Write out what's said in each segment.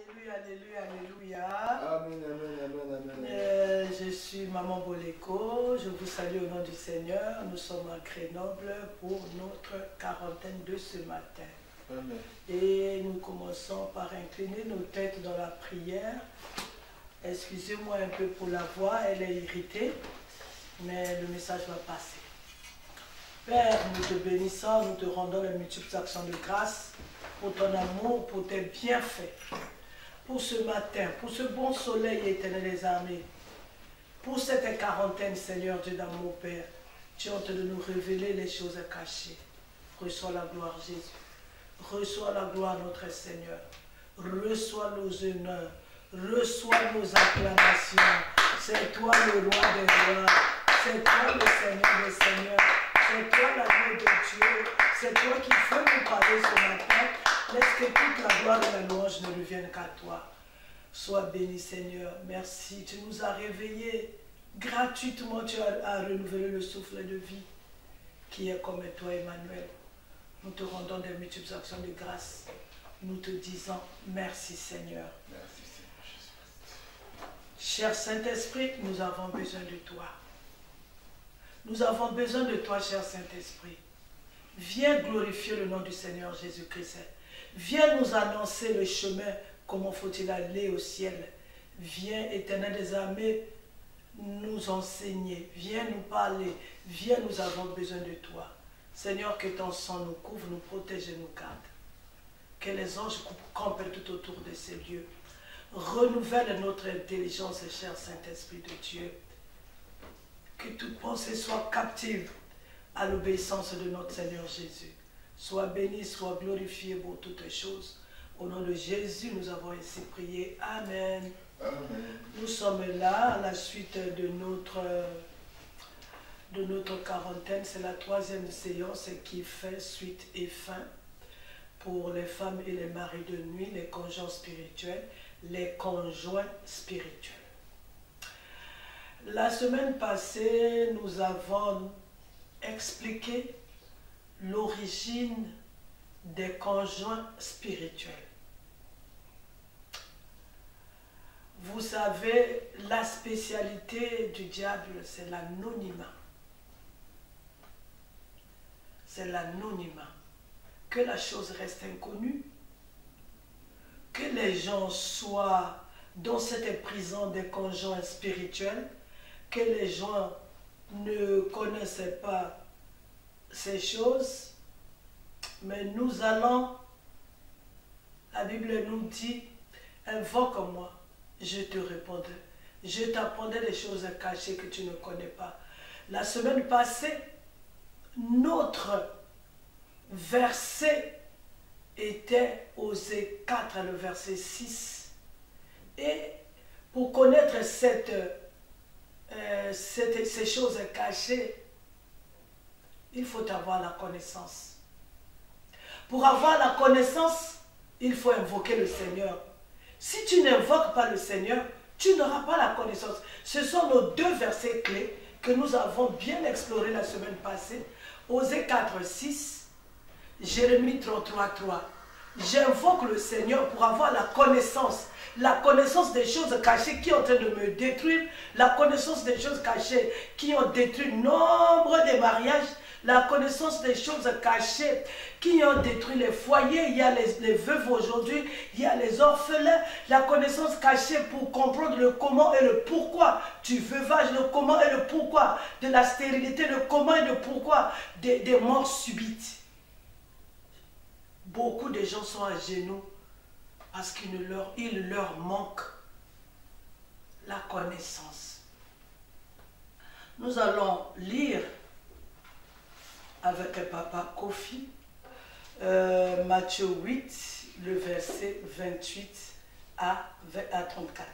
Alléluia, alléluia, alléluia. Amen, amen, amen, amen. Je suis Maman Boleko, je vous salue au nom du Seigneur. Nous sommes à Grenoble pour notre quarantaine de ce matin. Amen. Et nous commençons par incliner nos têtes dans la prière. Excusez-moi un peu pour la voix, elle est irritée, mais le message va passer. Père, nous te bénissons, nous te rendons les multiples actions de grâce pour ton amour, pour tes bienfaits, pour ce matin, pour ce bon soleil éternel des armées, pour cette quarantaine, Seigneur Dieu d'amour, Père. Tu as honte de nous révéler les choses cachées. Reçois la gloire, Jésus. Reçois la gloire, notre Seigneur. Reçois nos honneurs. Reçois nos acclamations. C'est toi le roi des rois. C'est toi le Seigneur des seigneurs. C'est toi l'agneau de Dieu. C'est toi qui veux nous parler ce matin. Laisse que toute la gloire et la louange ne reviennent qu'à toi. Sois béni, Seigneur. Merci. Tu nous as réveillés. Gratuitement, tu as renouvelé le souffle de vie qui est comme toi, Emmanuel. Nous te rendons des multiples actions de grâce. Nous te disons merci, Seigneur. Merci, Seigneur Jésus. Cher Saint-Esprit, nous avons besoin de toi. Nous avons besoin de toi, cher Saint-Esprit. Viens glorifier le nom du Seigneur Jésus-Christ. Viens nous annoncer le chemin, comment faut-il aller au ciel. Viens, Éternel des armées, nous enseigner. Viens nous parler. Viens, nous avons besoin de toi. Seigneur, que ton sang nous couvre, nous protège et nous garde. Que les anges campent tout autour de ces lieux. Renouvelle notre intelligence, cher Saint-Esprit de Dieu. Que toute pensée soit captive à l'obéissance de notre Seigneur Jésus. Sois béni, sois glorifié pour toutes choses. Au nom de Jésus, nous avons ainsi prié. Amen. Amen. Nous sommes là à la suite de notre quarantaine. C'est la troisième séance qui fait suite et fin pour les femmes et les maris de nuit, les conjoints spirituels, les conjoints spirituels. La semaine passée, nous avons expliqué l'origine des conjoints spirituels. Vous savez, la spécialité du diable, c'est l'anonymat. C'est l'anonymat. Que la chose reste inconnue, que les gens soient dans cette prison des conjoints spirituels, que les gens ne connaissaient pas ces choses, mais nous allons, la Bible nous dit, invoque-moi, je te répondrai. Je t'apprendrai des choses cachées que tu ne connais pas. La semaine passée, notre verset était Osée 4, le verset 6. Et pour connaître ces choses cachées, il faut avoir la connaissance. Pour avoir la connaissance, il faut invoquer le Seigneur. Si tu n'invoques pas le Seigneur, tu n'auras pas la connaissance. Ce sont nos deux versets clés que nous avons bien explorés la semaine passée. Osée 4, 6, Jérémie 33, 3. J'invoque le Seigneur pour avoir la connaissance des choses cachées qui sont en train de me détruire, la connaissance des choses cachées qui ont détruit nombre de mariages, la connaissance des choses cachées qui ont détruit les foyers. Il y a les veuves aujourd'hui, il y a les orphelins, la connaissance cachée pour comprendre le comment et le pourquoi du veuvage, le comment et le pourquoi de la stérilité, le comment et le pourquoi des morts subites. Beaucoup de gens sont à genoux parce qu'il leur manque la connaissance. Nous allons lire avec Papa Kofi Matthieu 8, le verset 28 à 34.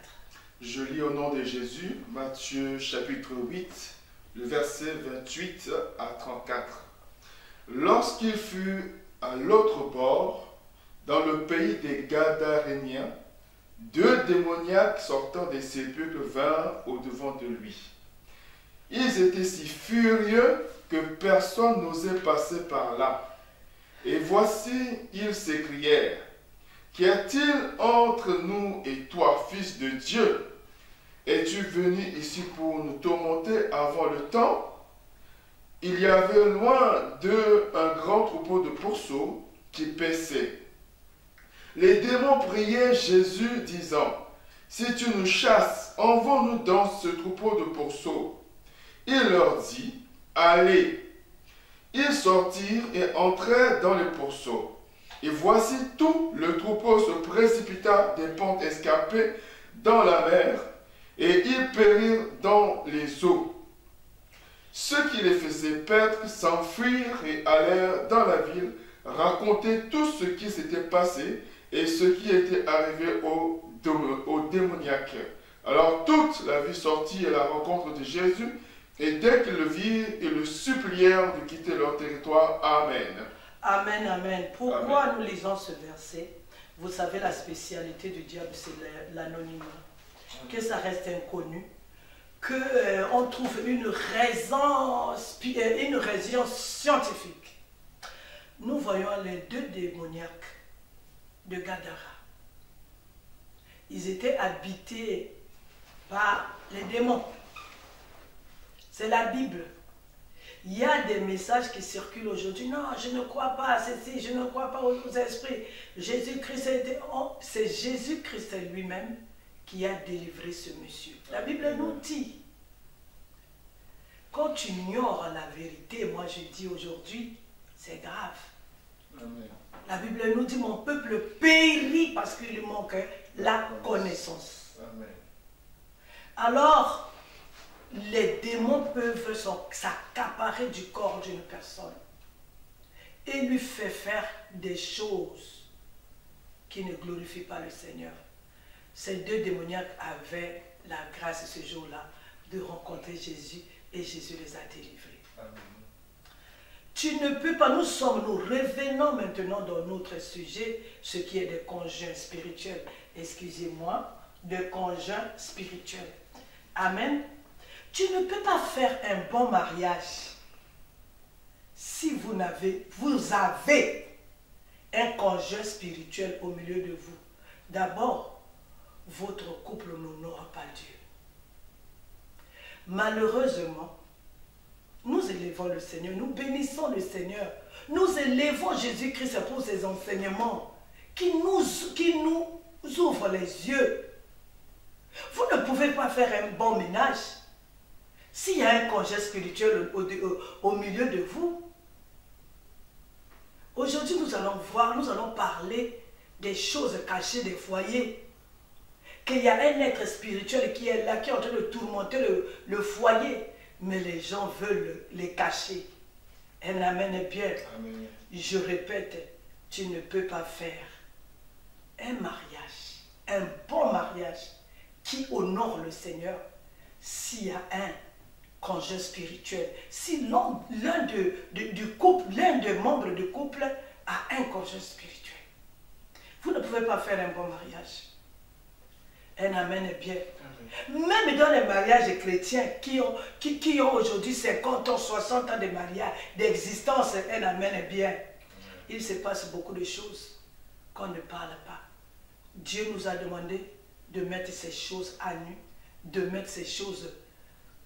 Je lis au nom de Jésus, Matthieu chapitre 8, le verset 28 à 34. Lorsqu'il fut à l'autre bord, dans le pays des Gadaréniens, deux démoniaques sortant des sépulcres vinrent au-devant de lui. Ils étaient si furieux que personne n'osait passer par là. Et voici, ils s'écrièrent, qu'y a-t-il entre nous et toi, fils de Dieu? Es-tu venu ici pour nous tourmenter avant le temps? Il y avait loin d'eux un grand troupeau de pourceaux qui paissaient. Les démons priaient Jésus, disant, « Si tu nous chasses, envoie-nous dans ce troupeau de pourceaux. » Il leur dit, « Allez. » Ils sortirent et entrèrent dans les pourceaux. Et voici tout le troupeau se précipita des pentes escarpées dans la mer, et ils périrent dans les eaux. Ceux qui les faisaient perdre s'enfuirent et allèrent dans la ville raconter tout ce qui s'était passé et ce qui était arrivé aux démoniaques. Alors toute la ville sortit à la rencontre de Jésus, et dès qu'ils le virent, ils le supplièrent de quitter leur territoire. Amen. Amen, amen. Pourquoi nous lisons ce verset? Vous savez, la spécialité du diable, c'est l'anonymat. Que ça reste inconnu, qu'on trouve une raison scientifique. Nous voyons les deux démoniaques de Gadara. Ils étaient habités par les démons. C'est la Bible. Il y a des messages qui circulent aujourd'hui. Non, je ne crois pas à ceci, je ne crois pas aux esprits. Jésus-Christ, c'est Jésus-Christ lui-même qui a délivré ce monsieur. La Bible nous dit, quand tu ignores la vérité, moi je dis aujourd'hui, c'est grave. Amen. La Bible nous dit, mon peuple périt parce qu'il lui manque la connaissance. Amen. Alors, les démons peuvent s'accaparer du corps d'une personne et lui faire des choses qui ne glorifient pas le Seigneur. Ces deux démoniaques avaient la grâce ce jour-là de rencontrer Jésus et Jésus les a délivrés. Amen. Tu ne peux pas, nous revenons maintenant dans notre sujet, ce qui est des conjoints spirituels. Excusez-moi, de conjoints spirituels. Amen. Tu ne peux pas faire un bon mariage si vous avez un conjoint spirituel au milieu de vous. D'abord, votre couple n'honore pas Dieu. Malheureusement, nous élevons le Seigneur, nous bénissons le Seigneur, nous élevons Jésus-Christ pour ses enseignements qui nous ouvrent les yeux. Vous ne pouvez pas faire un bon ménage s'il y a un conjoint spirituel au milieu de vous. Aujourd'hui, nous allons parler des choses cachées des foyers. Qu'il y a un être spirituel qui est là, qui est en train de tourmenter le foyer. Mais les gens veulent les cacher. Un amen est bien. Amen. Je répète, tu ne peux pas faire un mariage, un bon mariage qui honore le Seigneur s'il y a un conjoint spirituel. Si l'un des membres du couple a un conjoint spirituel. Vous ne pouvez pas faire un bon mariage. Un amen est bien. Même dans les mariages chrétiens qui ont aujourd'hui 50 ans, 60 ans de mariage, d'existence, un amen est bien. Il se passe beaucoup de choses qu'on ne parle pas. Dieu nous a demandé de mettre ces choses à nu, de mettre ces choses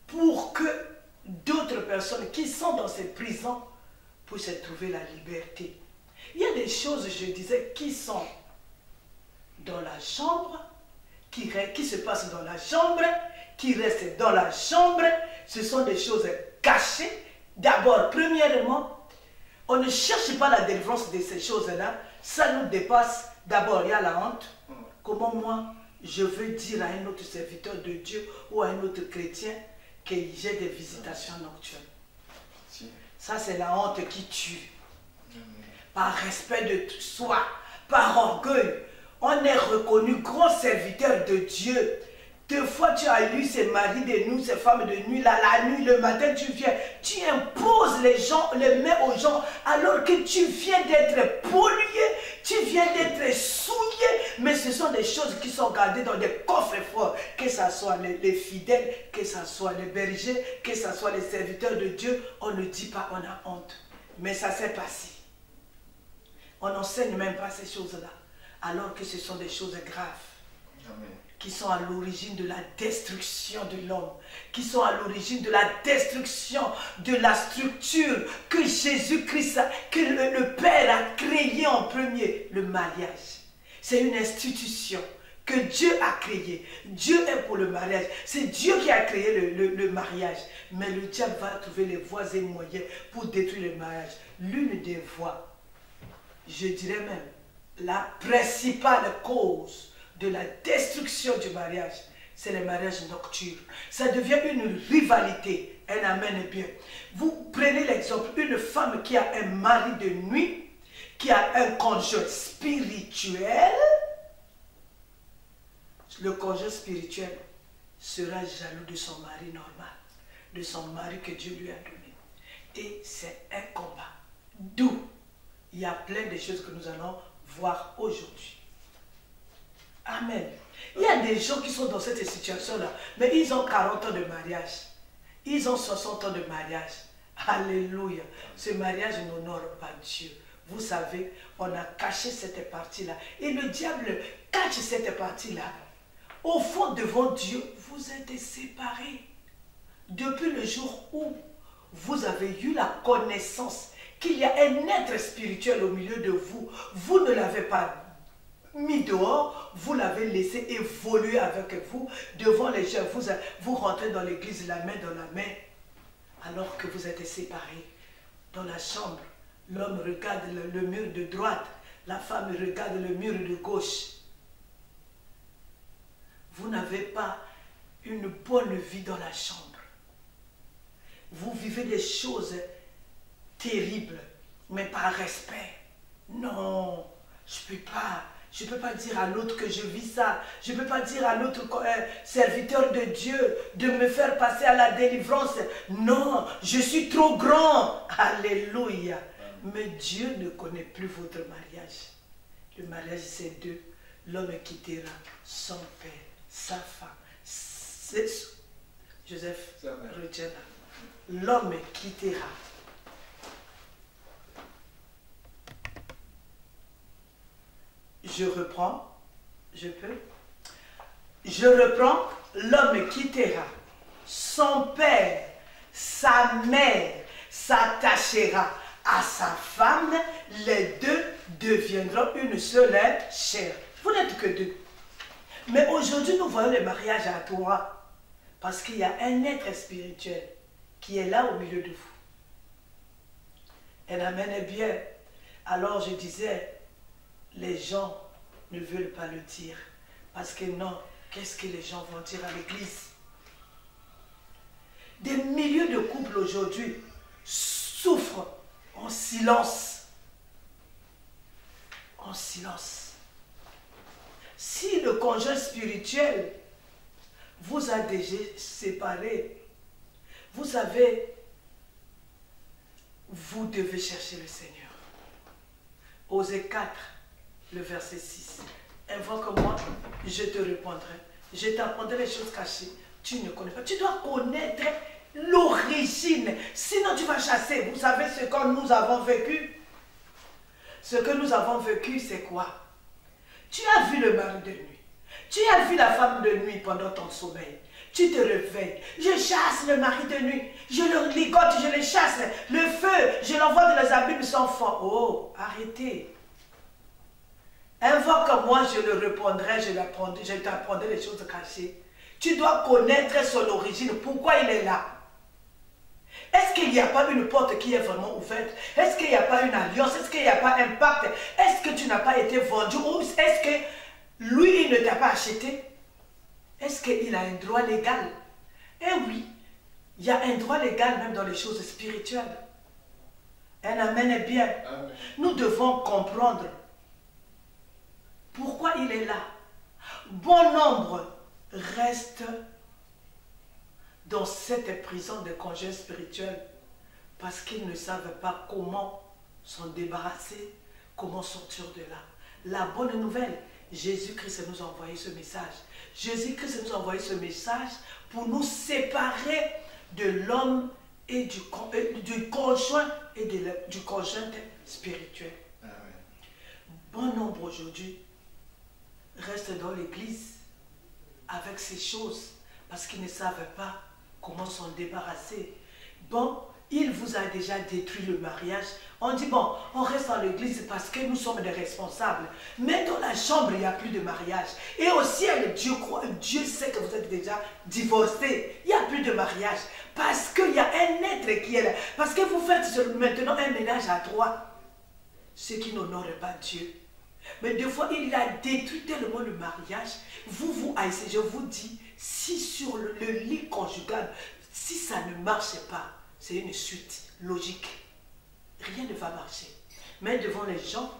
pour que d'autres personnes qui sont dans ces prisons puissent trouver la liberté. Il y a des choses, je disais, qui sont dans la chambre, qui se passent dans la chambre, qui restent dans la chambre. Ce sont des choses cachées. D'abord, premièrement, on ne cherche pas la délivrance de ces choses-là. Ça nous dépasse. D'abord, il y a la honte. Comment moi, je veux dire à un autre serviteur de Dieu ou à un autre chrétien que j'ai des visitations nocturnes. Ça, c'est la honte qui tue. Par respect de soi, par orgueil. On est reconnu grand serviteur de Dieu. Des fois, tu as lu ces maris de nuit, ces femmes de nuit, la nuit, le matin, tu viens, tu imposes les mains aux gens, alors que tu viens d'être pollué, tu viens d'être souillé, mais ce sont des choses qui sont gardées dans des coffres forts, que ce soit les fidèles, que ce soit les bergers, que ce soit les serviteurs de Dieu, on ne dit pas, on a honte. Mais ça s'est passé. On n'enseigne même pas ces choses-là. alors que ce sont des choses graves. Amen. Qui sont à l'origine de la destruction de l'homme, qui sont à l'origine de la destruction de la structure que Jésus-Christ, que le Père a créé en premier, le mariage. C'est une institution que Dieu a créée. Dieu est pour le mariage. C'est Dieu qui a créé le mariage. Mais le diable va trouver les voies et moyens pour détruire le mariage. L'une des voies, je dirais même, la principale cause de la destruction du mariage, c'est le mariage nocturne. Ça devient une rivalité. Un amen bien. Vous prenez l'exemple, une femme qui a un mari de nuit, qui a un conjoint spirituel, le conjoint spirituel sera jaloux de son mari normal, de son mari que Dieu lui a donné. Et c'est un combat. D'où il y a plein de choses que nous allons voir aujourd'hui. Amen. Il y a des gens qui sont dans cette situation-là, mais ils ont 40 ans de mariage. Ils ont 60 ans de mariage. Alléluia. Ce mariage n'honore pas Dieu. Vous savez, on a caché cette partie-là. Et le diable cache cette partie-là. Au fond, devant Dieu, vous êtes séparés. Depuis le jour où vous avez eu la connaissance qu'il y a un être spirituel au milieu de vous, vous ne l'avez pas mis dehors, vous l'avez laissé évoluer avec vous devant les gens. Vous rentrez dans l'église la main dans la main alors que vous êtes séparés. Dans la chambre, l'homme regarde le mur de droite, la femme regarde le mur de gauche. Vous n'avez pas une bonne vie dans la chambre. Vous vivez des choses terribles, mais par respect. Non, je ne peux pas dire à l'autre que je vis ça. Je ne peux pas dire à l'autre serviteur de Dieu de me faire passer à la délivrance. Non, je suis trop grand. Alléluia. Mais Dieu ne connaît plus votre mariage. Le mariage, c'est deux. L'homme quittera son père, sa femme. Joseph, retiens là. L'homme quittera. Je reprends. Je peux. Je reprends. L'homme quittera son père, sa mère, s'attachera à sa femme. Les deux deviendront une seule chair. Vous n'êtes que deux. Mais aujourd'hui, nous voyons le mariage à trois. Parce qu'il y a un être spirituel qui est là au milieu de vous. Elle amène bien. Alors je disais, les gens ne veulent pas le dire. Parce que non, qu'est-ce que les gens vont dire à l'église? Des milliers de couples aujourd'hui souffrent en silence. En silence. Si le conjoint spirituel vous a déjà séparé, vous savez, vous devez chercher le Seigneur. Osée 4, le verset 6. Invoque-moi, je te répondrai. Je t'apprendrai les choses cachées. Tu ne connais pas. Tu dois connaître l'origine. Sinon, tu vas chasser. Vous savez ce que nous avons vécu? Ce que nous avons vécu, c'est quoi? Tu as vu le mari de nuit. Tu as vu la femme de nuit pendant ton sommeil. Tu te réveilles. Je chasse le mari de nuit. Je le ligote, je le chasse. Le feu, je l'envoie dans les abîmes sans fond. Oh, arrêtez. Invoque-moi, je le répondrai, je t'apprendrai les choses cachées. Tu dois connaître son origine, pourquoi il est là. Est-ce qu'il n'y a pas une porte qui est vraiment ouverte? Est-ce qu'il n'y a pas une alliance? Est-ce qu'il n'y a pas un pacte? Est-ce que tu n'as pas été vendu? Ou est-ce que lui, il ne t'a pas acheté? Est-ce qu'il a un droit légal? Eh oui, il y a un droit légal même dans les choses spirituelles. Un amen est bien. Amen. Nous devons comprendre pourquoi il est là. Bon nombre restent dans cette prison de conjoints spirituels parce qu'ils ne savent pas comment s'en débarrasser, comment sortir de là. La bonne nouvelle, Jésus-Christ nous a envoyé ce message. Jésus-Christ nous a envoyé ce message pour nous séparer de l'homme et du conjoint et du conjoint spirituel. Bon nombre aujourd'hui restent dans l'église avec ces choses parce qu'ils ne savent pas comment s'en débarrasser. Bon, il vous a déjà détruit le mariage. On dit, bon, on reste dans l'église parce que nous sommes des responsables. Mais dans la chambre, il n'y a plus de mariage. Et au ciel, Dieu sait que vous êtes déjà divorcés. Il n'y a plus de mariage. Parce qu'il y a un être qui est là. Parce que vous faites maintenant un ménage à trois. Ce qui n'honore pas Dieu. Mais des fois, il a détruit tellement le mariage. Vous haïssez. Je vous dis, si sur le lit conjugal, si ça ne marche pas, c'est une suite logique. Rien ne va marcher. Mais devant les gens,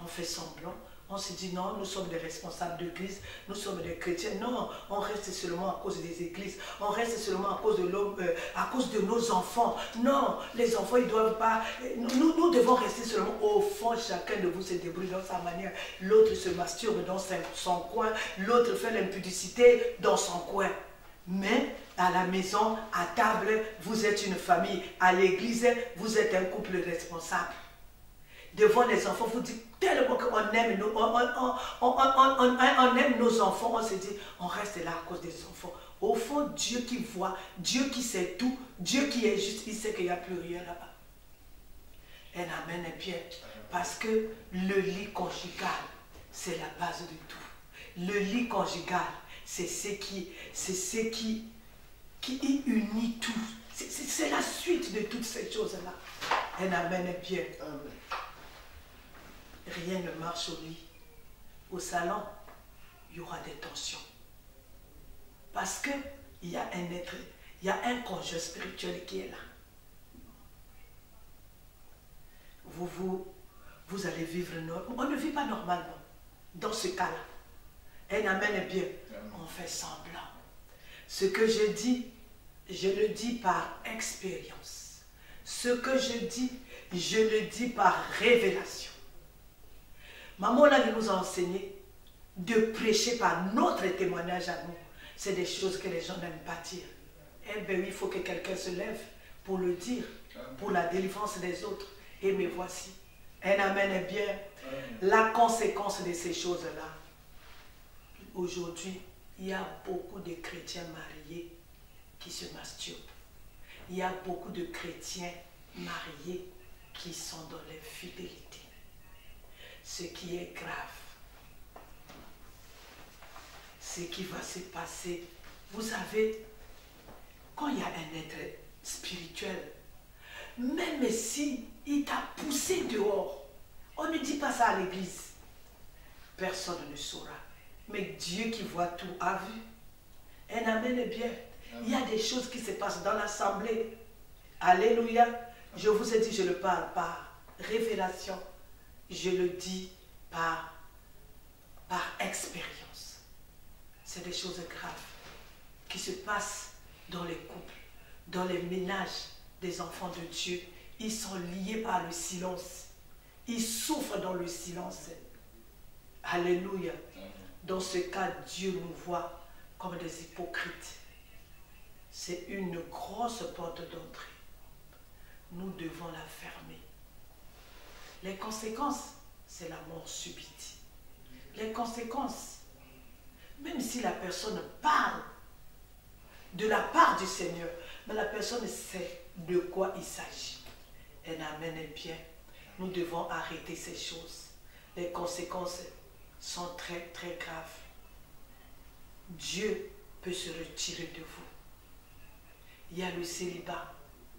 on fait semblant. On se dit non, nous sommes des responsables d'église, nous sommes des chrétiens. Non, on reste seulement à cause des églises. On reste seulement à cause de l'homme, à cause de nos enfants. Non, les enfants, ils ne doivent pas. Nous devons rester seulement au fond. Chacun de vous se débrouille dans sa manière. L'autre se masturbe dans son coin. L'autre fait l'impudicité dans son coin. Mais à la maison, à table, vous êtes une famille. À l'église, vous êtes un couple responsable. Devant les enfants, vous dites tellement qu'on aime, on aime nos enfants, on se dit, on reste là à cause des enfants. Au fond, Dieu qui voit, Dieu qui sait tout, Dieu qui est juste, il sait qu'il n'y a plus rien là-bas. Un amen est bien. Parce que le lit conjugal, c'est la base de tout. Le lit conjugal, c'est ce qui unit tout. C'est la suite de toutes ces choses-là. Un amen est bien. Amen. Rien ne marche au lit. Au salon, il y aura des tensions. Parce qu'il y a un être, il y a un conjoint spirituel qui est là. Vous allez vivre normalement. On ne vit pas normalement dans ce cas-là. Un amen est bien. On fait semblant. Ce que je dis, je le dis par expérience. Ce que je le dis par révélation. Maman là, elle nous a enseigné de prêcher par notre témoignage à nous. C'est des choses que les gens n'aiment pas dire. Eh bien, il faut que quelqu'un se lève pour le dire, pour la délivrance des autres. Et me voici. Un amen est bien. La conséquence de ces choses-là. Aujourd'hui, il y a beaucoup de chrétiens mariés qui se masturbent. Il y a beaucoup de chrétiens mariés qui sont dans l'infidélité. Ce qui est grave, ce qui va se passer. Vous savez, quand il y a un être spirituel, même si il t'a poussé dehors, on ne dit pas ça à l'église. Personne ne saura. Mais Dieu qui voit tout a vu. Un amen est bien. Il y a des choses qui se passent dans l'assemblée. Alléluia. Je vous ai dit, je le parle par révélation. Je le dis par expérience. C'est des choses graves qui se passent dans les couples, dans les ménages des enfants de Dieu. Ils sont liés par le silence. Ils souffrent dans le silence. Alléluia. Dans ce cas, Dieu nous voit comme des hypocrites. C'est une grosse porte d'entrée. Nous devons la fermer. Les conséquences, c'est la mort subite. Les conséquences, même si la personne parle de la part du Seigneur, mais la personne sait de quoi il s'agit. Un amen est bien. Nous devons arrêter ces choses. Les conséquences sont très, très graves. Dieu peut se retirer de vous. Il y a le célibat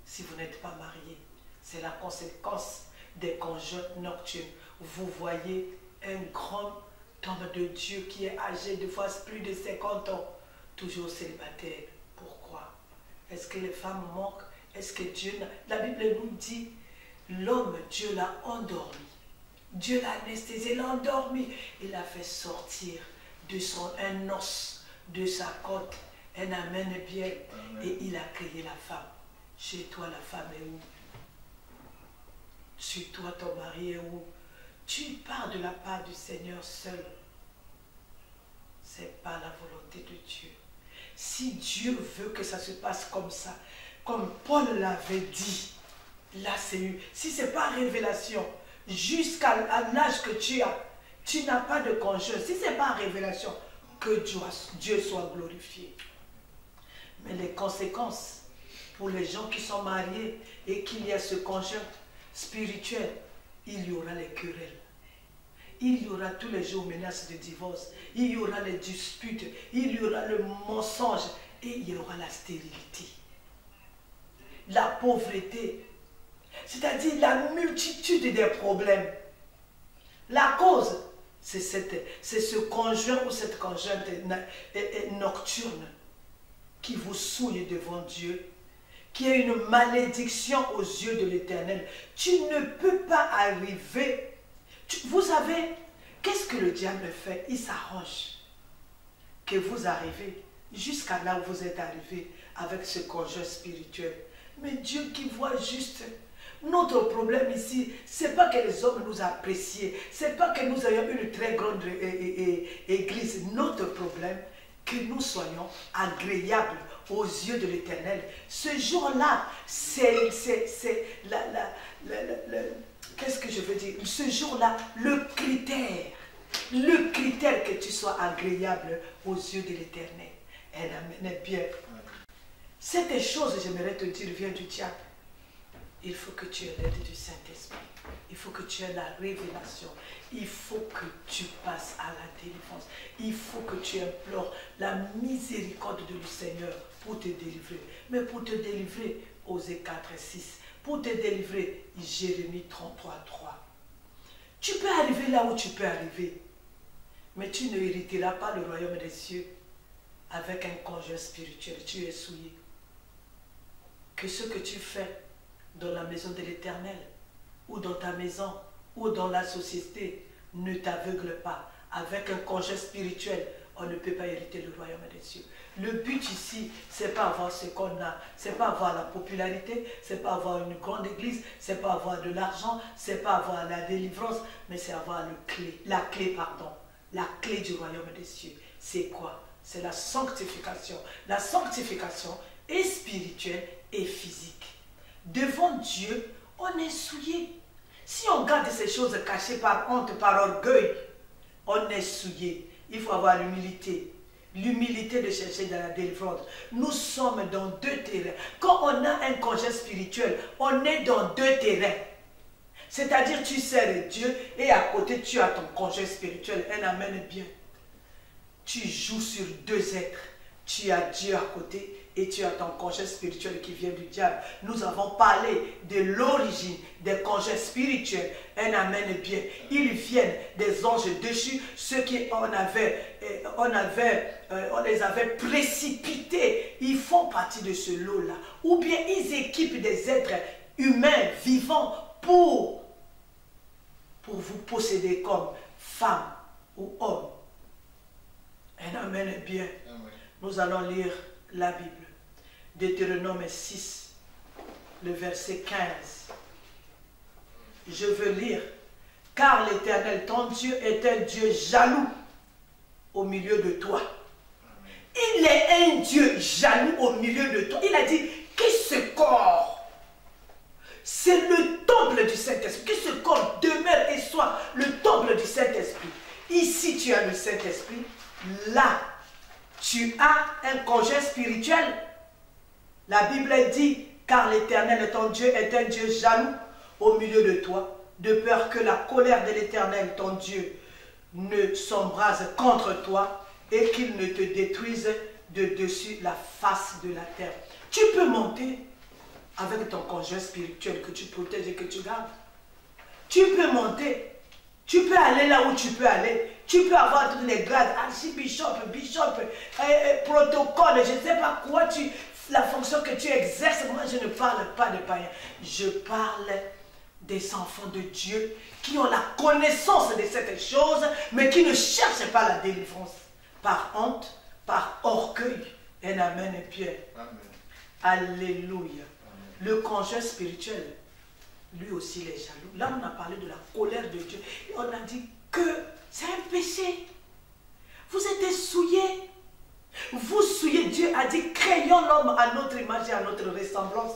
si vous n'êtes pas marié. C'est la conséquence des conjoints nocturnes. Vous voyez un grand homme de Dieu qui est âgé de fois plus de 50 ans, toujours célibataire. Pourquoi? Est-ce que les femmes manquent? Est-ce que Dieu... La Bible nous dit, l'homme, Dieu l'a endormi. Dieu l'a anesthésié, l'a endormi. Il l'a fait sortir de un os, de sa côte. Un amen bien. Amen. Et il a créé la femme. Chez toi, la femme est où? Chez toi, ton mari est où? Tu pars de la part du Seigneur seul. Ce n'est pas la volonté de Dieu. Si Dieu veut que ça se passe comme ça, comme Paul l'avait dit, là c'est eu. Si ce n'est pas révélation, jusqu'à l'âge que tu as, tu n'as pas de conjoint, si ce n'est pas en révélation, que Dieu soit glorifié. Mais les conséquences pour les gens qui sont mariés et qu'il y a ce conjoint spirituel, il y aura les querelles. Il y aura tous les jours menaces de divorce. Il y aura les disputes. Il y aura le mensonge. Et il y aura la stérilité. La pauvreté. C'est-à-dire la multitude des problèmes. La cause, c'est ce conjoint ou cette conjointe nocturne qui vous souille devant Dieu, qui est une malédiction aux yeux de l'Éternel. Tu ne peux pas arriver. Vous savez, qu'est-ce que le diable fait? Il s'arrange que vous arrivez jusqu'à là où vous êtes arrivé avec ce conjoint spirituel. Mais Dieu qui voit juste. Notre problème ici, ce n'est pas que les hommes nous apprécient, ce n'est pas que nous ayons une très grande église. Notre problème, que nous soyons agréables aux yeux de l'Éternel. Ce jour-là, c'est qu'est-ce que je veux dire? Ce jour-là, le critère que tu sois agréable aux yeux de l'Éternel. Elle amène bien. Cette chose, j'aimerais te dire, vient du diable. Il faut que tu aies l'aide du Saint-Esprit. Il faut que tu aies la révélation. Il faut que tu passes à la délivrance. Il faut que tu implores la miséricorde du Seigneur pour te délivrer. Mais pour te délivrer, Osée 4 et 6. Pour te délivrer, Jérémie 33, 3. Tu peux arriver là où tu peux arriver. Mais tu ne hériteras pas le royaume des cieux avec un conjoint spirituel. Tu es souillé. Que ce que tu fais dans la maison de l'Éternel, ou dans ta maison, ou dans la société, ne t'aveugle pas. Avec un conjoint spirituel, on ne peut pas hériter le royaume des cieux. Le but ici, ce n'est pas avoir ce qu'on a, ce n'est pas avoir la popularité, ce n'est pas avoir une grande église, ce n'est pas avoir de l'argent, ce n'est pas avoir la délivrance, mais c'est avoir la clé du royaume des cieux. C'est quoi? C'est la sanctification. La sanctification est spirituelle et physique. Devant Dieu, on est souillé. Si on garde ces choses cachées par honte, par orgueil, on est souillé. Il faut avoir l'humilité. L'humilité de chercher dans la délivrance. Nous sommes dans deux terrains. Quand on a un conjoint spirituel, on est dans deux terrains. C'est-à-dire tu sers Dieu et à côté tu as ton conjoint spirituel. Un amène bien. Tu joues sur deux êtres. Tu as Dieu à côté et tu as ton conjoint spirituel qui vient du diable. Nous avons parlé de l'origine des conjoints spirituels. Un amène bien. Ils viennent des anges déchus, ceux qu'on on les avait précipités. Ils font partie de ce lot-là. Ou bien ils équipent des êtres humains, vivants, pour vous posséder comme femme ou homme. Un amène bien. Amen. Nous allons lire la Bible. Deutéronome 6, le verset 15. Je veux lire. Car l'Éternel, ton Dieu, est un Dieu jaloux au milieu de toi. Il est un Dieu jaloux au milieu de toi. Il a dit que ce corps, c'est le temple du Saint-Esprit. Que ce corps demeure et soit le temple du Saint-Esprit. Ici, tu as le Saint-Esprit. Là, tu as un conjoint spirituel. La Bible dit, car l'Éternel, ton Dieu, est un Dieu jaloux au milieu de toi, de peur que la colère de l'Éternel, ton Dieu, ne s'embrase contre toi et qu'il ne te détruise de dessus la face de la terre. Tu peux monter avec ton conjoint spirituel que tu protèges et que tu gardes. Tu peux monter. Tu peux aller là où tu peux aller. Tu peux avoir tous les grades, archibishop, bishop, protocole, je ne sais pas quoi, la fonction que tu exerces. Moi, je ne parle pas de païens. Je parle des enfants de Dieu qui ont la connaissance de cette chose, mais qui ne cherchent pas la délivrance. Par honte, par orgueil. Un amen et Pierre. Alléluia. Amen. Le conjoint spirituel, lui aussi, il est jaloux. Là, on a parlé de la colère de Dieu. Et on a dit que c'est un péché. Vous êtes souillés. Vous souillez. Dieu a dit, créons l'homme à notre image et à notre ressemblance.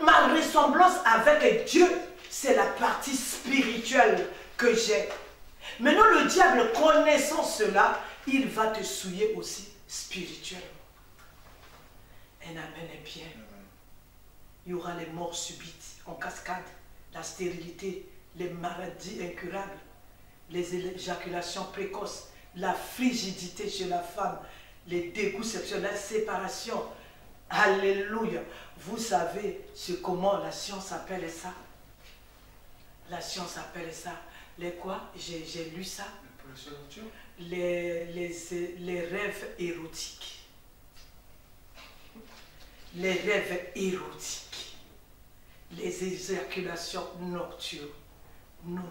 Ma ressemblance avec Dieu, c'est la partie spirituelle que j'ai. Maintenant, le diable, connaissant cela, il va te souiller aussi spirituellement. Un amen est bien. Il y aura les morts subites en cascade, la stérilité, les maladies incurables, les éjaculations précoces, la frigidité chez la femme, les dégoûts sexuels, la séparation. Alléluia. Vous savez comment la science appelle ça? La science appelle ça. Les quoi? J'ai lu ça. Les rêves érotiques. Les rêves érotiques. Les éjaculations nocturnes. Non.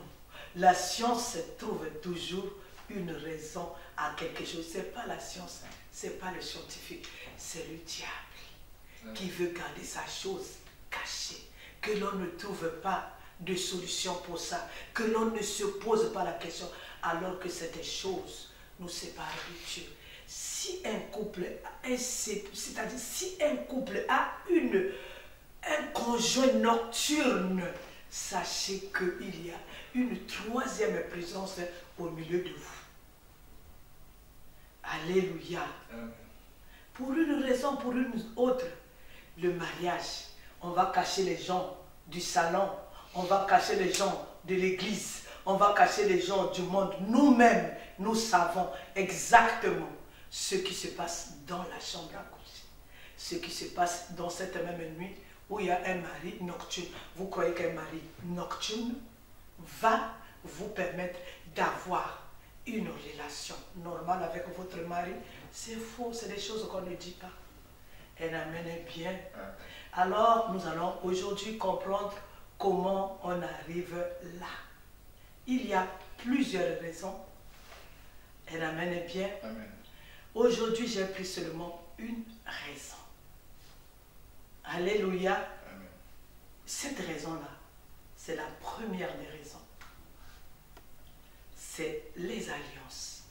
La science trouve toujours une raison à quelque chose. Ce n'est pas la science, ce n'est pas le scientifique, c'est le diable qui veut garder sa chose cachée, que l'on ne trouve pas de solution pour ça, que l'on ne se pose pas la question, alors que cette chose nous sépare de Dieu. Si un couple, c'est-à-dire si un couple a un conjoint nocturne, sachez qu'il y a une troisième présence au milieu de vous. Alléluia. Amen. Pour une raison, pour une autre, le mariage, on va cacher les gens du salon, on va cacher les gens de l'église, on va cacher les gens du monde. Nous-mêmes, nous savons exactement ce qui se passe dans la chambre à coucher, ce qui se passe dans cette même nuit où il y a un mari nocturne. Vous croyez qu'un mari nocturne va vous permettre d'avoir une relation normale avec votre mari? C'est faux, c'est des choses qu'on ne dit pas. Un amen est bien. Alors, nous allons aujourd'hui comprendre comment on arrive là. Il y a plusieurs raisons. Un amen est bien. Aujourd'hui, j'ai pris seulement une raison. Alléluia. Amen. Cette raison-là, c'est la première des raisons. C'est les alliances,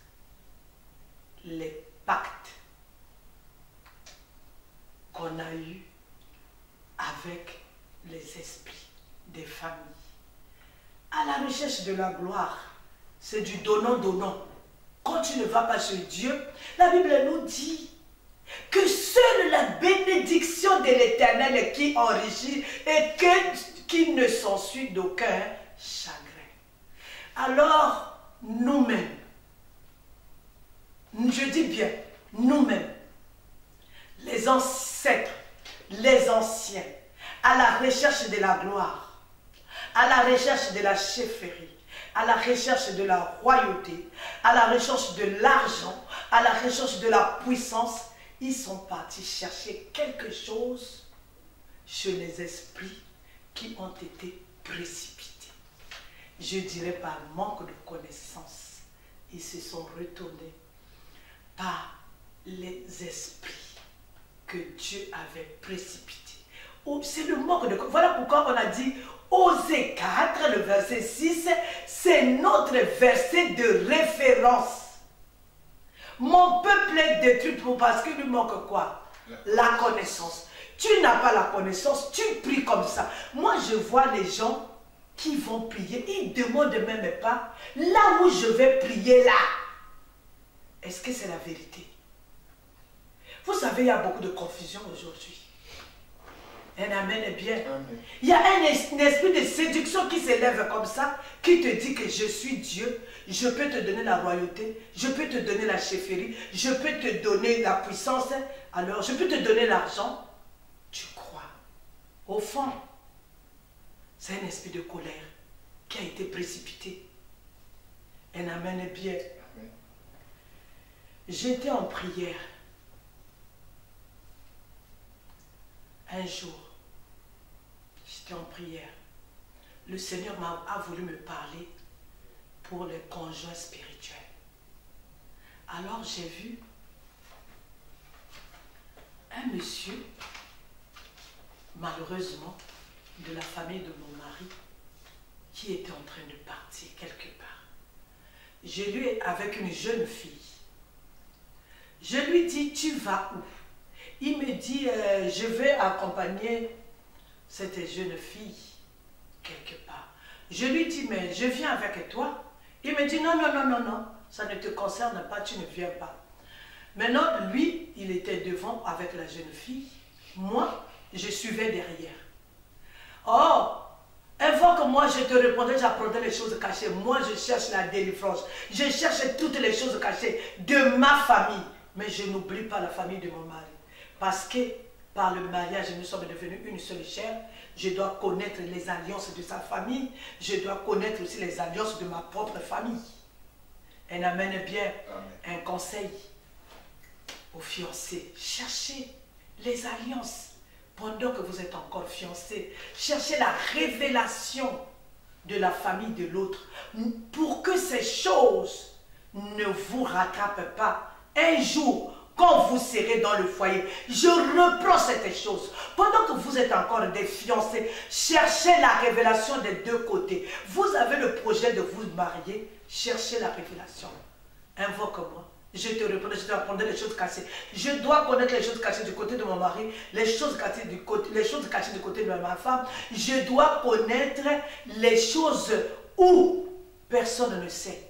les pactes qu'on a eus avec les esprits des familles. À la recherche de la gloire, c'est du donnant-donnant. Quand tu ne vas pas chez Dieu, la Bible nous dit que seule la bénédiction de l'Éternel qui enrichit et qui ne s'ensuit d'aucun chagrin. Alors, nous-mêmes, je dis bien, nous-mêmes, les ancêtres, les anciens, à la recherche de la gloire, à la recherche de la chefferie, à la recherche de la royauté, à la recherche de l'argent, à la recherche de la puissance, ils sont partis chercher quelque chose chez les esprits qui ont été précipités. Je dirais par manque de connaissance, ils se sont retournés par les esprits que Dieu avait précipités. C'est le manque de connaissance. Voilà pourquoi on a dit Osée 4, le verset 6, c'est notre verset de référence. Mon peuple est détruit parce qu'il lui manque quoi? La connaissance. Tu n'as pas la connaissance, tu pries comme ça. Moi, je vois les gens qui vont prier, ils ne demandent même pas, là où je vais prier là, est-ce que c'est la vérité? Vous savez, il y a beaucoup de confusion aujourd'hui. Un amen est bien. Amen. Il y a un esprit de séduction qui s'élève comme ça, qui te dit que je suis Dieu, je peux te donner la royauté, je peux te donner la chefferie, je peux te donner la puissance, alors je peux te donner l'argent. Tu crois. Au fond, c'est un esprit de colère qui a été précipité. Un amen est bien. J'étais en prière. Un jour, j'étais en prière. Le Seigneur a voulu me parler pour les conjoints spirituels. Alors j'ai vu un monsieur, malheureusement, de la famille de mon mari, qui était en train de partir quelque part. Je lui ai, avec une jeune fille, je lui dis, tu vas où? Il me dit, je vais accompagner cette jeune fille quelque part. Je lui dis, mais je viens avec toi. Il me dit, non, non, non, non, non, ça ne te concerne pas, tu ne viens pas. Maintenant, lui, il était devant avec la jeune fille. Moi, je suivais derrière. Oh, une fois que moi je te répondais, j'apprendais les choses cachées. Moi, je cherche la délivrance. Je cherche toutes les choses cachées de ma famille. Mais je n'oublie pas la famille de mon mari. Parce que par le mariage, nous sommes devenus une seule chair. Je dois connaître les alliances de sa famille. Je dois connaître aussi les alliances de ma propre famille. Elle amène bien un conseil aux fiancés. Cherchez les alliances pendant que vous êtes encore fiancés. Cherchez la révélation de la famille de l'autre pour que ces choses ne vous rattrapent pas. Un jour, quand vous serez dans le foyer, je reprends cette chose. Pendant que vous êtes encore des fiancés, cherchez la révélation des deux côtés. Vous avez le projet de vous marier, cherchez la révélation. Invoque-moi. Je te répondrai, je te répondrai les choses cachées. Je dois connaître les choses cachées du côté de mon mari, les choses cachées du côté de ma femme. Je dois connaître les choses où personne ne sait.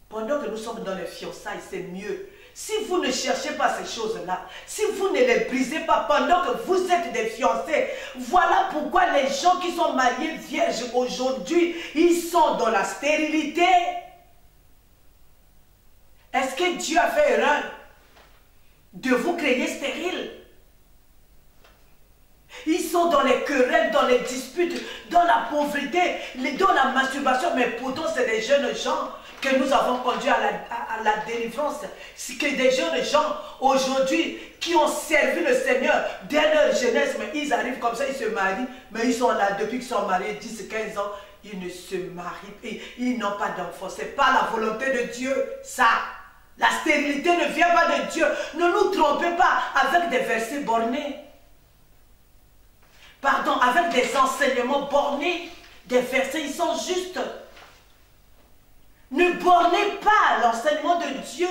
Pendant que nous sommes dans les fiançailles, c'est mieux. Si vous ne cherchez pas ces choses-là, si vous ne les brisez pas pendant que vous êtes des fiancés, voilà pourquoi les gens qui sont mariés vierges aujourd'hui, ils sont dans la stérilité. Est-ce que Dieu a fait erreur de vous créer stérile? Ils sont dans les querelles, dans les disputes, dans la pauvreté, dans la masturbation, mais pourtant c'est des jeunes gens que nous avons conduits à la délivrance. C'est que des jeunes gens aujourd'hui qui ont servi le Seigneur dès leur jeunesse, mais ils arrivent comme ça, ils se marient, mais ils sont là depuis qu'ils sont mariés 10, 15 ans, ils ne se marient pas, ils n'ont pas d'enfants. Ce n'est pas la volonté de Dieu, ça. La stérilité ne vient pas de Dieu. Ne nous trompez pas avec des versets bornés. Pardon, avec des enseignements bornés. Des versets, ils sont justes. Ne bornez pas l'enseignement de Dieu.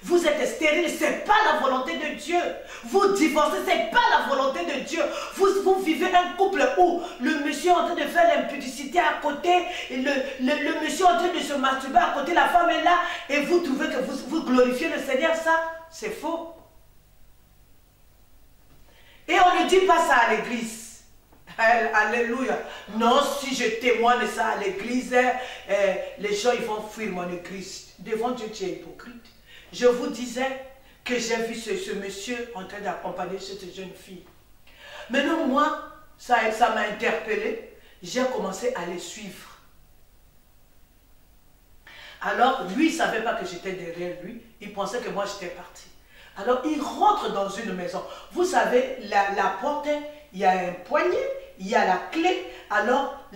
Vous êtes stérile, ce n'est pas la volonté de Dieu. Vous divorcez, ce n'est pas la volonté de Dieu. Vous vivez un couple où le monsieur est en train de faire l'impudicité à côté, et le monsieur est en train de se masturber à côté, la femme est là, et vous trouvez que vous glorifiez le Seigneur. Ça, c'est faux. Et on ne dit pas ça à l'église. Alléluia. Non, si je témoigne ça à l'église, les gens ils vont fuir mon église. Devant Dieu, tu es hypocrite. Je vous disais que j'ai vu ce monsieur en train d'accompagner cette jeune fille. Maintenant, moi, ça m'a interpellé. J'ai commencé à les suivre. Alors, lui, il ne savait pas que j'étais derrière lui. Il pensait que moi, j'étais partie. Alors, il rentre dans une maison. Vous savez, la porte, il y a un poignet, il y a la clé. Alors,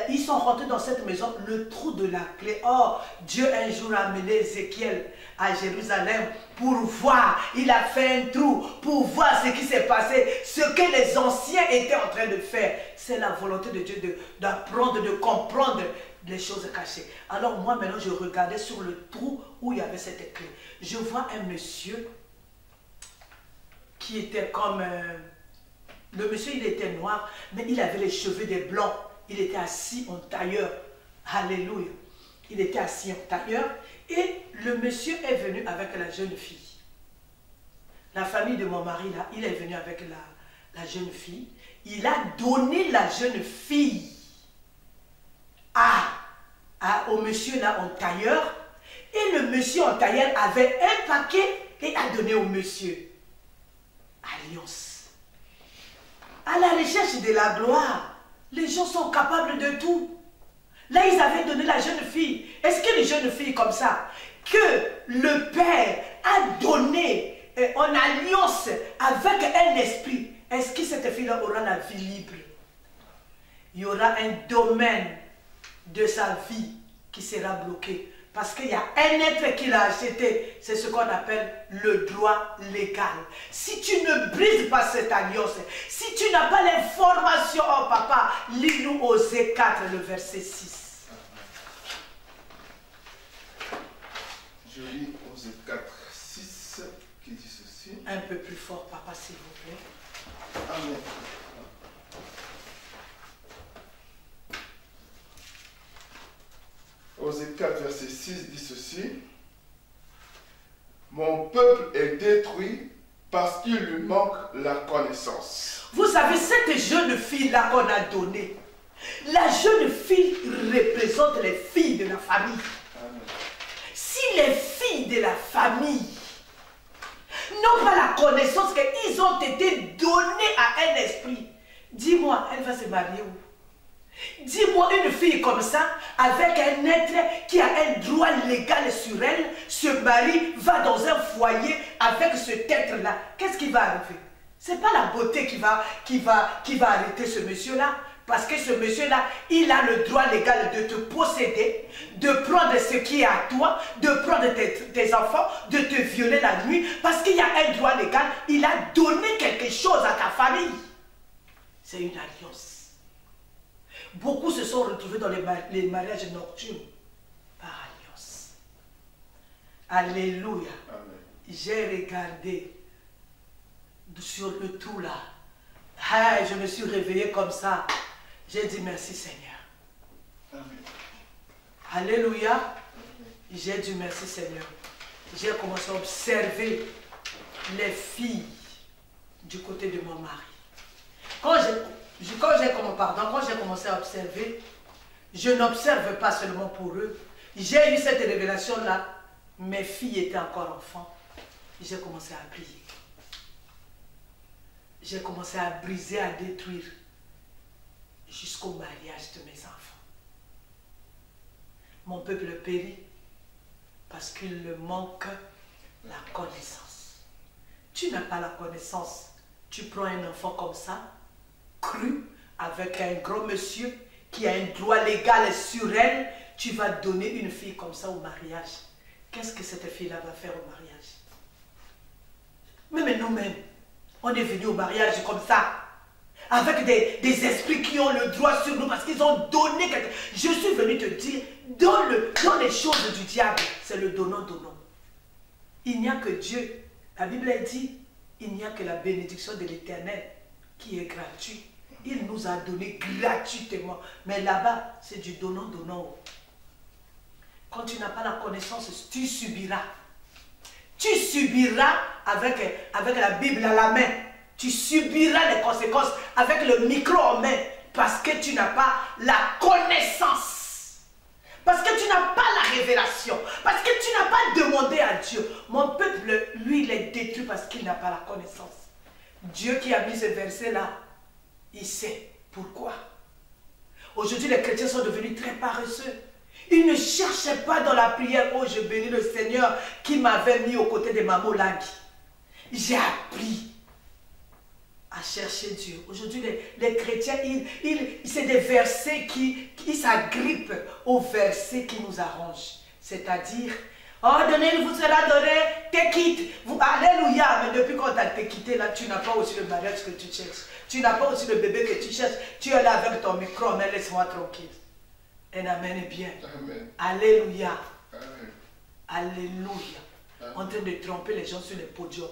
ils sont rentrés dans cette maison, le trou de la clé. Oh, Dieu un jour a amené Ézéchiel à Jérusalem pour voir. Il a fait un trou pour voir ce qui s'est passé, ce que les anciens étaient en train de faire. C'est la volonté de Dieu d'apprendre, de comprendre les choses cachées. Alors, moi, maintenant, je regardais sur le trou où il y avait cette clé. Je vois un monsieur qui était comme... le monsieur, il était noir, mais il avait les cheveux des blancs. Il était assis en tailleur. Alléluia. Il était assis en tailleur. Et le monsieur est venu avec la jeune fille. La famille de mon mari, là, il est venu avec la jeune fille. Il a donné la jeune fille au monsieur, là, en tailleur. Et le monsieur en tailleur avait un paquet et a donné au monsieur. Alliance. À la recherche de la gloire, les gens sont capables de tout. Là, ils avaient donné la jeune fille. Est-ce que les jeunes filles comme ça, que le Père a donné en alliance avec un esprit, est-ce que cette fille-là aura la vie libre? Il y aura un domaine de sa vie qui sera bloqué. Parce qu'il y a un être qui l'a acheté. C'est ce qu'on appelle le droit légal. Si tu ne brises pas cette alliance, si tu n'as pas l'information, oh papa, lis-nous Osée 4, le verset 6. Je lis Osée 4, 6, qui dit ceci. Un peu plus fort, papa, s'il vous plaît. Amen. Osée chapitre 4, verset 6 dit ceci. Mon peuple est détruit parce qu'il lui manque la connaissance. Vous savez, cette jeune fille-là qu'on a donnée, la jeune fille représente les filles de la famille. Amen. Si les filles de la famille n'ont pas la connaissance qu'ils ont été donnés à un esprit, dis-moi, elle va se marier où? Dis-moi, une fille comme ça, avec un être qui a un droit légal sur elle, se marie, va dans un foyer avec cet être-là. Qu'est-ce qui va arriver? Ce n'est pas la beauté qui va arrêter ce monsieur-là. Parce que ce monsieur-là, il a le droit légal de te posséder, de prendre ce qui est à toi, de prendre tes enfants, de te violer la nuit. Parce qu'il y a un droit légal, il a donné quelque chose à ta famille. C'est une alliance. Beaucoup se sont retrouvés dans les mariages nocturnes par alliance. Alléluia. J'ai regardé sur le trou là. Ah, je me suis réveillée comme ça. J'ai dit merci Seigneur. Amen. Alléluia. J'ai dit merci Seigneur. J'ai commencé à observer les filles du côté de mon mari. Quand j'ai commencé à observer, je n'observe pas seulement pour eux. J'ai eu cette révélation-là. Mes filles étaient encore enfants. J'ai commencé à prier. J'ai commencé à briser, à détruire jusqu'au mariage de mes enfants. Mon peuple périt parce qu'il le manque la connaissance. Tu n'as pas la connaissance. Tu prends un enfant comme ça, cru, avec un gros monsieur qui a un droit légal sur elle, tu vas donner une fille comme ça au mariage. Qu'est-ce que cette fille-là va faire au mariage? Même nous-mêmes, on est venus au mariage comme ça, avec des esprits qui ont le droit sur nous parce qu'ils ont donné quelque chose. Je suis venu te dire, dans les choses du diable, c'est le donnant-donnant. Il n'y a que Dieu. La Bible dit, il n'y a que la bénédiction de l'Éternel qui est gratuite. Il nous a donné gratuitement. Mais là-bas, c'est du donnant-donnant. Quand tu n'as pas la connaissance, tu subiras. Tu subiras avec la Bible à la main. Tu subiras les conséquences avec le micro en main parce que tu n'as pas la connaissance. Parce que tu n'as pas la révélation. Parce que tu n'as pas demandé à Dieu. Mon peuple, lui, il est détruit parce qu'il n'a pas la connaissance. Dieu qui a mis ce verset-là, il sait pourquoi. Aujourd'hui, les chrétiens sont devenus très paresseux. Ils ne cherchaient pas dans la prière. Oh, je bénis le Seigneur qui m'avait mis aux côtés de Maman Lagui. J'ai appris à chercher Dieu. Aujourd'hui, les chrétiens, c'est des versets qui s'agrippent aux versets qui nous arrangent. C'est-à-dire, oh, donnez, il vous sera donné, te quitte. Alléluia, mais depuis qu'on t'a quitté, là, tu n'as pas aussi le mariage que tu cherches. Tu n'as pas aussi le bébé que tu cherches. Tu es là avec ton micro, mais laisse-moi tranquille. Un amen est bien. Amen. Alléluia. Amen. Alléluia. Amen. En train de tromper les gens sur les podiums.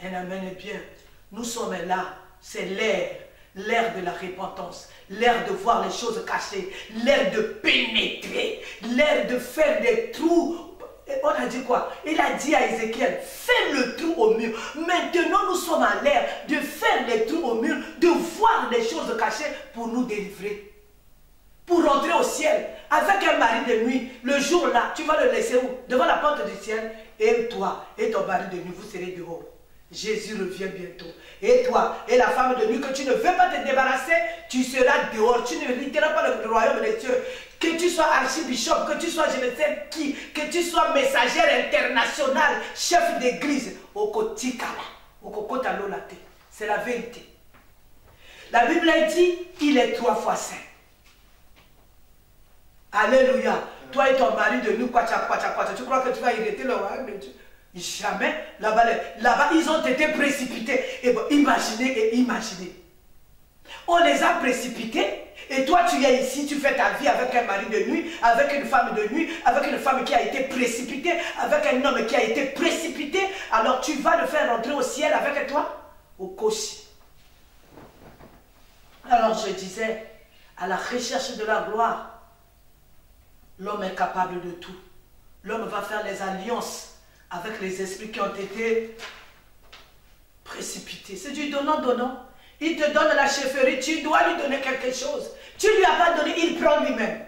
Un amen est bien. Nous sommes là. C'est l'ère de la repentance, l'ère de voir les choses cachées, l'ère de pénétrer, l'ère de faire des trous. On a dit quoi? Il a dit à Ézéchiel, fais le trou au mur. Maintenant, nous sommes à l'ère de faire les trous au mur, de voir les choses cachées pour nous délivrer. Pour rentrer au ciel, avec un mari de nuit, le jour là, tu vas le laisser où? Devant la porte du ciel. Et toi et ton mari de nuit, vous serez dehors. Jésus revient bientôt. Et toi et la femme de nuit que tu ne veux pas te débarrasser, tu seras dehors. Tu ne hériteras pas le royaume des cieux. Que tu sois archibishop, que tu sois je ne sais qui, que tu sois messagère internationale, chef d'église, au Kotikala, au Kokotalolate. C'est la vérité. La Bible dit, il est 3 fois saint. Alléluia. Toi et ton mari de nous, tu crois que tu vas hériter le royaume de Dieu? Jamais. Là-bas, ils ont été précipités. Et bon, imaginez. On les a précipités. Et toi, tu es ici, tu fais ta vie avec un mari de nuit, avec une femme de nuit, avec une femme qui a été précipitée, avec un homme qui a été précipité. Alors tu vas le faire rentrer au ciel avec toi? Au Koshi. Alors je disais, à la recherche de la gloire, L'homme est capable de tout. L'homme va faire les alliances avec les esprits qui ont été précipités. C'est du donnant-donnant. Il te donne la chefferie, tu dois lui donner quelque chose. Tu ne lui as pas donné, il prend lui-même.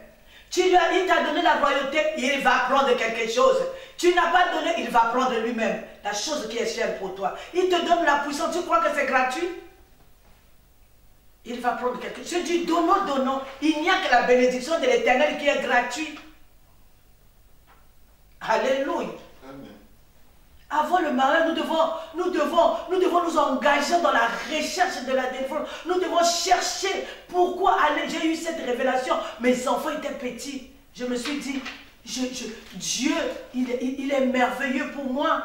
Il t'a donné la royauté, il va prendre quelque chose. Tu n'as pas donné, il va prendre lui-même la chose qui est chère pour toi. Il te donne la puissance, tu crois que c'est gratuit? Il va prendre quelque chose. C'est du donnant-donnant. Il n'y a que la bénédiction de l'Éternel qui est gratuite. Alléluia. Amen. Avant le mariage, nous devons nous engager dans la recherche de la délivrance. Nous devons chercher pourquoi j'ai eu cette révélation. Mes enfants étaient petits. Je me suis dit, Dieu, il est merveilleux pour moi.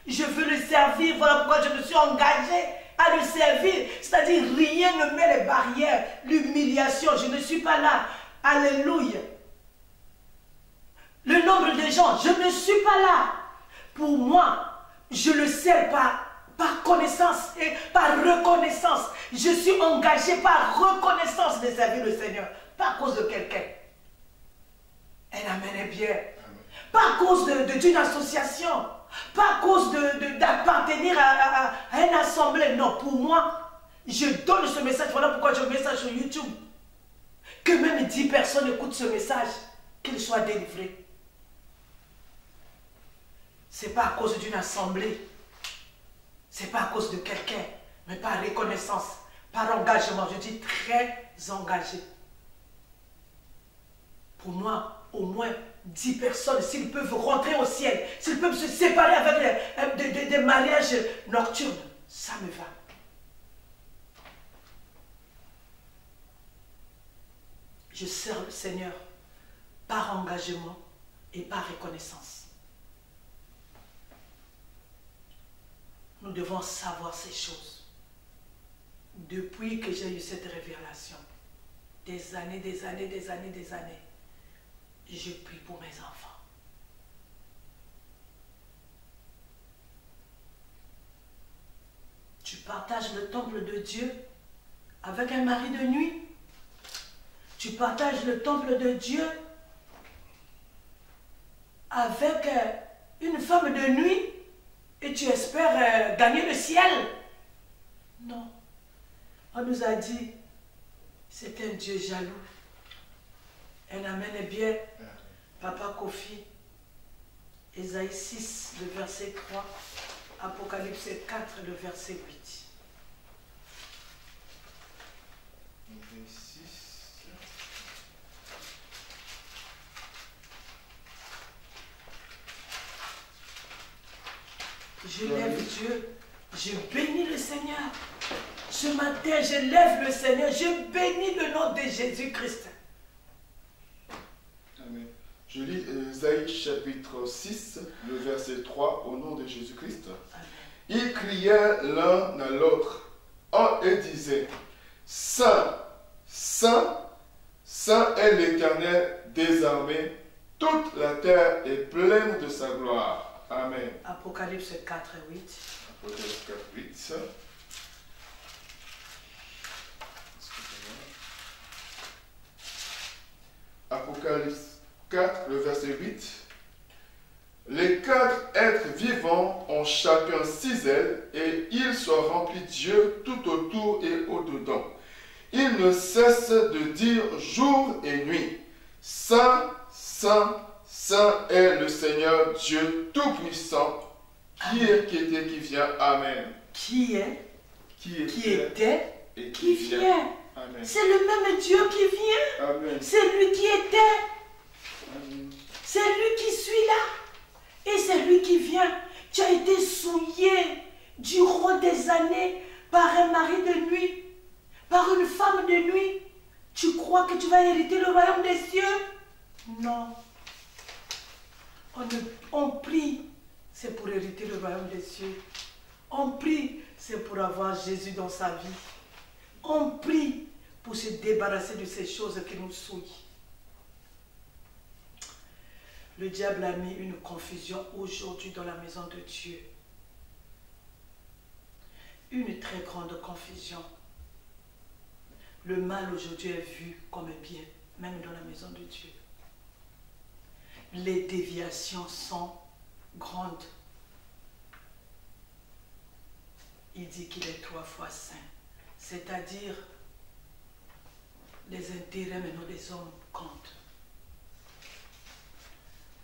Je veux le servir. Voilà pourquoi je me suis engagée à le servir. C'est-à-dire, rien ne met les barrières, l'humiliation. Je ne suis pas là. Alléluia. Le nombre de gens, je ne suis pas là. Pour moi, je le sers par connaissance et par reconnaissance. Je suis engagé par reconnaissance de servir le Seigneur. Pas à cause de quelqu'un. Un amen est bien. Pas à cause d'une association. Pas à cause d'appartenir à une assemblée. Non, pour moi, je donne ce message. Voilà pourquoi je mets ça sur YouTube. Que même 10 personnes écoutent ce message, qu'ils soient délivrés. Ce n'est pas à cause d'une assemblée. Ce n'est pas à cause de quelqu'un. Mais par reconnaissance, par engagement. Je dis très engagé. Pour moi, au moins 10 personnes, s'ils peuvent rentrer au ciel, s'ils peuvent se séparer avec des mariages nocturnes, ça me va. Je sers le Seigneur par engagement et par reconnaissance. Nous devons savoir ces choses. Depuis que j'ai eu cette révélation, des années, je prie pour mes enfants. Tu partages le temple de Dieu avec un mari de nuit. Tu partages le temple de Dieu avec une femme de nuit. Et tu espères gagner le ciel? Non. On nous a dit, c'est un Dieu jaloux. Un amen est bien. Papa Kofi, Ésaïe 6, le verset 3, Apocalypse 4, le verset 8. Je lève Dieu, je bénis le Seigneur. Ce matin, je lève le Seigneur, je bénis le nom de Jésus-Christ. Amen. Je lis Ésaïe chapitre 6, le verset 3, au nom de Jésus-Christ. Ils criaient l'un à l'autre et disaient, Saint, Saint, Saint est l'Éternel des armées, toute la terre est pleine de sa gloire. Amen. Apocalypse 4, 8. Apocalypse 4, 8. Apocalypse 4, le verset 8. Les 4 êtres vivants ont chacun 6 ailes et ils sont remplis Dieu tout autour et au-dedans. Ils ne cessent de dire jour et nuit, Saint, Saint, Saint est le Seigneur Dieu Tout-Puissant, qui est, qui était, qui vient. Amen. Qui est, qui était et qui vient. C'est le même Dieu qui vient. Amen. C'est lui qui était. Amen. C'est lui qui suit là. Et c'est lui qui vient. Tu as été souillé durant des années par un mari de nuit, par une femme de nuit. Tu crois que tu vas hériter le royaume des cieux? Non. On prie, c'est pour hériter le royaume des cieux. On prie, c'est pour avoir Jésus dans sa vie. On prie pour se débarrasser de ces choses qui nous souillent. Le diable a mis une confusion aujourd'hui dans la maison de Dieu. Une très grande confusion. Le mal aujourd'hui est vu comme un bien, même dans la maison de Dieu. les déviations sont grandes. Il dit qu'il est 3 fois saint. C'est-à-dire, les intérêts maintenant des hommes comptent.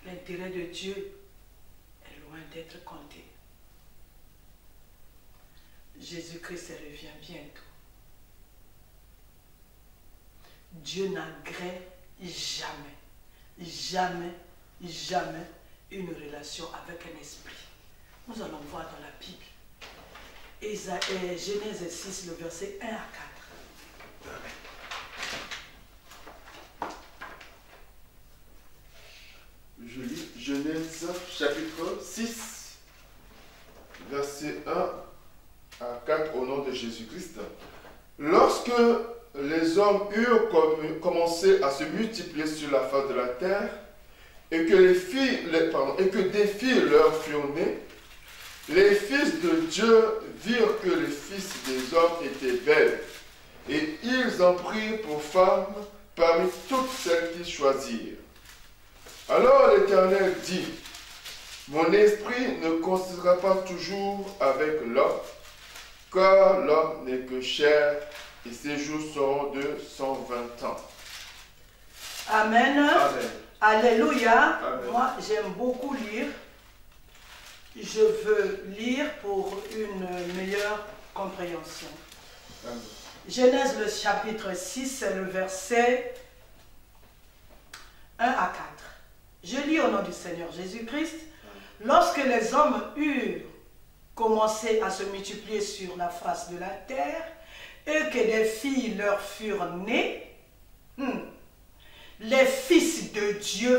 L'intérêt de Dieu est loin d'être compté. Jésus-Christ revient bientôt. Dieu n'agrée jamais une relation avec un esprit. Nous allons voir dans la Bible. Genèse 6, le verset 1 à 4. Je lis Genèse chapitre 6, verset 1 à 4 au nom de Jésus-Christ. Lorsque les hommes eurent commencé à se multiplier sur la face de la terre et que des filles leur furent nées, les fils de Dieu virent que les fils des hommes étaient belles, et ils en prirent pour femmes parmi toutes celles qu'ils choisirent. Alors l'Éternel dit, mon esprit ne considérera pas toujours avec l'homme, car l'homme n'est que chair, et ses jours seront de 120 ans. Amen. Amen. Alléluia. Amen. Moi, j'aime beaucoup lire. Je veux lire pour une meilleure compréhension. Amen. Genèse, le chapitre 6, c'est le verset 1 à 4. Je lis au nom du Seigneur Jésus-Christ. Lorsque les hommes eurent commencé à se multiplier sur la face de la terre, et que des filles leur furent nées, les fils de Dieu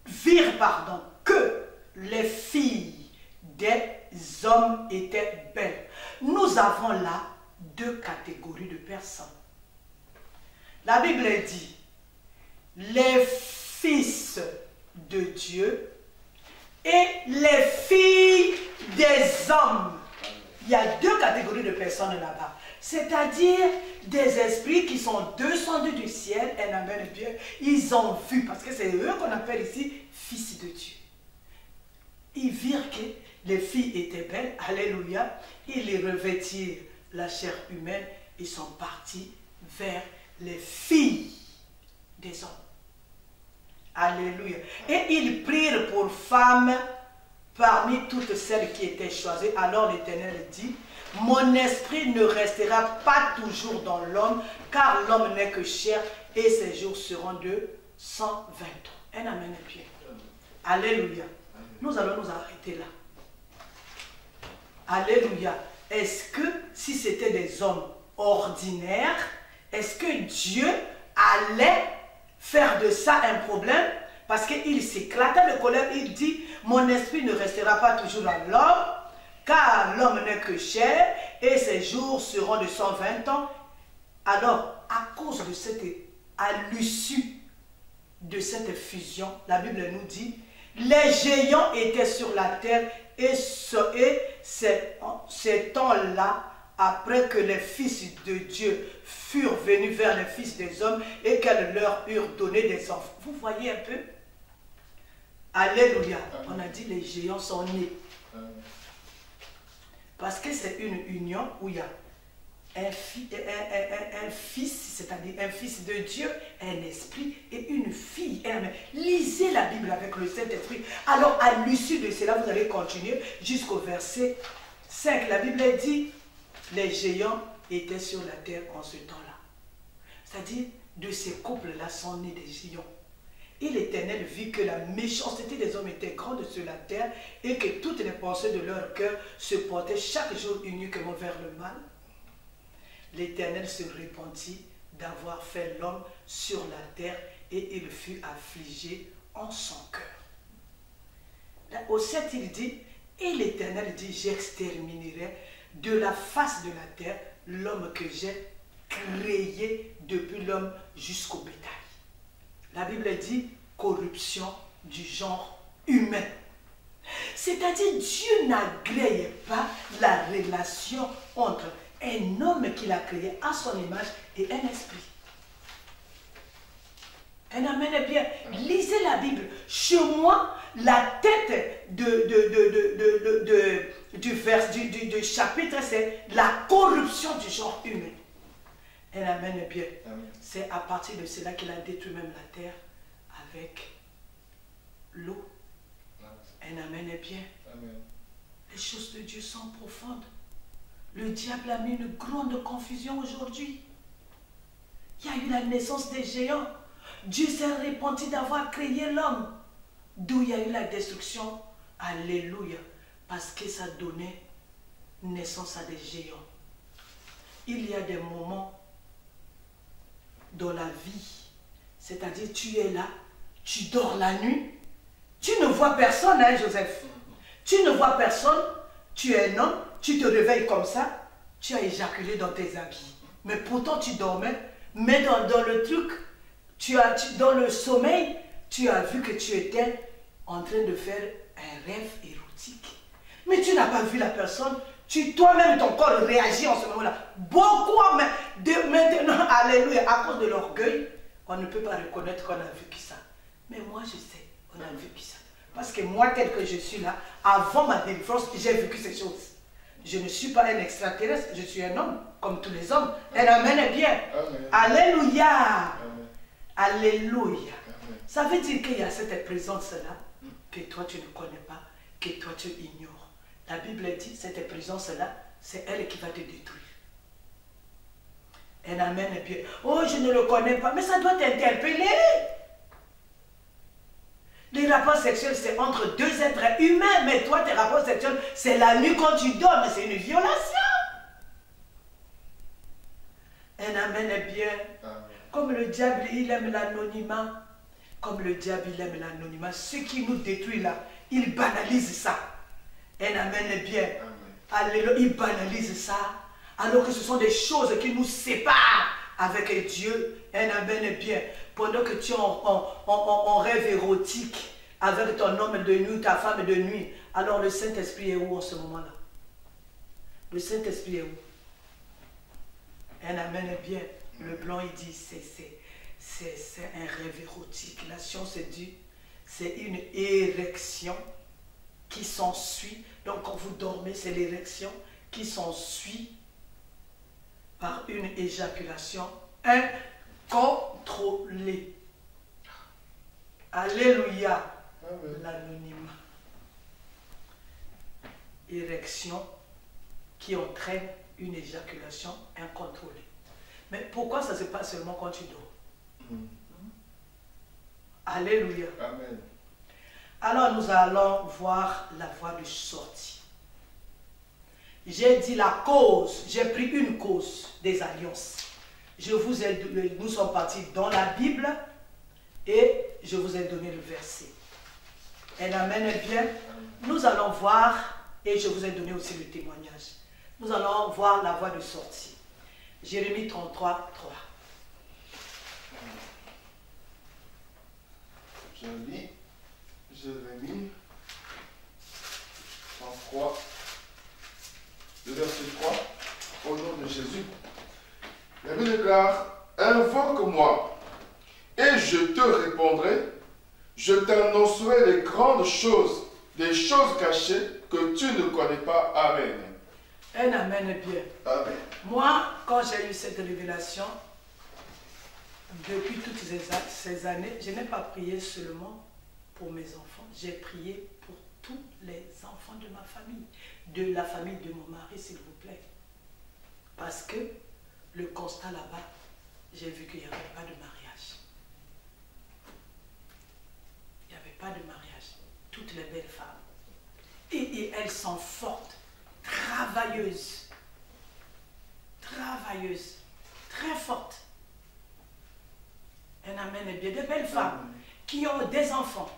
virent que les filles des hommes étaient belles. Nous avons là deux catégories de personnes. La Bible dit, les fils de Dieu et les filles des hommes. Il y a deux catégories de personnes là-bas. C'est-à-dire des esprits qui sont descendus du ciel, et amen Dieu, ils ont vu, parce que c'est eux qu'on appelle ici fils de Dieu. Ils virent que les filles étaient belles, alléluia, ils les revêtirent la chair humaine, ils sont partis vers les filles des hommes. Alléluia. Et ils prirent pour femmes parmi toutes celles qui étaient choisies. Alors l'Éternel dit, mon esprit ne restera pas toujours dans l'homme, car l'homme n'est que chair, et ses jours seront de 120 ans. Un amen et bien. Alléluia. Nous allons nous arrêter là. Alléluia. Est-ce que si c'était des hommes ordinaires, est-ce que Dieu allait faire de ça un problème? Parce qu'il s'éclata de colère, il dit, mon esprit ne restera pas toujours dans l'homme, car l'homme n'est que chair, et ses jours seront de 120 ans. Alors, à cause de à l'issue de cette fusion, la Bible nous dit, les géants étaient sur la terre, et ces temps-là, après que les fils de Dieu furent venus vers les fils des hommes, et qu'elles leur eurent donné des enfants. Vous voyez un peu? Alléluia. On a dit les géants sont nés. Parce que c'est une union où il y a un fils, c'est-à-dire un fils de Dieu, un esprit et une fille. Lisez la Bible avec le Saint-Esprit. Alors à l'issue de cela, vous allez continuer jusqu'au verset 5. La Bible dit, les géants étaient sur la terre en ce temps-là. C'est-à-dire, de ces couples-là sont nés des géants. Et l'Éternel vit que la méchanceté des hommes était grande sur la terre et que toutes les pensées de leur cœur se portaient chaque jour uniquement vers le mal. L'Éternel se repentit d'avoir fait l'homme sur la terre et il fut affligé en son cœur. Au 7, il dit, et l'Éternel dit, j'exterminerai de la face de la terre l'homme que j'ai créé depuis l'homme jusqu'au bétail. La Bible dit corruption du genre humain. C'est-à-dire Dieu n'agrée pas la relation entre un homme qu'il a créé à son image et un esprit. Un amen est bien. Lisez la Bible. Chez moi, la tête du chapitre, c'est la corruption du genre humain. Un amen est bien. C'est à partir de cela qu'il a détruit même la terre avec l'eau. Un amen est bien. Amen. Les choses de Dieu sont profondes. Le diable a mis une grande confusion aujourd'hui. Il y a eu la naissance des géants. Dieu s'est repenti d'avoir créé l'homme. D'où il y a eu la destruction. Alléluia. Parce que ça donnait naissance à des géants. Il y a des moments dans la vie. C'est-à-dire, tu es là, tu dors la nuit. Tu ne vois personne, hein, Joseph. Tu ne vois personne. Tu es un homme. Tu te réveilles comme ça. Tu as éjaculé dans tes habits. Mais pourtant, tu dormais. Mais dans le truc, dans le sommeil, tu as vu que tu étais en train de faire un rêve érotique. Mais tu n'as pas vu la personne. Toi-même, ton corps réagit en ce moment-là. Beaucoup, mais maintenant, alléluia, à cause de l'orgueil, on ne peut pas reconnaître qu'on a vécu ça. Mais moi, je sais, on a vécu ça. Parce que moi, tel que je suis là, avant ma délivrance, j'ai vécu ces choses. Je ne suis pas un extraterrestre, je suis un homme, comme tous les hommes. Un amen est bien. Amen. Alléluia. Amen. Alléluia. Amen. Ça veut dire qu'il y a cette présence-là que toi tu ne connais pas, que toi tu ignores. La Bible dit, cette présence-là, c'est elle qui va te détruire. Un amen est bien. Oh, je ne le connais pas, mais ça doit t'interpeller. Les rapports sexuels, c'est entre deux êtres humains, mais toi, tes rapports sexuels, c'est la nuit quand tu dors, mais c'est une violation. Un amen est bien. Amen. Comme le diable, il aime l'anonymat. Comme le diable, il aime l'anonymat. Ce qui nous détruit là, il banalise ça. Un amen est bien. Amen. Alléluia, il banalise ça. Alors que ce sont des choses qui nous séparent avec Dieu. Un amen est bien. Pendant que tu es en rêve érotique avec ton homme de nuit, ta femme de nuit, alors le Saint-Esprit est où en ce moment-là? Le Saint-Esprit est où? Un amen est bien. Le blanc, il dit, c'est un rêve érotique. La science dit, c'est une érection qui s'ensuit. Donc quand vous dormez, c'est l'érection qui s'ensuit par une éjaculation incontrôlée. Alléluia. L'anonymat. Érection qui entraîne une éjaculation incontrôlée. Mais pourquoi ça se passe seulement quand tu dors? Alléluia. Amen. Alors nous allons voir la voie de sortie. J'ai dit la cause, j'ai pris une cause des alliances. Nous sommes partis dans la Bible et je vous ai donné le verset. Un amen est bien. Nous allons voir, et je vous ai donné aussi le témoignage. Nous allons voir la voie de sortie. Jérémie 33, 3. Je lis Jérémie 33, le verset 3, au nom de Jésus. La Bible déclare, invoque-moi et je te répondrai, je t'annoncerai les grandes choses, des choses cachées que tu ne connais pas. Amen. Un amen est bien. Amen. Moi, quand j'ai eu cette révélation, depuis toutes ces années, je n'ai pas prié seulement pour mes enfants, j'ai prié pour tous les enfants de ma famille, de la famille de mon mari, s'il vous plaît. Parce que le constat là-bas, j'ai vu qu'il n'y avait pas de mariage. Il n'y avait pas de mariage. Toutes les belles femmes. Et elles sont fortes, travailleuses, très fortes. Un amen est bien. De belles femmes qui ont des enfants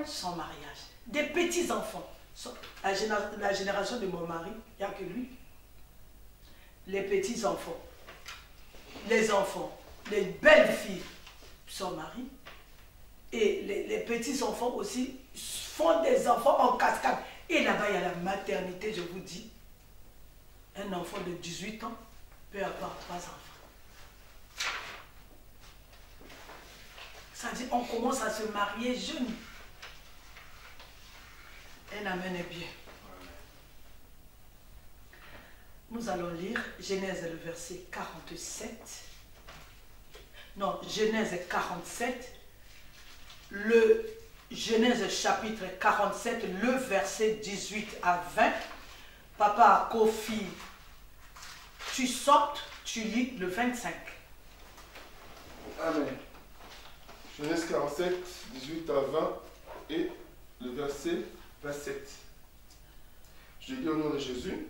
sans mariage, des petits-enfants. La génération de mon mari, il n'y a que lui. Les petits-enfants, les enfants, les belles filles sans mari. Et les petits-enfants aussi font des enfants en cascade. Et là-bas, il y a la maternité, je vous dis. Un enfant de 18 ans peut avoir 3 enfants. Ça dit on commence à se marier jeune. Un amen est bien. Nous allons lire Genèse le verset 47. Non, Genèse 47. Le Genèse chapitre 47, le verset 18 à 20. Papa Kofi, tu sortes, tu lis le 25. Amen. Genèse 47, 18 à 20 et le verset 27. Je lis au nom de Jésus.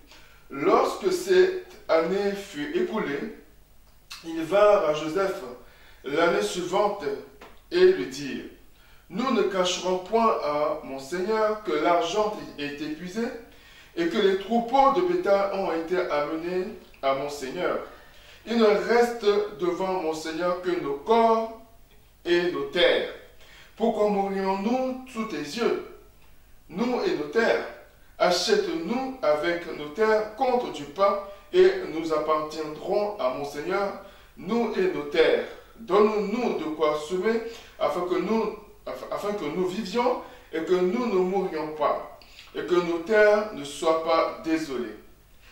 Lorsque cette année fut écoulée, ils vinrent à Joseph l'année suivante et lui dirent: nous ne cacherons point à mon Seigneur que l'argent est épuisé et que les troupeaux de bétail ont été amenés à mon Seigneur. Il ne reste devant mon Seigneur que nos corps et nos terres. Pourquoi mourrions-nous sous tes yeux, nous et nos terres? Achète-nous avec nos terres contre du pain et nous appartiendrons à mon Seigneur, nous et nos terres. Donne-nous de quoi semer afin que nous vivions et que nous ne mourions pas et que nos terres ne soient pas désolées.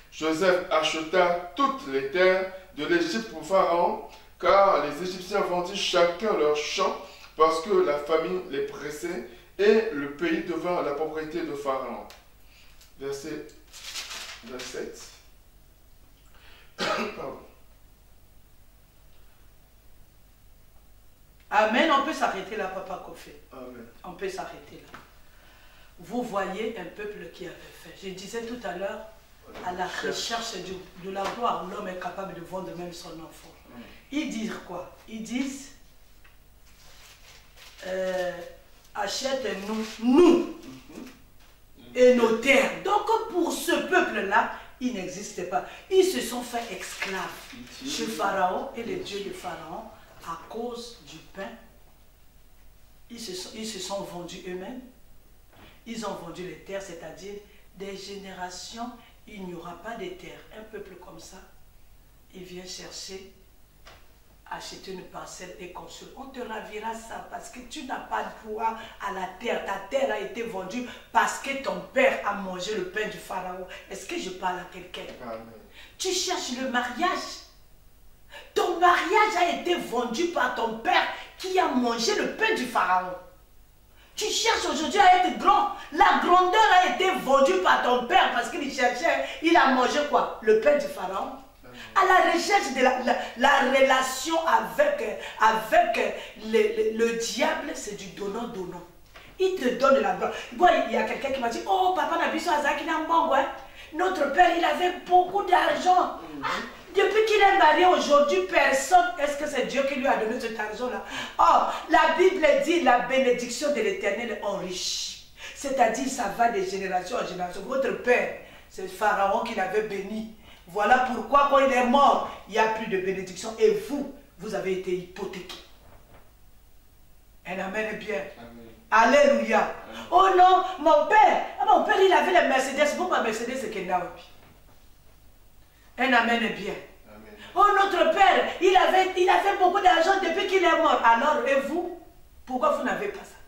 Joseph acheta toutes les terres de l'Égypte pour Pharaon, car les Égyptiens vendirent chacun leur champ parce que la famine les pressait et le pays devint la propriété de Pharaon. Verset 27. Pardon. Amen, on peut s'arrêter là, Papa Kofi. Amen. On peut s'arrêter là. Vous voyez un peuple qui avait fait. Je disais tout à l'heure, à la recherche de la gloire, l'homme est capable de vendre même son enfant. Ils disent quoi? Ils disent, achète-nous, nous, et nos terres. Donc pour ce peuple-là, il n'existait pas. Ils se sont fait esclaves chez Pharaon et les dieux de Pharaon à cause du pain. Ils se sont vendus eux-mêmes. Ils ont vendu les terres, c'est-à-dire des générations, il n'y aura pas de terres. Un peuple comme ça, il vient chercher, acheter une parcelle et construire. On te ravira ça parce que tu n'as pas de droit à la terre. Ta terre a été vendue parce que ton père a mangé le pain du Pharaon. Est-ce que je parle à quelqu'un? Tu cherches le mariage. Ton mariage a été vendu par ton père qui a mangé le pain du Pharaon. Tu cherches aujourd'hui à être grand. La grandeur a été vendue par ton père parce qu'il cherchait, il a mangé quoi? Le pain du Pharaon. À la recherche de la relation avec le diable, c'est du donnant-donnant. Il te donne la gloire. Bon, il y a quelqu'un qui m'a dit, oh papa Nabiso Azaki Nambango, hein? Notre père, il avait beaucoup d'argent. Depuis qu'il est marié aujourd'hui, personne, est-ce que c'est Dieu qui lui a donné cet argent-là? Oh, la Bible dit la bénédiction de l'Éternel enrichit. C'est-à-dire, ça va de génération en génération. Votre père, c'est Pharaon qui l'avait béni. Voilà pourquoi, quand il est mort, il n'y a plus de bénédiction. Et vous, vous avez été hypothéqué. Un amen bien. Amen. Alléluia. Amen. Oh non, mon père, il avait la Mercedes. Pourquoi Mercedes, c'est Kendawapi? Un amen bien. Amen. Oh, notre père, il avait beaucoup d'argent depuis qu'il est mort. Alors, et vous, pourquoi vous n'avez pas ça?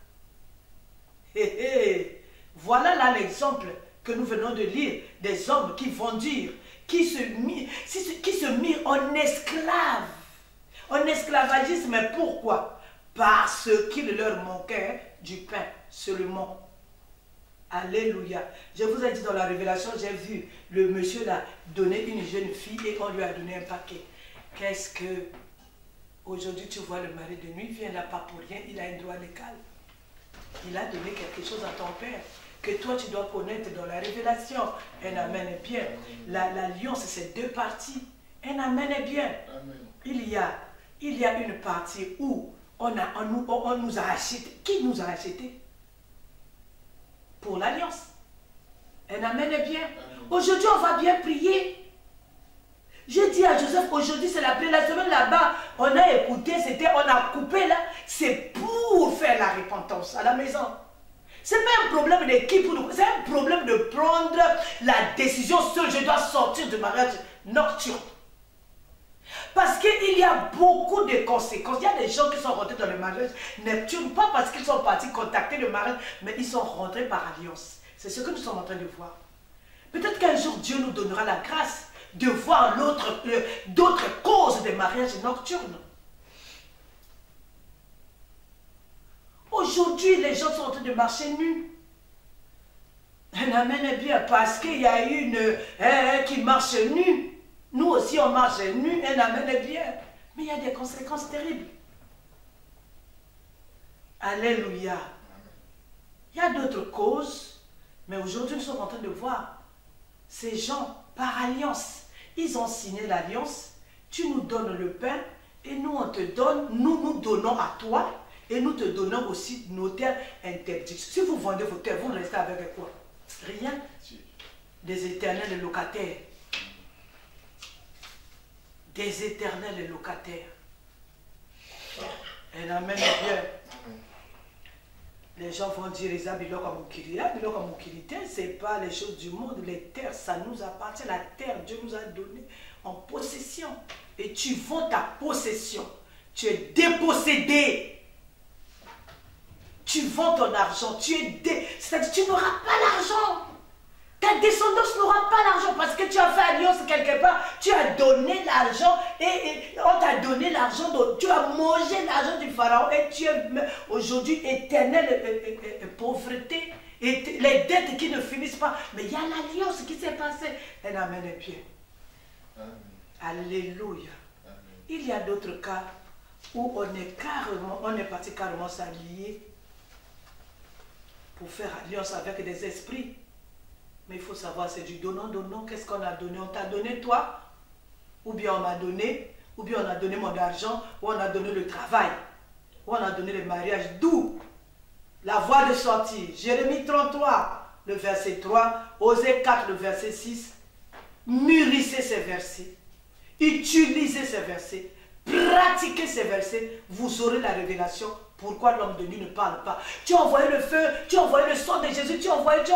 Voilà là l'exemple que nous venons de lire, des hommes qui vont dire, qui se mirent en esclaves, en esclavagisme. Mais pourquoi? Parce qu'il leur manquait du pain seulement. Alléluia. Je vous ai dit dans la révélation, j'ai vu le monsieur là donner une jeune fille et on lui a donné un paquet. Qu'est-ce que... Aujourd'hui, tu vois le mari de nuit, il vient là pas pour rien, il a un droit légal. Il a donné quelque chose à ton père que toi tu dois connaître dans la révélation. Un amen est bien. L'alliance, c'est deux parties. Un amen est bien. Amen. Il y a une partie où on nous a acheté. Qui nous a acheté? Pour l'alliance. Un amen est bien. Aujourd'hui, on va bien prier. J'ai dit à Joseph, aujourd'hui c'est la semaine là-bas, on a écouté, on a coupé là, c'est pour faire la repentance à la maison. Ce n'est pas un problème d'équipe, c'est un problème de prendre la décision seule, je dois sortir du mariage nocturne. Parce qu'il y a beaucoup de conséquences. Il y a des gens qui sont rentrés dans le mariage Neptune, pas parce qu'ils sont partis contacter le mariage, mais ils sont rentrés par alliance. C'est ce que nous sommes en train de voir. Peut-être qu'un jour, Dieu nous donnera la grâce de voir d'autres causes de mariage nocturne. Aujourd'hui, les gens sont en train de marcher nus. Un amen est bien parce qu'il y a une qui marche nu. Nous aussi, on marche nu, un amen est bien. Mais il y a des conséquences terribles. Alléluia. Il y a d'autres causes, mais aujourd'hui, nous sommes en train de voir ces gens par alliance. Ils ont signé l'alliance, tu nous donnes le pain, et nous, on te donne, nous donnons à toi, et nous te donnons aussi nos terres interdites. Si vous vendez vos terres, vous restez avec quoi? Rien. Des éternels locataires. Des éternels locataires. Un amen bien. Les gens vont dire, ce n'est pas les choses du monde. Les terres, ça nous appartient. La terre, Dieu nous a donné en possession. Et tu vends ta possession. Tu es dépossédé. Tu vends ton argent. C'est-à-dire que tu n'auras pas l'argent. Ta descendance n'aura pas l'argent parce que tu as fait alliance quelque part. Tu as donné l'argent et on t'a donné l'argent. Tu as mangé l'argent du pharaon et tu es aujourd'hui éternelle pauvreté. Et les dettes qui ne finissent pas. Mais il y a l'alliance qui s'est passée. Un amen est bien. Alléluia. Amen. Il y a d'autres cas où on est parti carrément s'allier pour faire alliance avec des esprits. Mais il faut savoir, c'est du donnant. Qu'est-ce qu'on a donné? On t'a donné toi? Ou bien on m'a donné? Ou bien on a donné mon argent? Ou on a donné le travail? Ou on a donné le mariage? D'où la voie de sortie? Jérémie 33, le verset 3. Osée 4, le verset 6. Mûrissez ces versets. Utilisez ces versets. Pratiquez ces versets. Vous aurez la révélation. Pourquoi l'homme de nuit ne parle pas? Tu as envoyé le feu, tu as envoyé le sang de Jésus, tu as envoyé. Tu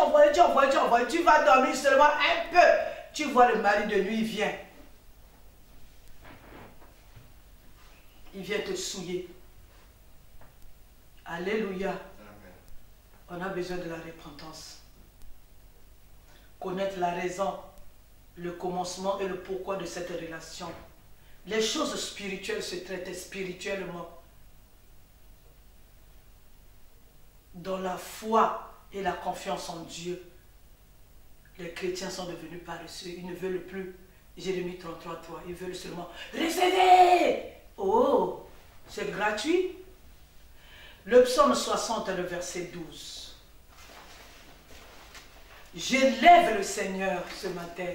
vas dormir seulement un peu. Tu vois le mari de nuit, il vient. Il vient te souiller. Alléluia. Amen. On a besoin de la repentance. Connaître la raison, le commencement et le pourquoi de cette relation. Les choses spirituelles se traitent spirituellement. Dans la foi et la confiance en Dieu, les chrétiens sont devenus paresseux. Ils ne veulent plus. Jérémie 33, 3. Ils veulent seulement recevez. Oh, c'est gratuit. Le psaume 60, le verset 12. J'élève le Seigneur ce matin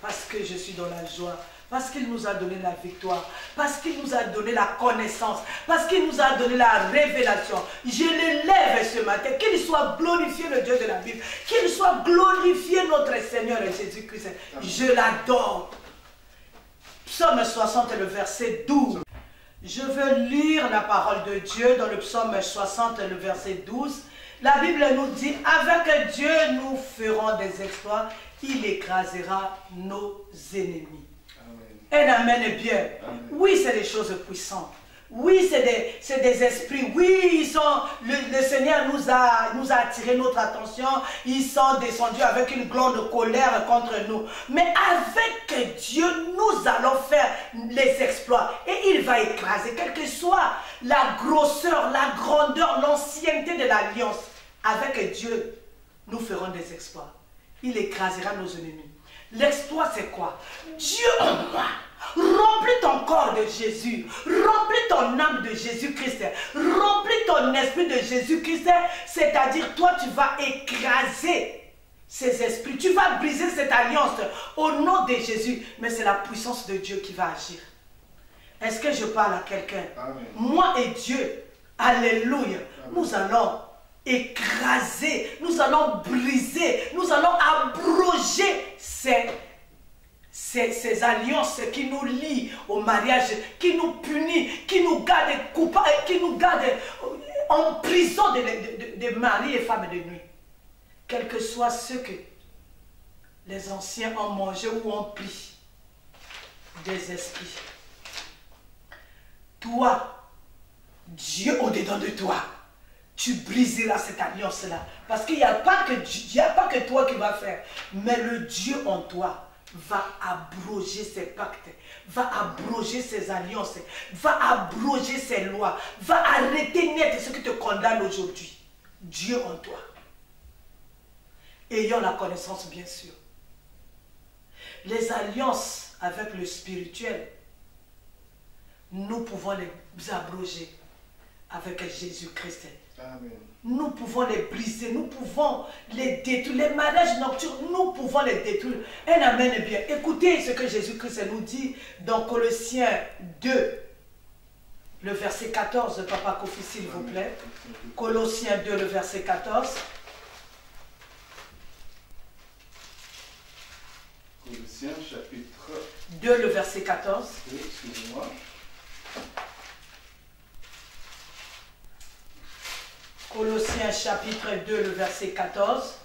parce que je suis dans la joie. Parce qu'il nous a donné la victoire, parce qu'il nous a donné la connaissance, parce qu'il nous a donné la révélation. Je l'élève ce matin, qu'il soit glorifié le Dieu de la Bible, qu'il soit glorifié notre Seigneur Jésus-Christ. Je l'adore. Psaume 60, le verset 12. Je veux lire la parole de Dieu dans le psaume 60, le verset 12. La Bible nous dit, avec Dieu nous ferons des exploits, il écrasera nos ennemis. Un amen est bien. Amen. Oui, c'est des choses puissantes. Oui, c'est des esprits. Oui, le Seigneur nous a attiré notre attention. Ils sont descendus avec une grande colère contre nous. Mais avec Dieu, nous allons faire les exploits. Et il va écraser, quelle que soit la grosseur, la grandeur, l'ancienneté de l'alliance. Avec Dieu, nous ferons des exploits. Il écrasera nos ennemis. L'exploit, c'est quoi? Dieu en moi. Remplis ton corps de Jésus. Remplis ton âme de Jésus-Christ. Remplis ton esprit de Jésus-Christ. C'est-à-dire, toi, tu vas écraser ces esprits. Tu vas briser cette alliance au nom de Jésus. Mais c'est la puissance de Dieu qui va agir. Est-ce que je parle à quelqu'un? Moi et Dieu, alléluia, nous allons écraser, nous allons briser, nous allons abroger ces alliances qui nous lient au mariage, qui nous punissent, qui nous gardent coupables, qui nous gardent en prison de maris et femmes de nuit. Quel que soit ce que les anciens ont mangé ou ont pris des esprits. toi, Dieu au-dedans de toi, tu briseras cette alliance-là. Parce qu'il n'y a pas que toi qui vas faire, mais le Dieu en toi va abroger ses pactes, va abroger ses alliances, va abroger ses lois, va arrêter net ce qui te condamne aujourd'hui. Dieu en toi. Ayant la connaissance, bien sûr. Les alliances avec le spirituel, nous pouvons les abroger avec Jésus-Christ. Amen. Nous pouvons les briser, nous pouvons les détruire. Les mariages nocturnes, nous pouvons les détruire. Un amen est bien. Écoutez ce que Jésus-Christ nous dit dans Colossiens 2, le verset 14. Papa Kofi, s'il vous plaît. Colossiens 2, le verset 14. Colossiens chapitre 2, le verset 14. Oui, excusez-moi. Colossiens chapitre 2, le verset 14.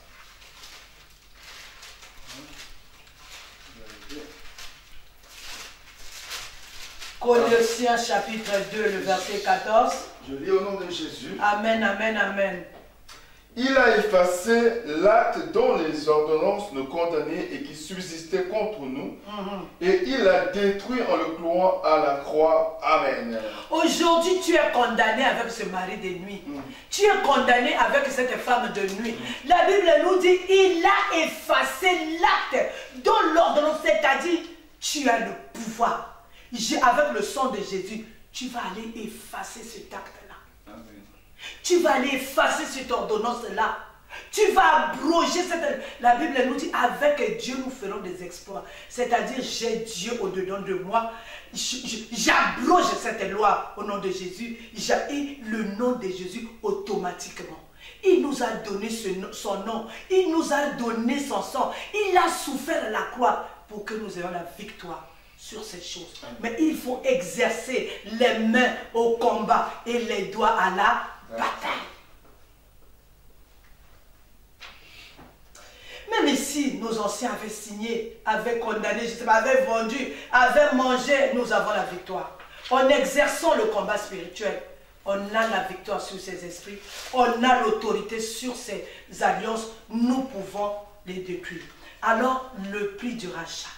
Colossiens chapitre 2, le verset 14. Je lis au nom de Jésus. Amen, amen, amen. Il a effacé l'acte dont les ordonnances nous condamnaient et qui subsistait contre nous, et il l'a détruit en le clouant à la croix. Amen. Aujourd'hui, tu es condamné avec ce mari de nuit. Tu es condamné avec cette femme de nuit. La Bible nous dit, il a effacé l'acte dont l'ordonnance, c'est-à-dire, tu as le pouvoir. Avec le sang de Jésus, tu vas aller effacer cet acte-là. Amen. Tu vas aller effacer cette ordonnance-là. Tu vas abroger cette... La Bible nous dit, avec Dieu, nous ferons des exploits. C'est-à-dire, j'ai Dieu au-dedans de moi. J'abroge cette loi au nom de Jésus. Et le nom de Jésus automatiquement. Il nous a donné son nom. Il nous a donné son sang. Il a souffert à la croix pour que nous ayons la victoire sur ces choses. Mais il faut exercer les mains au combat et les doigts à la bataille. Même si nos anciens avaient signé, avaient condamné, je sais pas, avaient vendu, avaient mangé, nous avons la victoire. En exerçant le combat spirituel, on a la victoire sur ces esprits, on a l'autorité sur ces alliances, nous pouvons les détruire. Alors, le prix du rachat.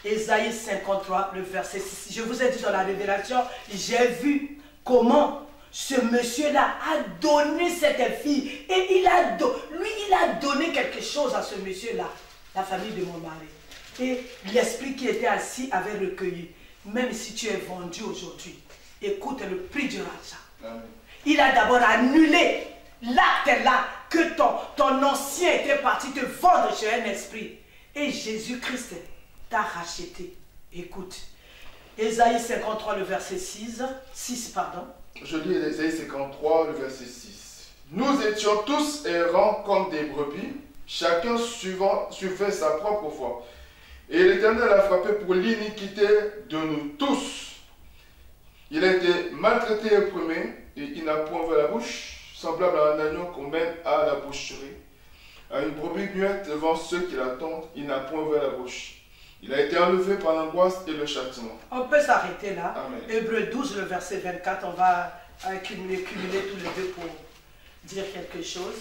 Ésaïe 53, le verset 6. Je vous ai dit dans la révélation, j'ai vu comment ce monsieur-là a donné cette fille. Et il a donné quelque chose à ce monsieur-là, la famille de mon mari. Et l'esprit qui était assis avait recueilli. Même si tu es vendu aujourd'hui, écoute le prix du rachat. Il a d'abord annulé l'acte-là que ton ancien était parti te vendre chez un esprit. Et Jésus-Christ t'a racheté. Écoute, Ésaïe 53, le verset 6, pardon. Je lis Ésaïe 53, le verset 6. Nous étions tous errants comme des brebis, chacun suivait sa propre voie. Et l'Éternel a frappé pour l'iniquité de nous tous. Il a été maltraité et opprimé, et il n'a point ouvert la bouche, semblable à un agneau qu'on mène à la boucherie. À une brebis muette devant ceux qui l'attendent, il n'a point ouvert la bouche. Il a été enlevé par l'angoisse et le châtiment. On peut s'arrêter là. Amen. Hébreux 12, le verset 24, on va cumuler tous les deux pour dire quelque chose.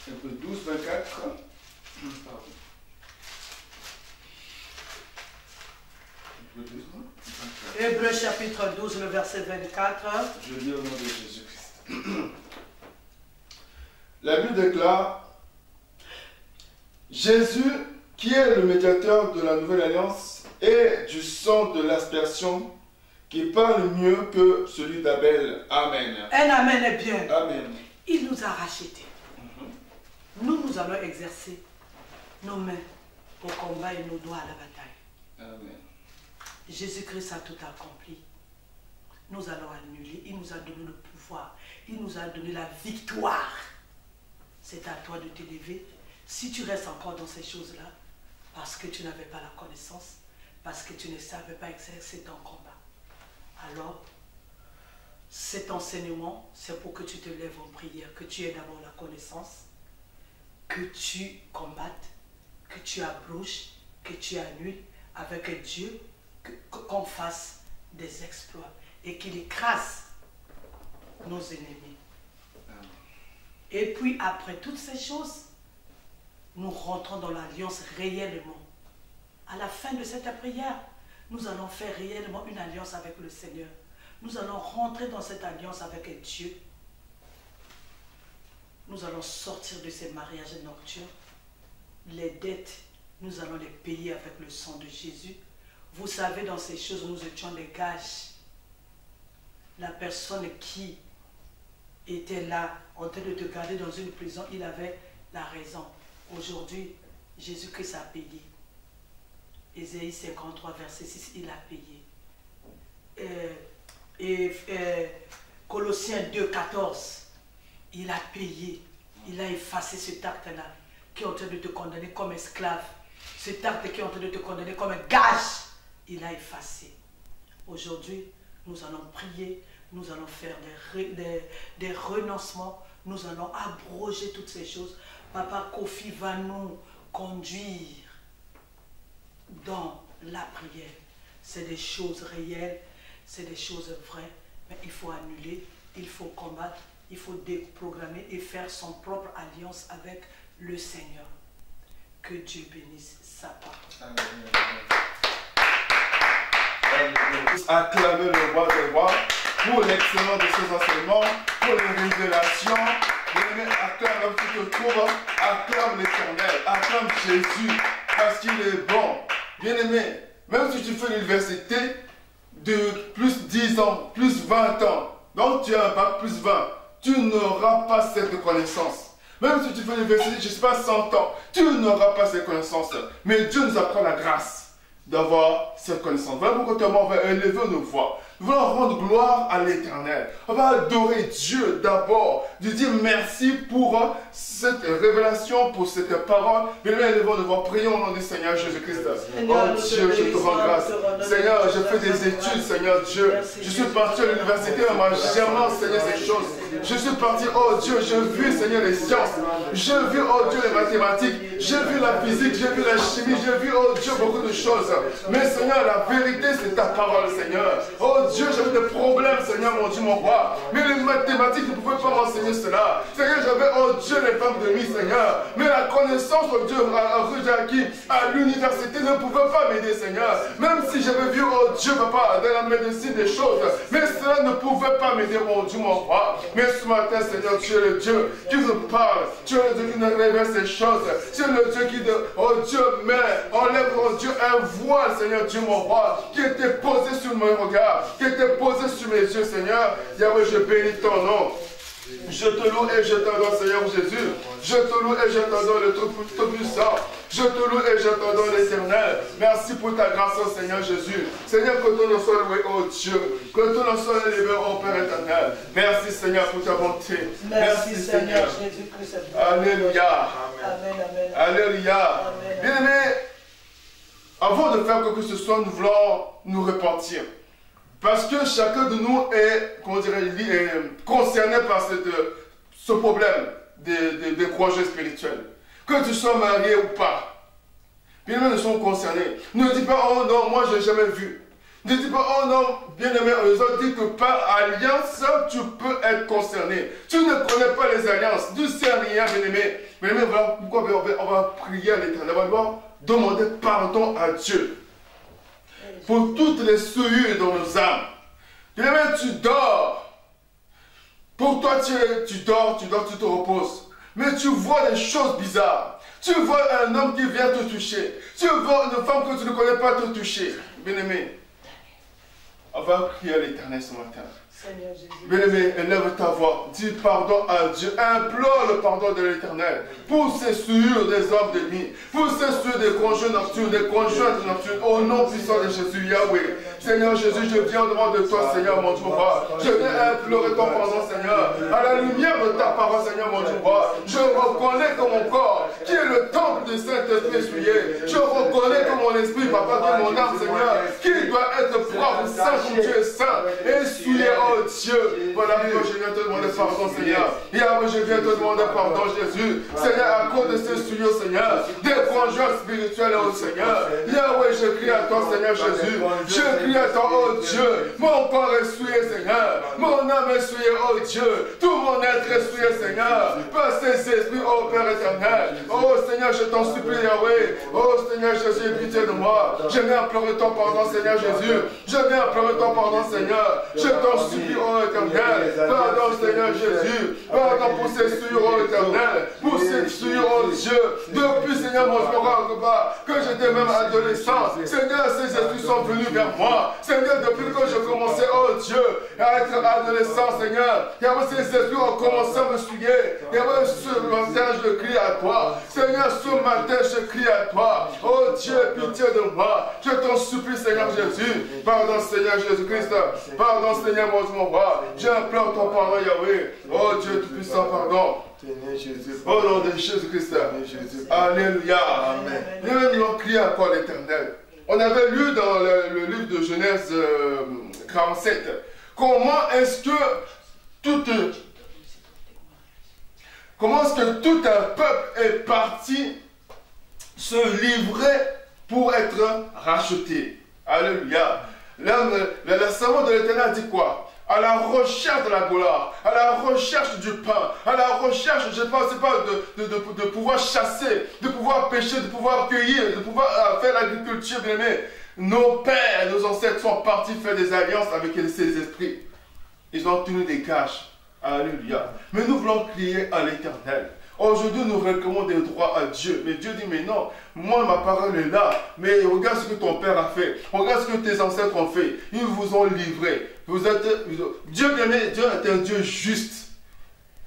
Hébreux 12, 24. Pardon. Hébreux chapitre 12, le verset 24. Je lis au nom de Jésus-Christ. La Bible déclare, Jésus, qui est le médiateur de la nouvelle alliance et du sang de l'aspersion, qui parle mieux que celui d'Abel. Amen. Un amen est bien. Amen. Il nous a rachetés. Nous allons exercer nos mains au combat et nos doigts à la bataille. Amen. Jésus-Christ a tout accompli. Nous allons annuler. Il nous a donné le pouvoir. Il nous a donné la victoire. C'est à toi de te lever. Si tu restes encore dans ces choses-là, parce que tu n'avais pas la connaissance, parce que tu ne savais pas exercer ton combat, alors cet enseignement, c'est pour que tu te lèves en prière, que tu aies d'abord la connaissance, que tu combattes, que tu abroges, que tu annules avec Dieu, qu'on fasse des exploits et qu'il écrase nos ennemis. Et puis après toutes ces choses, nous rentrons dans l'alliance réellement. À la fin de cette prière, nous allons faire réellement une alliance avec le Seigneur. Nous allons rentrer dans cette alliance avec Dieu. Nous allons sortir de ces mariages nocturnes. Les dettes, nous allons les payer avec le sang de Jésus. Vous savez, dans ces choses, nous étions des gages. La personne qui était là, en train de te garder dans une prison, il avait la raison. Aujourd'hui, Jésus-Christ a payé. Ésaïe 53, verset 6, il a payé. Colossiens 2, 14, il a payé. Il a effacé cet acte-là qui est en train de te condamner comme esclave. Cet acte qui est en train de te condamner comme un gage, il a effacé. Aujourd'hui, nous allons prier, nous allons faire des renoncements, nous allons abroger toutes ces choses. Papa Kofi va nous conduire dans la prière. C'est des choses réelles, c'est des choses vraies, mais il faut annuler, il faut combattre, il faut déprogrammer et faire son propre alliance avec le Seigneur. Que Dieu bénisse sa parole. Acclamez le roi des rois pour l'excellence de ses enseignements, pour les révélations. Acclame un petit peu trouve, acclame l'Éternel, acclame Jésus, parce qu'il est bon. Bien-aimé, même si tu fais l'université de plus 10 ans, plus 20 ans, donc tu as un bac plus 20, tu n'auras pas cette connaissance. Même si tu fais l'université, je ne sais pas, 100 ans, tu n'auras pas cette connaissance. Mais Dieu nous apprend la grâce d'avoir cette connaissance. Voilà pourquoi on va élever nos voix. Nous voulons rendre gloire à l'Éternel. On va adorer Dieu d'abord, lui dire merci pour cette révélation, pour cette parole. Mais nous élevons nos voix, prions au nom du Seigneur Jésus-Christ. Oh Dieu, je te rends grâce. Seigneur, je fais des études, Seigneur Dieu. Je suis parti à l'université, on m'a jamais enseigné ces choses. Je suis parti, oh Dieu, j'ai vu, Seigneur, les sciences. J'ai vu, oh Dieu, les mathématiques. J'ai vu la physique, j'ai vu la chimie, j'ai vu, oh Dieu, beaucoup de choses. Mais Seigneur, la vérité, c'est ta parole, Seigneur. Oh Dieu, j'avais des problèmes, Seigneur, mon Dieu, mon roi. Mais les mathématiques ne pouvaient pas m'enseigner cela. Seigneur, j'avais, oh Dieu, les femmes de nuit, Seigneur. Mais la connaissance, oh Dieu, rue Jackie, à l'université ne pouvait pas m'aider, Seigneur. Même si j'avais vu, oh Dieu, papa, dans la médecine des choses. Mais cela ne pouvait pas m'aider, mon Dieu, mon roi. Mais ce matin, Seigneur, tu es le Dieu qui nous parle. Tu es le Dieu qui nous révèle ces choses. Tu es le Dieu qui, oh Dieu, enlève, oh Dieu, un voile, Seigneur, Dieu, mon roi, qui était posé sur mon regard, qui était posé sur mes yeux, Seigneur. Yahweh, je bénis ton nom. Je te loue et je t'adore, Seigneur Jésus. Je te loue et je t'adore, le Tout-Puissant. Je te loue et je t'adore, l'Éternel. Merci pour ta grâce, oh Seigneur Jésus. Seigneur, que ton nom soit loué, oh Dieu. Que ton nom soit élevé, oh Père éternel. Merci, Seigneur, pour ta bonté. Merci, Seigneur Jésus-Christ. Alléluia. Amen, amen. Alléluia. Bien-aimé, avant de faire quoi que ce soit, nous voulons nous repentir. Parce que chacun de nous est, comment dirais-je, concerné par ce problème des projets spirituels. Que tu sois marié ou pas. Bien-aimés, nous sommes concernés. Ne dis pas, oh non, moi je n'ai jamais vu. Ne dis pas, oh non, bien-aimé, on nous a dit que par alliance, tu peux être concerné. Tu ne connais pas les alliances. Tu ne sais rien, bien-aimé. Bien-aimé, voilà pourquoi on va prier à l'Éternel. On va demander pardon à Dieu pour toutes les souillures dans nos âmes. Bien-aimé, tu dors. Pour toi, tu dors, tu te reposes. Mais tu vois des choses bizarres. Tu vois un homme qui vient te toucher. Tu vois une femme que tu ne connais pas te toucher. Bien-aimé, on va prier à l'Éternel ce matin. Bien-aimé, élève ta voix, dis pardon à Dieu, implore le pardon de l'Éternel pour ces souillures des hommes de nuit, pour ces souillures des conjoints nocturnes, des conjointes nocturnes, au nom puissant de Jésus, Yahweh. Seigneur Jésus, je viens devant de toi, Seigneur, mon Dieu roi. Je viens implorer ton pardon, Seigneur, à la lumière de ta parole, Seigneur, mon Dieu roi. Je reconnais que mon corps, qui est le temple du Saint-Esprit souillé, je reconnais que mon esprit, papa, que mon âme, Seigneur, qui doit être propre, saint comme tu es saint, et souillé, oh oh Dieu, voilà pourquoi je viens te demander pardon, Seigneur. Yahweh, je viens te demander pardon, Jésus. Seigneur, à cause de ces souillures, Seigneur, des vengeances spirituelles, oh Seigneur. Yahweh, je crie à toi, Seigneur Jésus. Je crie à toi, oh Dieu. Mon corps est souillé, Seigneur. Mon âme est souillée, oh Dieu. Tout mon être est souillé, Seigneur. Par ces esprits, oh Père éternel. Oh Seigneur, je t'en supplie, Yahweh. Oh Seigneur Jésus, aie pitié de moi. Je viens pleurer ton pardon, Seigneur Jésus. Je viens pleurer ton pardon, Seigneur. Je t'en supplie, oh éternel. Pardon, Seigneur Jésus. Pardon pour ces souillures, oh éternel. Pour ces souillures, oh Dieu. Depuis, Seigneur, mon frère, que j'étais même adolescent. Seigneur, ces esprits sont venus vers moi. Seigneur, depuis que je commençais, oh Dieu, à être adolescent, Seigneur. Ces esprits ont commencé à me souiller. Ce matin, je crie à toi. Seigneur, ce matin, je crie à toi. Oh Dieu, pitié de moi. Je t'en supplie, Seigneur Jésus. Pardon, Seigneur Jésus-Christ. Pardon, Seigneur, mon roi. J'implore ton pardon, Yahweh. Oh Dieu tout-puissant, pardon. Au nom de Jésus-Christ. Alléluia. Amen. Nous allons crier encore l'Éternel. On avait lu dans le livre de Genèse 47. Comment est-ce que tout un peuple est parti se livrer pour être racheté. Alléluia. Le servant de l'Éternel dit quoi? À la recherche de la gloire, à la recherche du pain, à la recherche, je ne pense pas, de pouvoir chasser, de pouvoir pêcher, de pouvoir cueillir, de pouvoir faire l'agriculture, bien aimé. Nos pères, nos ancêtres sont partis faire des alliances avec ces esprits. Ils ont tenu des caches. Alléluia. Mais nous voulons crier à l'Éternel. Aujourd'hui, nous réclamons des droits à Dieu. Mais Dieu dit, mais non, moi, ma parole est là. Mais regarde ce que ton père a fait. Regarde ce que tes ancêtres ont fait. Ils vous ont livré. Dieu bien-aimé, Dieu est un Dieu juste.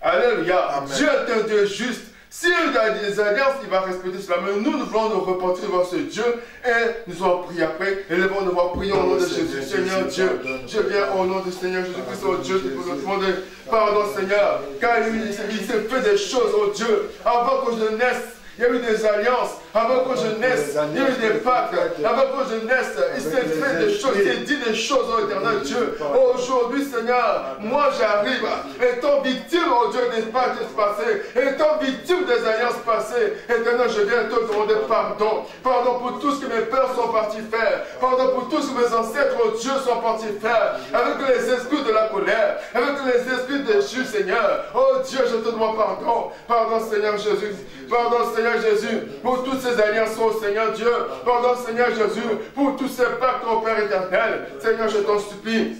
Alléluia. Amen. Dieu est un Dieu juste. S'il y a des alliances, il va respecter cela. Mais nous voulons nous repentir vers ce Dieu et nous allons prier après. Et nous allons prier au nom de Jésus. Seigneur Dieu, je viens au nom du Seigneur Jésus-Christ, oh Dieu, pour te demander pardon, Seigneur. Car il s'est fait des choses, oh Dieu, avant que je naisse. Il y a eu des alliances. Avant que je naisse, il y a eu des pactes. Avant que je naisse, il s'est fait des choses. Il s'est dit des choses, oh éternel Dieu. Aujourd'hui, Seigneur, moi j'arrive, étant victime, oh Dieu, des pactes passés, étant victime des alliances passées. Éternel, je viens te demander pardon. Pardon pour tout ce que mes pères sont partis faire. Pardon pour tout ce que mes ancêtres, oh Dieu, sont partis faire. Avec les esprits de la colère, avec les esprits déchus, Seigneur. Oh Dieu, je te demande pardon. Pardon, Seigneur Jésus. Pardon, Seigneur Jésus, pour toutes ces alliances, oh Seigneur Dieu. Pardon, Seigneur Jésus, pour tous ces pactes, oh Père éternel. Seigneur, je t'en supplie.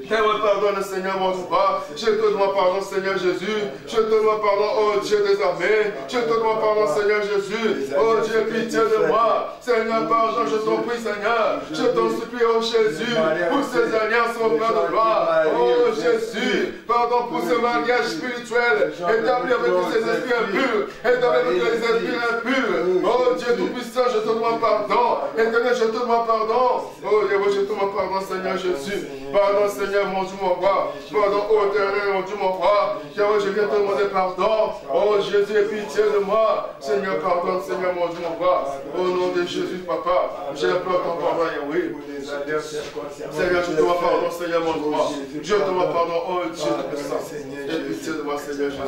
Pardonne, Seigneur, mon roi. Je te demande pardon, Seigneur Jésus. Je te demande pardon, oh Dieu des armées. Je te demande pardon, Seigneur Jésus. Oh Dieu, pitié de moi. Seigneur, pardon, je t'en prie, Seigneur. Je t'en supplie, oh Jésus, pour ces alliances, oh Père de gloire. Oh Jésus, pardon pour ce mariage spirituel établi avec ces esprits impurs. Établi avec les esprits impurs. Oh Dieu tout-puissant, je te demande pardon. Éternel, je te demande pardon. Oh Dieu, je te demande pardon, Seigneur Jésus. Pardon, Seigneur, mon Dieu, mon roi. Pardon, oh éternel, mon Dieu, mon roi. Je viens te demander pardon. Oh Jésus, aie pitié de moi. Seigneur, pardonne, Seigneur, mon Dieu, mon roi. Au nom de Jésus, Papa, j'implore ton pardon, Yahweh. Seigneur, je te demande pardon, Seigneur, mon roi. Je te demande pardon, oh Dieu, aie pitié de moi, Seigneur Jésus.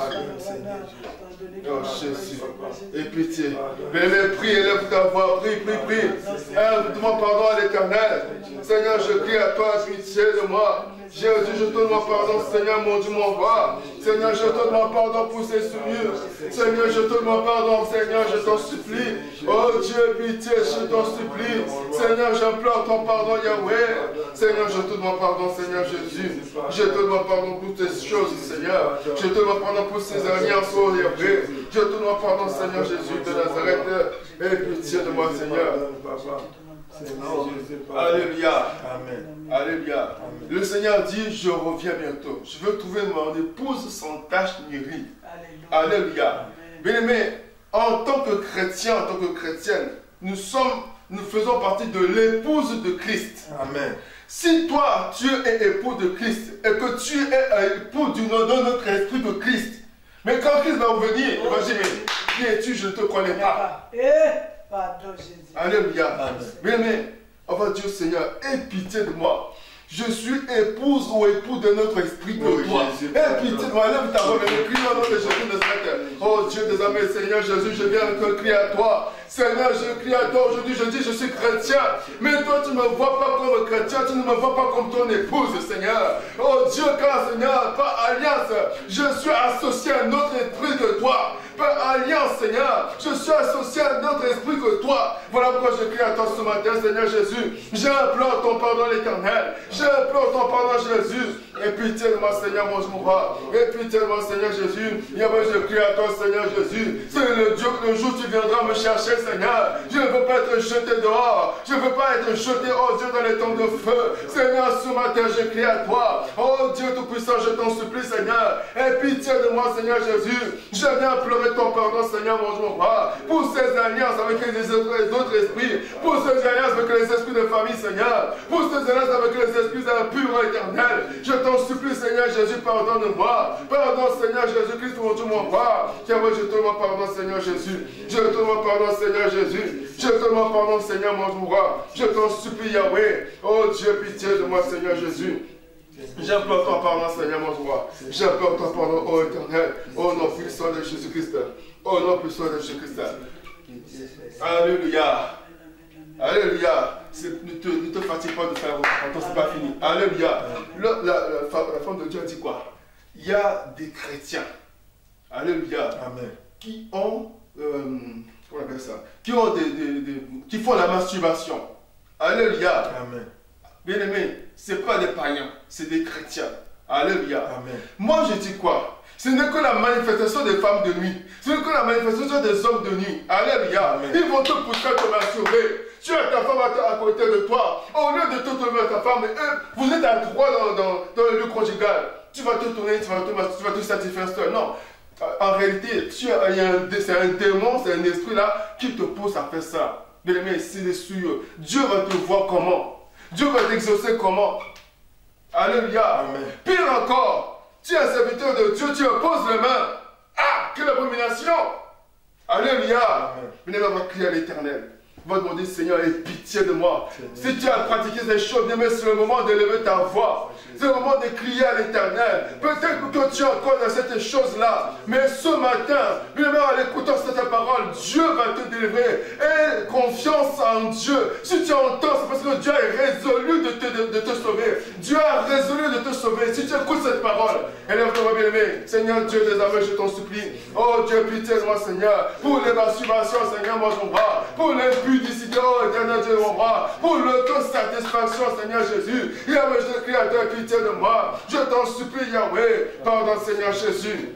Oh Jésus, aie pitié. Mais prie, élève ta voix, prie. Demande pardon à l'Éternel. Seigneur, je crie à toi, pitié de moi. Jésus, je te demande pardon, Seigneur, mon Dieu, mon roi. Seigneur, je te demande pardon pour ces souillures. Seigneur, je te demande pardon, Seigneur, je t'en supplie. Oh Dieu, pitié, je t'en supplie. Seigneur, j'implore ton pardon, Yahweh. Seigneur, je te demande pardon, Seigneur Jésus. Je te demande pardon pour toutes ces choses, Seigneur. Je te demande pardon pour ces alliances, oh Yahweh. Je te demande pardon, Seigneur Jésus de Nazareth. Et pitié de moi, Seigneur. Alléluia. Amen. Alléluia. Amen. Le Seigneur dit, je reviens bientôt. Je veux trouver mon épouse sans tache ni ride. Alléluia. Bien-aimé, en tant que chrétien, en tant que chrétienne, nous faisons partie de l'épouse de Christ. Amen. Si toi, tu es époux de Christ et que tu es époux d'un autre esprit de Christ, mais quand Christ va revenir, il va dire, qui es-tu, je ne te connais pas. Pardon, Jésus. Alléluia. Mais on va dire, Seigneur, aie pitié de moi. Je suis épouse ou époux de notre esprit que toi. Et puis, tu dois lève ta voix, mais crie au nom de Jésus de Nazareth. Oh Dieu des armées, Seigneur Jésus, je viens encore crier à toi. Seigneur, je crie à toi aujourd'hui, je dis, je suis chrétien. Mais toi, tu ne me vois pas comme chrétien, tu ne me vois pas comme ton épouse, Seigneur. Oh Dieu, car Seigneur, par alliance, je suis associé à un autre esprit que toi. Par alliance, Seigneur, je suis associé à un autre esprit que toi. Voilà pourquoi je crie à toi ce matin, Seigneur Jésus. J'implore ton pardon l'Éternel. J'implore ton pardon, Jésus. Et pitié de moi, Seigneur, mon roi. Et pitié de moi, Seigneur Jésus. Yahweh, je crie à toi, Seigneur Jésus. C'est le jour où tu viendras me chercher, Seigneur. Je ne veux pas être jeté dehors. Je ne veux pas être jeté, oh Dieu, dans les temps de feu. Seigneur, ce matin, je crie à toi. Oh Dieu Tout-Puissant, je t'en supplie, Seigneur. Et pitié de moi, Seigneur Jésus. Je viens pleurer ton pardon, Seigneur, mon roi. Pour ces alliances avec les autres esprits. Pour ces alliances avec les esprits de famille, Seigneur. Pour ces alliances avec les esprits impurs éternels. Je t'en supplie, Seigneur Jésus, pardonne-moi. Pardon, Seigneur Jésus-Christ, mon Dieu, mon roi. Car moi, je te demande pardon, Seigneur Jésus. Je te demande pardon, Seigneur Jésus. Je te demande pardon, Seigneur, mon roi. Je t'en supplie, Yahweh. Oh Dieu, pitié de moi, Seigneur Jésus. J'implore ton pardon, Seigneur, mon roi. J'implore ton pardon, ô éternel. Au nom puissant de Jésus-Christ. Au nom puissant de Jésus-Christ. Alléluia. Alléluia. Ne te fatigue pas de faire votre ce n'est pas fini. Alléluia. La femme de Dieu a dit quoi? Il y a des chrétiens. Alléluia. Amen. Qui ont, comment on appelle ça? Qui font la masturbation. Alléluia. Amen. Bien aimé, ce n'est pas des païens, c'est des chrétiens. Alléluia. Amen. Moi je dis quoi? Ce n'est que la manifestation des femmes de nuit. Ce n'est que la manifestation des hommes de nuit. Alléluia. Amen. Ils vont te pousser à te masturber. Tu as ta femme à côté de toi. Au lieu de te tourner à ta femme, vous êtes à trois dans le lieu conjugal. Tu vas te tourner, tu vas te satisfaire seul. Non. En réalité, c'est un démon, c'est un esprit là qui te pousse à faire ça. Bien aimé, c'est sûr. Dieu va te voir comment. Dieu va t'exaucer comment? Alléluia. Amen. Pire encore, tu es un serviteur de Dieu, tu imposes les mains. Ah, quelle abomination! Alléluia. Venez va crier à l'Éternel. Va demander, Seigneur, aie pitié de moi. Si tu as pratiqué ces choses, mais c'est le moment d'élever ta voix. C'est le moment de crier à l'Éternel. Peut-être que tu es encore dans cette chose-là. Mais ce matin, en écoutant cette parole, Dieu va te délivrer. Aie confiance en Dieu. Si tu entends, c'est parce que Dieu est résolu de te sauver. Dieu a résolu de te sauver. Si tu écoutes cette parole, élève-toi, bien-aimé. Seigneur Dieu des armées, je t'en supplie. Oh Dieu, pitié de moi, Seigneur. Pour les masturbations, Seigneur, moi je bras. Pour l'impudicité, oh éternel Dieu, mon bras. Pour l'autosatisfaction, Seigneur Jésus. Yahweh, je crie à toi, pitié de moi. Je t'en supplie, Yahweh. Pardon, Seigneur Jésus.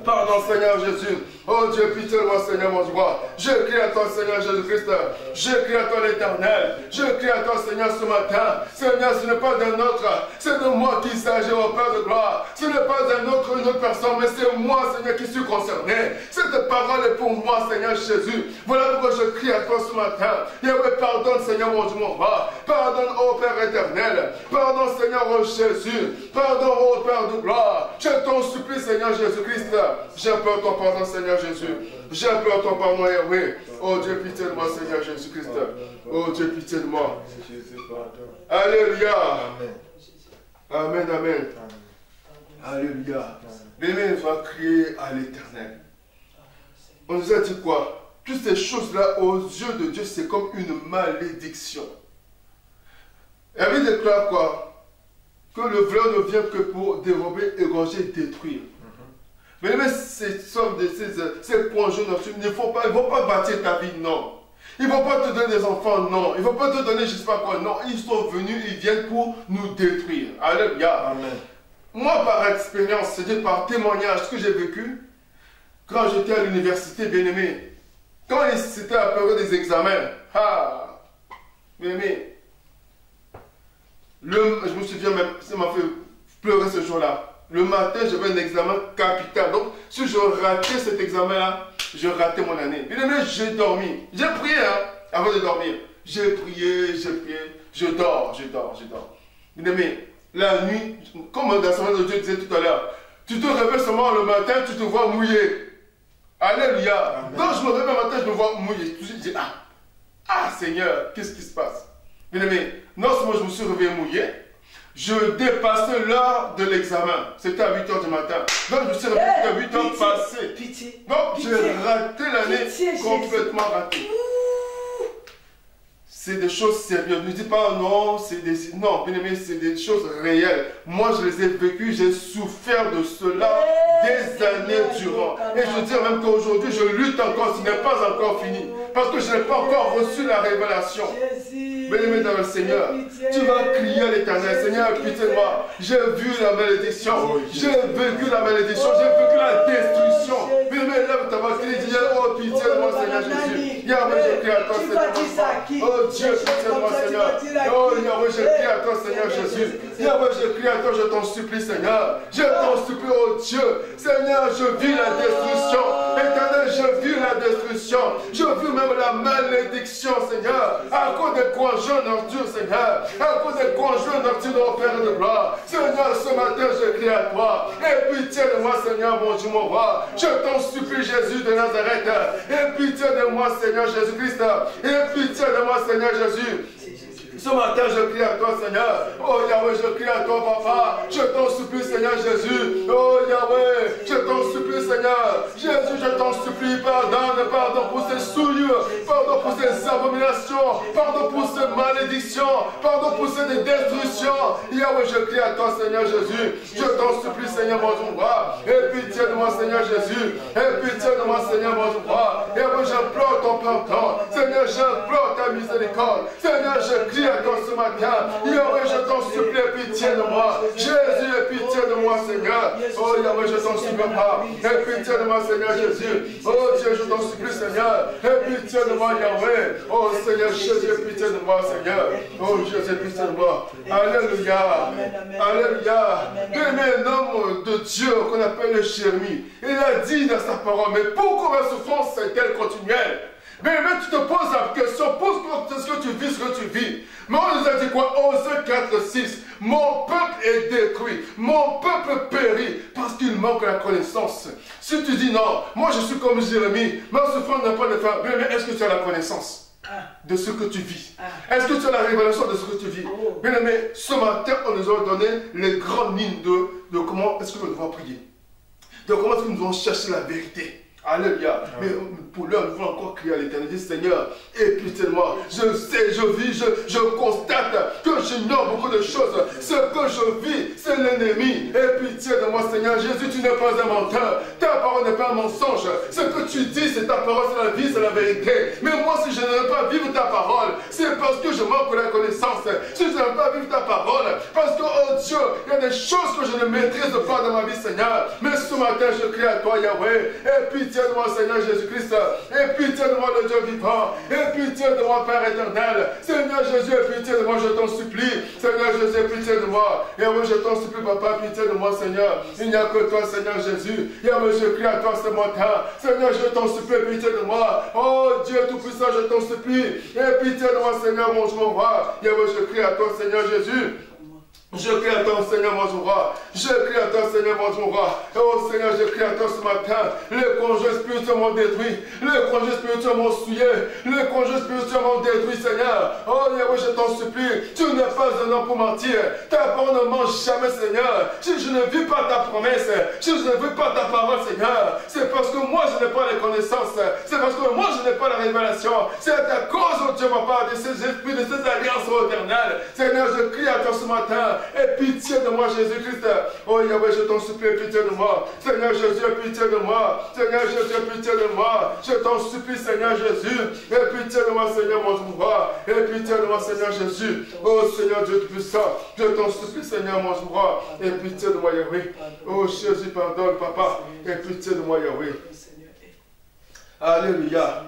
Pardon, Seigneur Jésus. Oh Dieu, pitié de moi, Seigneur, mon roi. Je crie à toi, Seigneur Jésus-Christ. Je crie à toi, l'Éternel. Je crie à toi, Seigneur, ce matin. Seigneur, ce n'est pas d'un autre. C'est de moi qu'il s'agit, au Père de gloire. Ce n'est pas une autre personne, mais c'est moi, Seigneur, qui suis concerné. Cette parole est pour moi, Seigneur Jésus. Voilà pourquoi je crie à toi ce matin. Yahweh, pardonne, Seigneur, mon Dieu, mon roi. Pardonne, ô Père éternel. Pardonne, Seigneur, ô Jésus. Pardon, ô Père de gloire. Je t'en supplie, Seigneur Jésus-Christ. J'implore ton pardon, Seigneur Jésus. J'implore ton pardon, Yahweh. Oh Dieu, pitié de moi, Seigneur Jésus-Christ. Oh Dieu, pitié de moi. Alléluia. Amen, amen. Alléluia. Bien-aimé, on va crier à l'Éternel. On nous a dit quoi? Toutes ces choses-là, aux yeux de Dieu, c'est comme une malédiction. Et il déclare quoi? Que le voleur ne vient que pour dérober, égorger et détruire. Mais ces points jaunes, ils ne vont pas bâtir ta vie, non. Ils ne vont pas te donner des enfants, non. Ils ne vont pas te donner je ne sais pas quoi, non. Ils sont venus, ils viennent pour nous détruire. Alléluia. Amen. Moi, par expérience, c'est-à-dire par témoignage, ce que j'ai vécu, quand j'étais à l'université, bien aimé, quand c'était la période des examens, bien aimé, je me souviens même, ça m'a fait pleurer ce jour-là. Le matin, j'avais un examen capital. Donc, si je ratais cet examen-là, je ratais mon année. Bien aimé, j'ai dormi. J'ai prié avant de dormir. J'ai prié, je dors. Bien aimé, la nuit, comme dans la semaine de Dieu disait tout à l'heure, tu te réveilles seulement le matin, tu te vois mouillé. Alléluia. Amen. Quand je me réveille le matin, je me vois mouillé. Je dis, Seigneur, qu'est-ce qui se passe? Bien aimé, non seulement je me suis réveillé mouillé, je dépassais l'heure de l'examen. C'était à 8 h du matin. Donc, je me suis réveillé à 8 h passées. Pitié. Donc, j'ai raté l'année, complètement raté. C'est des choses sérieuses. Ne dis pas non, c'est des... Non, bien aimé, c'est des choses réelles. Moi, je les ai vécues, j'ai souffert de cela des années durant. Et je veux dire même qu'aujourd'hui, je lutte encore, ce n'est pas encore fini. Parce que je n'ai pas encore reçu la révélation. Bien-aimé dans le Seigneur, tu vas crier à l'Éternel, Seigneur, pitié de moi. J'ai vu la malédiction, j'ai vécu la malédiction, j'ai vécu la destruction. Bien-aimé, lève ta voix, crie, dis, oh pitié de moi, Seigneur Jésus. Yahweh, je crie à toi, Seigneur. Oh Dieu, pitié de moi, Seigneur. Oh Yahweh, je crie à toi, Seigneur Jésus. Yahweh, je crie à toi, je t'en supplie, Seigneur. Je t'en supplie, oh Dieu. Seigneur, je vis la destruction. Éternel, je vis la destruction. Je vis même la malédiction, Seigneur. À cause des conjoints nocturnes, Seigneur. À cause des conjoints nocturnes, ô Père de gloire. Seigneur, ce matin, je crie à toi. Aie pitié de moi, Seigneur, mon Dieu, mon roi. Je t'en supplie, Jésus de Nazareth. Aie pitié de moi, Seigneur Jésus-Christ. Aie pitié de moi, Seigneur Jésus. Ce matin, je crie à toi, Seigneur. Oh Yahweh, je crie à toi, Papa. Je t'en supplie, Seigneur Jésus. Oh Yahweh, je t'en supplie, Seigneur. Jésus, je t'en supplie, pardonne, pardon pour ces souillures, pardon pour ces abominations, pardon pour ces malédictions, pardon pour ces destructions. Yahweh, je crie à toi, Seigneur Jésus. Je t'en supplie, Seigneur, mon Dieu, roi. Aie pitié de moi, Seigneur Jésus. Aie pitié de moi, Seigneur, mon Dieu, roi. Yahweh, j'implore ton pardon. Seigneur, j'implore ta miséricorde. Seigneur, je crie à toi ce matin. Yahweh, je t'en supplie, pitié de moi. Jésus, aie pitié de moi, Seigneur. Oh Yahweh, je t'en supplie, Papa. Aie pitié de moi, Seigneur Jésus. Oh Dieu, je t'en supplie, Seigneur. Aie pitié de moi, Yahweh. Oh Seigneur Jésus, aie pitié de moi, Seigneur. Oh Jésus, aie pitié de moi. Alléluia. Alléluia. Un homme de Dieu qu'on appelle Jérémie, il a dit dans sa parole, mais pourquoi ma souffrance est-elle continuelle? Mais tu te poses la question, pose-toi ce que tu vis, ce que tu vis. Mais on nous a dit quoi? Osée 4, 6. Mon peuple est détruit, mon peuple périt parce qu'il manque la connaissance. Si tu dis non, moi je suis comme Jérémie, ma souffrance n'a pas de fin. Mais est-ce que tu as la connaissance de ce que tu vis? Est-ce que tu as la révélation de ce que tu vis? Bien aimé, ce matin, on nous a donné les grandes lignes de comment est-ce que nous devons prier. De comment est-ce que nous devons chercher la vérité. Alléluia. Mais pour l'heure, nous voulons encore crier à l'Éternel. Seigneur, aie pitié de moi. Je sais, je vis, je constate que j'ignore beaucoup de choses. Ce que je vis, c'est l'ennemi. Aie pitié de moi, Seigneur. Jésus, tu n'es pas un menteur. Ta parole n'est pas un mensonge. Ce que tu dis, c'est ta parole, c'est la vie, c'est la vérité. Mais moi, si je n'aime pas vivre ta parole, c'est parce que je manque de la connaissance. Si je n'aime pas vivre ta parole, parce que, oh Dieu, il y a des choses que je ne maîtrise pas dans ma vie, Seigneur. Mais ce matin, je crie à toi, Yahweh. Aie pitié de moi, Seigneur Jésus-Christ. Aie pitié de moi, le Dieu vivant. Aie pitié de moi, Père éternel. Seigneur Jésus, aie pitié de moi, je t'en supplie. Seigneur Jésus, aie pitié de moi. Et moi, je t'en supplie, Papa, pitié de moi, Seigneur. Il n'y a que toi, Seigneur Jésus. Et moi, je crie à toi ce matin. Seigneur, je t'en supplie, pitié de moi. Oh Dieu Tout-Puissant, je t'en supplie. Aie pitié de moi, Seigneur, mon roi. Et moi, je crie à toi, Seigneur Jésus. Je crie à toi, Seigneur, mon roi. Je crie à toi, Seigneur, mon roi. Oh Seigneur, je crie à toi ce matin. Les conjoints spirituels m'ont détruit. Les conjoints spirituels m'ont souillé. Les conjoints spirituels m'ont détruit, Seigneur. Oh Yahweh, je t'en supplie. Tu n'es pas un homme pour mentir. Ta parole ne mange jamais, Seigneur. Si je ne vis pas ta promesse, si je ne vis pas ta parole, Seigneur, c'est parce que moi je n'ai pas les connaissances. C'est parce que moi je n'ai pas la révélation. C'est à cause, oh Dieu, papa, de ces esprits, de ces alliances éternelles. Seigneur, je crie à toi ce matin. Aie pitié de moi, Jésus-Christ. Oh Yahweh, je t'en supplie, aie pitié de moi. Seigneur Jésus, aie pitié de moi. Seigneur Jésus, aie pitié de moi. Je t'en supplie, Seigneur Jésus. Aie pitié de moi, Seigneur, mon roi. Aie pitié de moi, Seigneur Jésus. Oh Seigneur Dieu Tout-Puissant, je t'en supplie, Seigneur, mon roi. Aie pitié de moi, Yahweh. Oh Jésus, pardonne, Papa. Aie pitié de moi, Yahweh. Alléluia.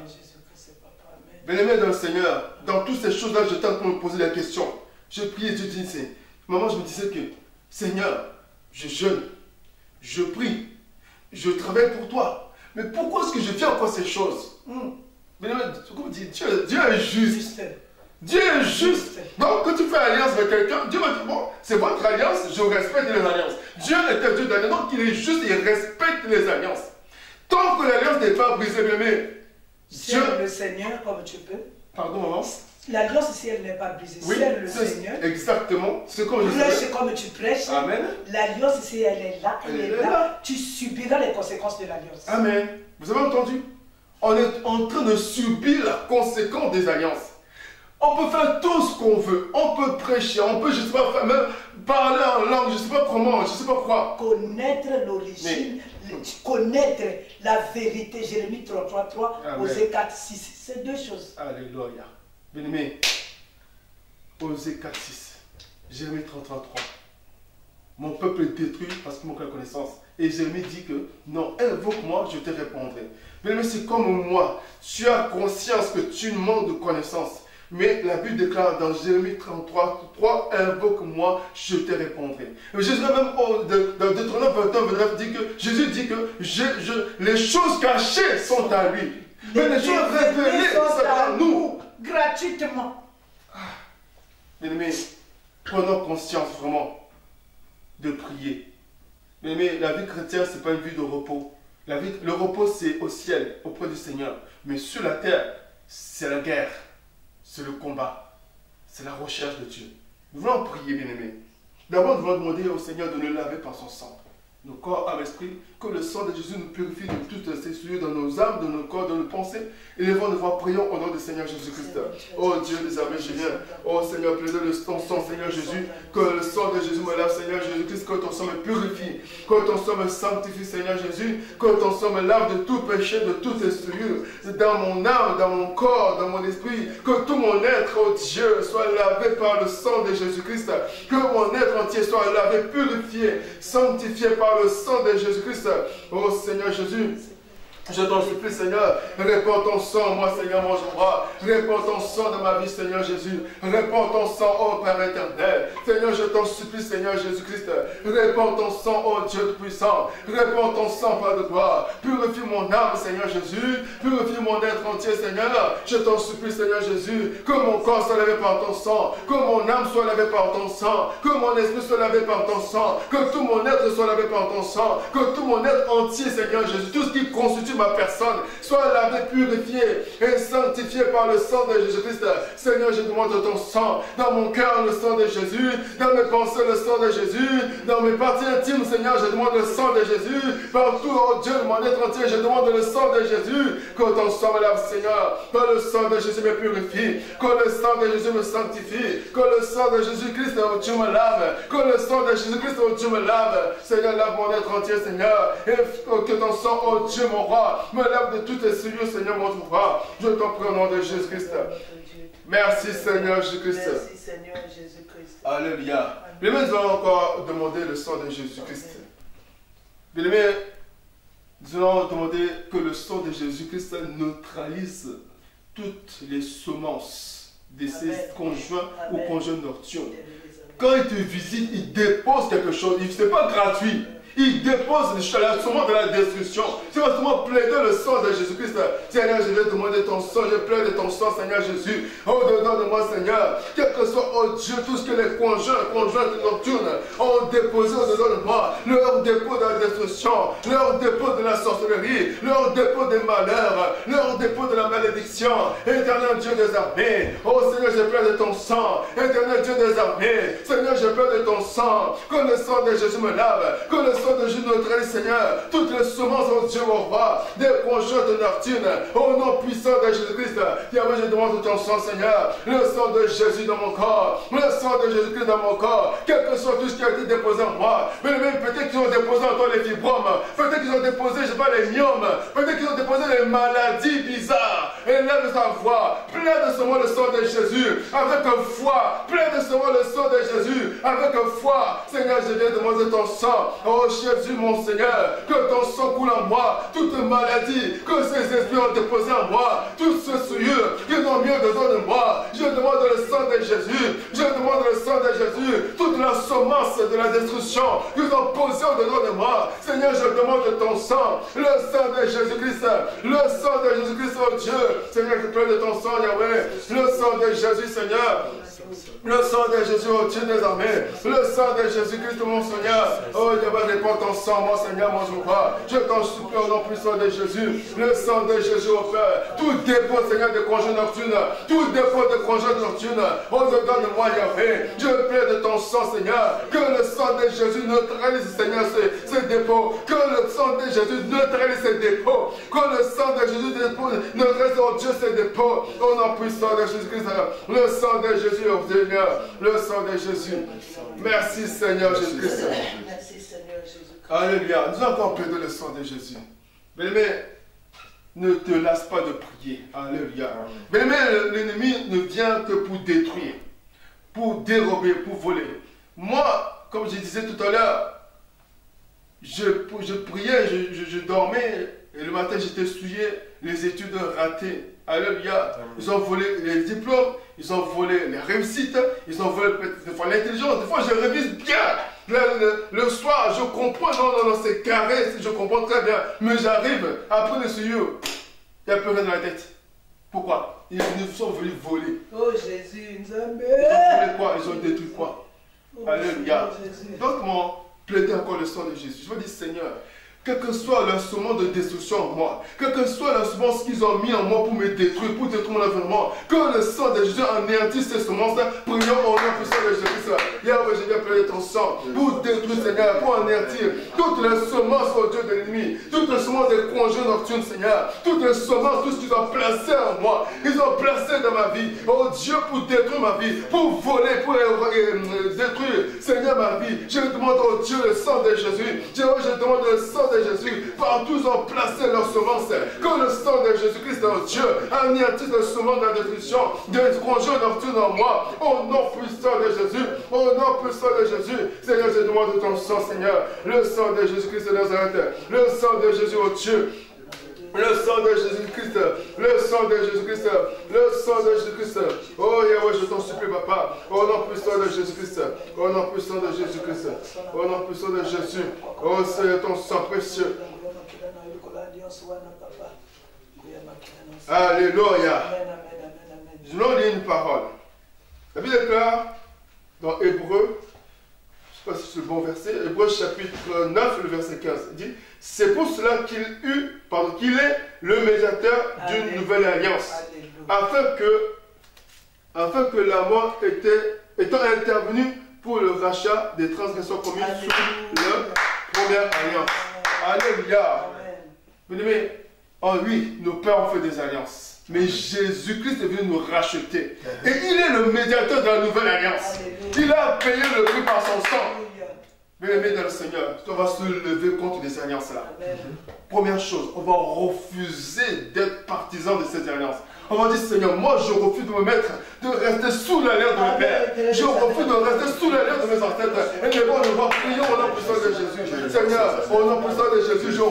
Bien-aimé dans le Seigneur, dans toutes ces choses-là, je tente de me poser la question. Je prie et Dieu disait, maman, je me disais que, Seigneur, je jeûne, je prie, je travaille pour toi. Mais pourquoi est-ce que je fais encore ces choses? Bien-aimé, Dieu est juste. Dieu est juste. Donc, quand tu fais alliance avec quelqu'un, Dieu va dire, bon, c'est votre alliance, je respecte les alliances. Dieu est un Dieu d'alliance, donc il est juste, il respecte les alliances. Tant que l'alliance n'est pas brisée, bien-aimé, Dieu, le Seigneur, comme tu peux. Pardon, maman. L'alliance ici, elle n'est pas brisée. Oui, C'est le Seigneur. Exactement. C'est comme je Prêche comme tu prêches. Amen. L'alliance ici, elle est là. Elle est là. Tu subiras les conséquences de l'alliance. Amen. Vous avez entendu? On est en train de subir la conséquence des alliances. On peut faire tout ce qu'on veut. On peut prêcher. On peut, je ne sais pas, même parler en langue. Je ne sais pas comment. Je ne sais pas quoi. Connaître l'origine. Connaître la vérité. Jérémie 33, 3, Osée 4, 6. C'est deux choses. Alléluia. Bien-aimé, Osée 4, 6. Jérémie 33, 3. Mon peuple est détruit parce qu'il manque la connaissance. Et Jérémie dit que non, invoque-moi, je te répondrai. Bien-aimé, c'est comme moi. Tu as conscience que tu manques de connaissance. Mais la Bible déclare dans Jérémie 33, 3, invoque-moi, je te répondrai. Jésus même dans Deutéronome 21, 29 dit que Jésus dit que les choses cachées sont à lui. Mais les choses révélées sont à nous. Gratuitement. Bien-aimé, prenons conscience vraiment de prier. Bien-aimé, la vie chrétienne, ce n'est pas une vie de repos. Le repos, c'est au ciel, auprès du Seigneur. Mais sur la terre, c'est la guerre. C'est le combat, c'est la recherche de Dieu. Nous voulons prier, bien-aimés. D'abord, nous voulons demander au Seigneur de nous laver par son sang. Nos corps, âme, esprit, que le sang de Jésus nous purifie de toutes ces souillures dans nos âmes, dans nos corps, dans nos pensées. Élevons nos voix, prions au nom du Seigneur Jésus-Christ. Oh Dieu des armées, je viens. Oh Seigneur, plaide ton sang, Seigneur Jésus. Que le sang de Jésus me lave, Seigneur Jésus-Christ. Que ton sang me purifie. Que ton sang me sanctifie, Seigneur Jésus. Que ton sang me lave de tout péché, de toutes ces souillures. Dans mon âme, dans mon corps, dans mon esprit. Que tout mon être, oh Dieu, soit lavé par le sang de Jésus-Christ. Que mon être entier soit lavé, purifié, sanctifié par le sang de Jésus-Christ. Oh Seigneur Jésus, je t'en supplie, Seigneur, répands ton sang en moi, Seigneur, mon roi. Répands ton sang dans ma vie, Seigneur Jésus. Répands ton sang, oh Père éternel. Seigneur, je t'en supplie, Seigneur Jésus-Christ. Répands ton sang, oh Dieu puissant. Répands ton sang, Père de gloire. Purifie mon âme, Seigneur Jésus. Purifie mon être entier, Seigneur. Je t'en supplie, Seigneur Jésus. Que mon corps soit lavé par ton sang. Que mon âme soit lavée par ton sang. Que mon esprit soit lavé par ton sang. Que tout mon être soit lavé par ton sang. Que tout mon être entier, Seigneur Jésus. Tout ce qui constitue ma personne soit lavé, purifié et sanctifié par le sang de Jésus-Christ. Seigneur, je demande ton sang dans mon cœur, le sang de Jésus, dans mes pensées, le sang de Jésus, dans mes parties intimes, Seigneur, je demande le sang de Jésus, partout, oh Dieu, mon être entier, je demande le sang de Jésus, que ton sang me lave, Seigneur, que le sang de Jésus me purifie, que le sang de Jésus me sanctifie, que le sang de Jésus-Christ, oh Dieu, me lave, que le sang de Jésus-Christ, oh Dieu, me lave, Seigneur, lave mon être entier, Seigneur, et que ton sang, oh Dieu, mon roi, me lave de toutes les souillures, Seigneur, mon roi. Je t'en prie au nom de Jésus-Christ. Merci, Seigneur Jésus-Christ. Merci, Seigneur Jésus-Christ. Alléluia. Bien, nous allons encore demander le sang de Jésus-Christ. Bien aimé, nous allons demander que le sang de Jésus-Christ neutralise toutes les semences de ses conjoints ou conjoints nocturnes. Quand il te visite, il dépose quelque chose. Ce n'est pas gratuit. Il dépose la semence de la destruction. C'est seulement plaider le sang de Jésus-Christ. Seigneur, je vais demander ton sang. Je plaide ton sang, Seigneur Jésus. Au-dedans de moi, Seigneur. Quel que soit, oh Dieu, tout ce que les conjointes nocturnes ont déposé au-dedans de moi. Leur dépôt de la destruction. Leur dépôt de la sorcellerie. Leur dépôt des malheurs. Leur dépôt de la malédiction. Éternel Dieu des armées. Oh Seigneur, je plaide ton sang. Éternel Dieu des armées. Seigneur, je plaide ton sang. Que le sang de Jésus me lave. Que le sang de Jésus notre Seigneur, toutes les semences, oh Dieu, mon roi, des conjointes nocturnes, au nom puissant de Jésus-Christ, je demande ton sang, Seigneur, le sang de Jésus dans mon corps, le sang de Jésus-Christ dans mon corps, quel que soit tout ce qui a été déposé en moi, mais même peut-être qu'ils ont déposé en toi les fibromes, peut-être qu'ils ont déposé, je ne sais pas, les myomes, peut-être qu'ils ont déposé les maladies bizarres, élève ta voix, plaide de ce mot le sang de Jésus, avec foi, plaide de ce mot le sang de Jésus, avec foi, Seigneur, je viens demander ton sang, oh Jésus, mon Seigneur, que ton sang coule en moi, toute maladie que ces esprits ont déposé en moi, toutes ces souillures qu'ils ont mis dedans de moi, je demande le sang de Jésus, je demande le sang de Jésus, toute la somme semences de la destruction qu'ils ont posées au-dedans de moi. Seigneur, je demande de ton sang, le sang de Jésus-Christ, le sang de Jésus-Christ, oh Dieu. Seigneur, je prie de ton sang, Yahweh, le sang de Jésus, Seigneur. Le sang de Jésus, oh Dieu des armées, le sang de Jésus-Christ, mon Seigneur. Oh, Yahweh, répands ton sang, mon Seigneur, mon Jéhovah. Je t'en supplie au nom puissant de Jésus, le sang de Jésus, oh Père. Tout dépôt, Seigneur, de congé nocturne, tout dépôt de congé nocturne, au-dedans de moi, Yahweh. Je prie de ton sang, Seigneur, que le sang de Jésus neutralise, Seigneur, ces dépôts, que le sang de Jésus neutralise ces dépôts, que le sang de Jésus neutralise, oh Dieu, ces dépôts, au nom puissant de Jésus-Christ, le sang de Jésus, oh Seigneur, le sang de Jésus. Merci, Seigneur Jésus-Christ. Merci, Seigneur Jésus. Alléluia. Nous avons encore plaidé le sang de Jésus. Bien-aimé, ne te lasse pas de prier. Alléluia. Bien-aimé, l'ennemi ne vient que pour détruire, pour dérober, pour voler. Moi, comme je disais tout à l'heure, je priais, je dormais, et le matin j'étais souillé, les études ratées. Alléluia. Ils ont volé les diplômes, ils ont volé les réussites, ils ont volé des fois l'intelligence. Des fois je révise bien. Le soir, je comprends, non, c'est carré, je comprends très bien. Mais j'arrive, après le souillé, il n'y a plus rien dans la tête. Pourquoi? Ils sont venus voler. Oh Jésus, nous aimons. Ils ont volé quoi? Ils ont détruit quoi? Oh, Alléluia. Jésus. Donc, moi, plaider encore le sang de Jésus. Je me dis, Seigneur, quel que soit l'instrument de destruction en moi, quel que soit l'instrument qu'ils ont mis en moi pour me détruire, pour détruire mon environnement, que le sang de Jésus anéantisse ces semences, prions au nom puissant de Jésus. Yahweh, je viens plaider ton sang pour détruire, Seigneur, pour anéantir toutes les semences, au Dieu de l'ennemi, toutes les semences des congés nocturnes, Seigneur, toutes les semences, tout ce qu'ils ont placé en moi, ils ont placé dans ma vie, oh Dieu, pour détruire ma vie, pour voler, pour détruire, Seigneur, ma vie. Je demande, oh Dieu, le sang de Jésus. Je demande le sang de Jésus. Partout ils ont placé leurs semences. Que le sang de Jésus-Christ, oh Dieu, anéantisse le semences de la destruction, des congés nocturnes en moi. Au nom puissant de Jésus. Au nom puissant de Jésus. Seigneur, je demande ton sang, Seigneur. Le sang de Jésus-Christ de Nazareth. Le sang de Jésus, oh Dieu. Le sang de Jésus-Christ, le sang de Jésus-Christ, le sang de Jésus-Christ. Oh Yahweh, je t'en supplie, papa. Au nom puissant de Jésus-Christ, au nom puissant de Jésus-Christ, au nom puissant de Jésus. Oh Seigneur, ton sang précieux. Alléluia. Je vous lis une parole. La Bible déclare dans Hébreu, je ne sais pas si c'est le bon verset, Hébreu chapitre 9, le verset 15, il dit, c'est pour cela qu'il est le médiateur d'une nouvelle alliance, afin que la mort étant intervenue pour le rachat des transgressions commises sous la première alliance. Alléluia. Bien-aimés, en lui, nos pères ont fait des alliances. Mais Jésus-Christ est venu nous racheter. Et il est le médiateur de la nouvelle alliance. Il a payé le prix par son sang. Bien-aimé dans le Seigneur, on va se lever contre ces alliances-là. Première chose, on va refuser d'être partisan de ces alliances. On va dire, Seigneur, moi je refuse de me mettre, de rester sous l'alliance de mes pères. Je refuse de rester sous l'alliance de mes ancêtres. Et les bons, on va prier au nom puissant de Jésus. Seigneur, au nom puissant de Jésus, je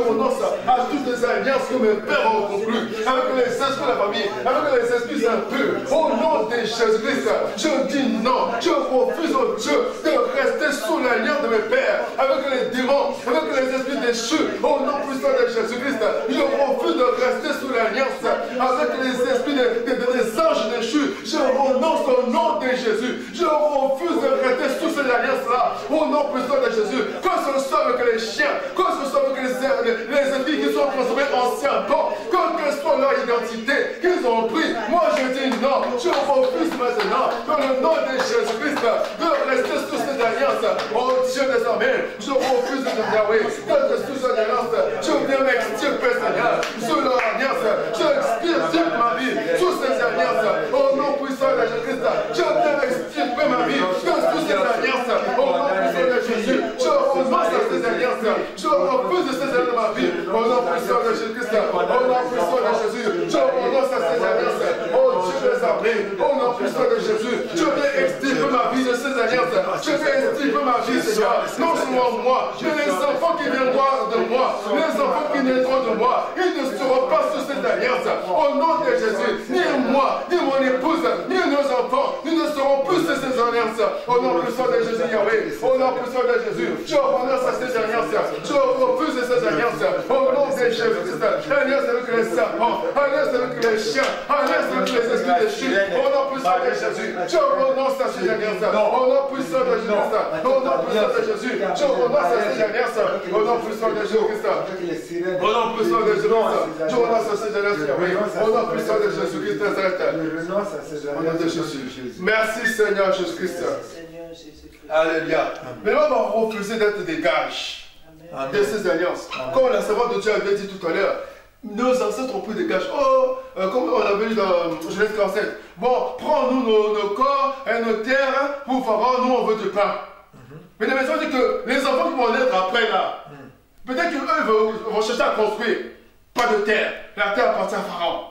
renonce à toutes les alliances que mes pères ont conclues avec les esprits de la famille, avec les esprits impurs. Au nom de Jésus-Christ, je dis non. Je refuse, oh Dieu, de rester sous l'alliance de mes pères, avec les démons, avec les esprits déchus. Au nom puissant de Jésus-Christ, je refuse de rester sous l'alliance avec les esprits des anges déchus. Je renonce au nom de Jésus. Je refuse de rester sous cette alliance-là. Au nom puissant de Jésus. Que ce soit avec les chiens, que ce soit avec les esprits qui sont transformés en serpents, quelle que soit leur identité qu'ils ont pris. Moi je dis non. Je refuse maintenant, dans le nom de Jésus-Christ, de rester sous cette alliance. Oh Dieu des armées, je refuse de Yahweh, d'être sous cette alliance. Je viens m'extirper, Seigneur, sous leur alliance. Je extirpe ma vie sous ces alliances. Au nom puissant de Jésus-Christ, je viens extirper ma vie sous ces alliances. Au nom puissant de Jésus, je renonce à ces alliances. Je refuse de ces alliances de ma vie. Au nom puissant de Jésus-Christ, au nom puissant de Jésus, je renonce à ces alliances. Oh Dieu des armées, au nom puissant de Jésus, je viens extirper ma vie de ces alliances. Je viens extirper ma vie, Seigneur. Non seulement moi, mais les enfants qui viendront de moi, les enfants qui naîtront de moi, ils ne seront pas sous cette alliance. Au nom de Jésus, ni moi, ni mon épouse, ni nos enfants, nous ne serons plus sous ces alliances. Au nom nom puissant de Jésus, Yahweh. Au nom puissant de Jésus, je renonce à ces alliances. Je refuse ces alliances. Au nom de Jésus-Christ, alliance avec les serpents, alliance avec les chiens, alliance avec les esprits de chute. Au nom puissant de Jésus, je renonce à ces alliances. Au nom puissant de Jésus-Christ, au nom puissant de Jésus, je renonce à ces alliances. Au nom puissant de Jésus-Christ, au nom puissant de Jésus-Christ, je renonce à ces alliances. Au nom puissant de Jésus-Christ, au nom de Jésus. Merci Seigneur Jésus-Christ. Alléluia. Mais on va refuser d'être des gages de ces alliances. Comme la servante de Dieu avait dit tout à l'heure, nos ancêtres ont pris des gages. Oh, comme on avait lu dans Genèse 47. Bon, prends-nous nos corps et nos terres pour Pharaon, nous on veut du pain. Mais la maison dit que les enfants qui vont naître après là, peut-être qu'eux vont chercher à construire. Pas de terre. La terre appartient à Pharaon.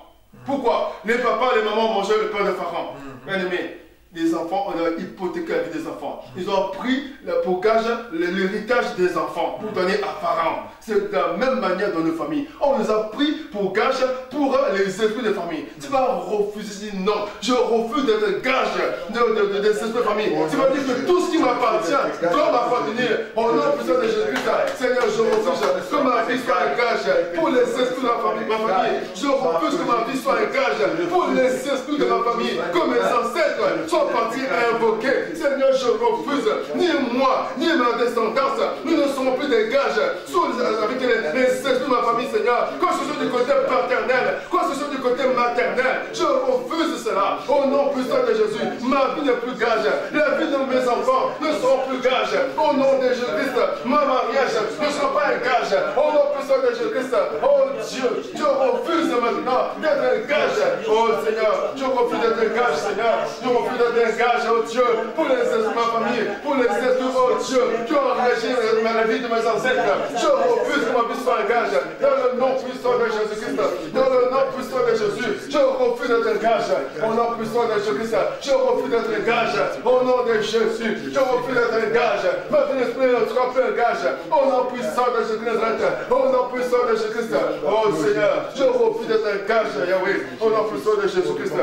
Pourquoi? Les papas, les mamans mangeaient le pain de Pharaon. Bien aimé. Les enfants, on a hypothéqué la vie des enfants. Ils ont pris pour gage l'héritage des enfants pour donner à Pharaon. C'est de la même manière dans nos familles. On nous a pris pour gage pour les esprits de famille. Tu vas refuser, non, je refuse d'être gage des esprits de famille. Tu vas dire que tout ce qui m'appartient doit m'appartenir. Au nom puissant de Jésus-Christ, Seigneur, je refuse que ma vie soit un gage pour les esprits de ma famille. Je refuse que ma vie soit un gage pour les esprits de ma famille. Que mes ancêtres soient partis à invoquer. Seigneur, je refuse. Ni moi, ni ma descendance, nous ne serons plus des gages avec les esprits de ma famille, Seigneur. Quand ce soit du côté paternel, quand ce soit du côté maternel, je refuse cela. Au nom puissant de Jésus, ma vie n'est plus gage. La vie de mes enfants ne seront plus gages. Au nom de Jésus-Christ, ma mariage ne sera pas un gage. Au nom puissant de Jésus-Christ, oh Dieu, je refuse maintenant d'être un gage. Oh Seigneur, je refuse d'être un gage, Seigneur. Je refuse d'être un gage, oh Dieu, pour les esprits de ma famille, pour les esprits, oh Dieu, qui ont réagi à la vie de mes ancêtres. Je refuse que ma vie soit un gage. Dans le nom puissant de Jésus-Christ, dans le nom puissant de Jésus, je refuse d'être un gage. Au nom puissant de Jésus-Christ, je refuse d'être un gage. Au nom de Jésus, je refuse d'être un gage. Ma vie d'esprit ne sera plus un gage. Au nom puissant de Jésus-Christ, au nom puissant de Jésus-Christ, oh Seigneur, je refuse d'être un gage, Yahweh. Au nom puissant de Jésus-Christ.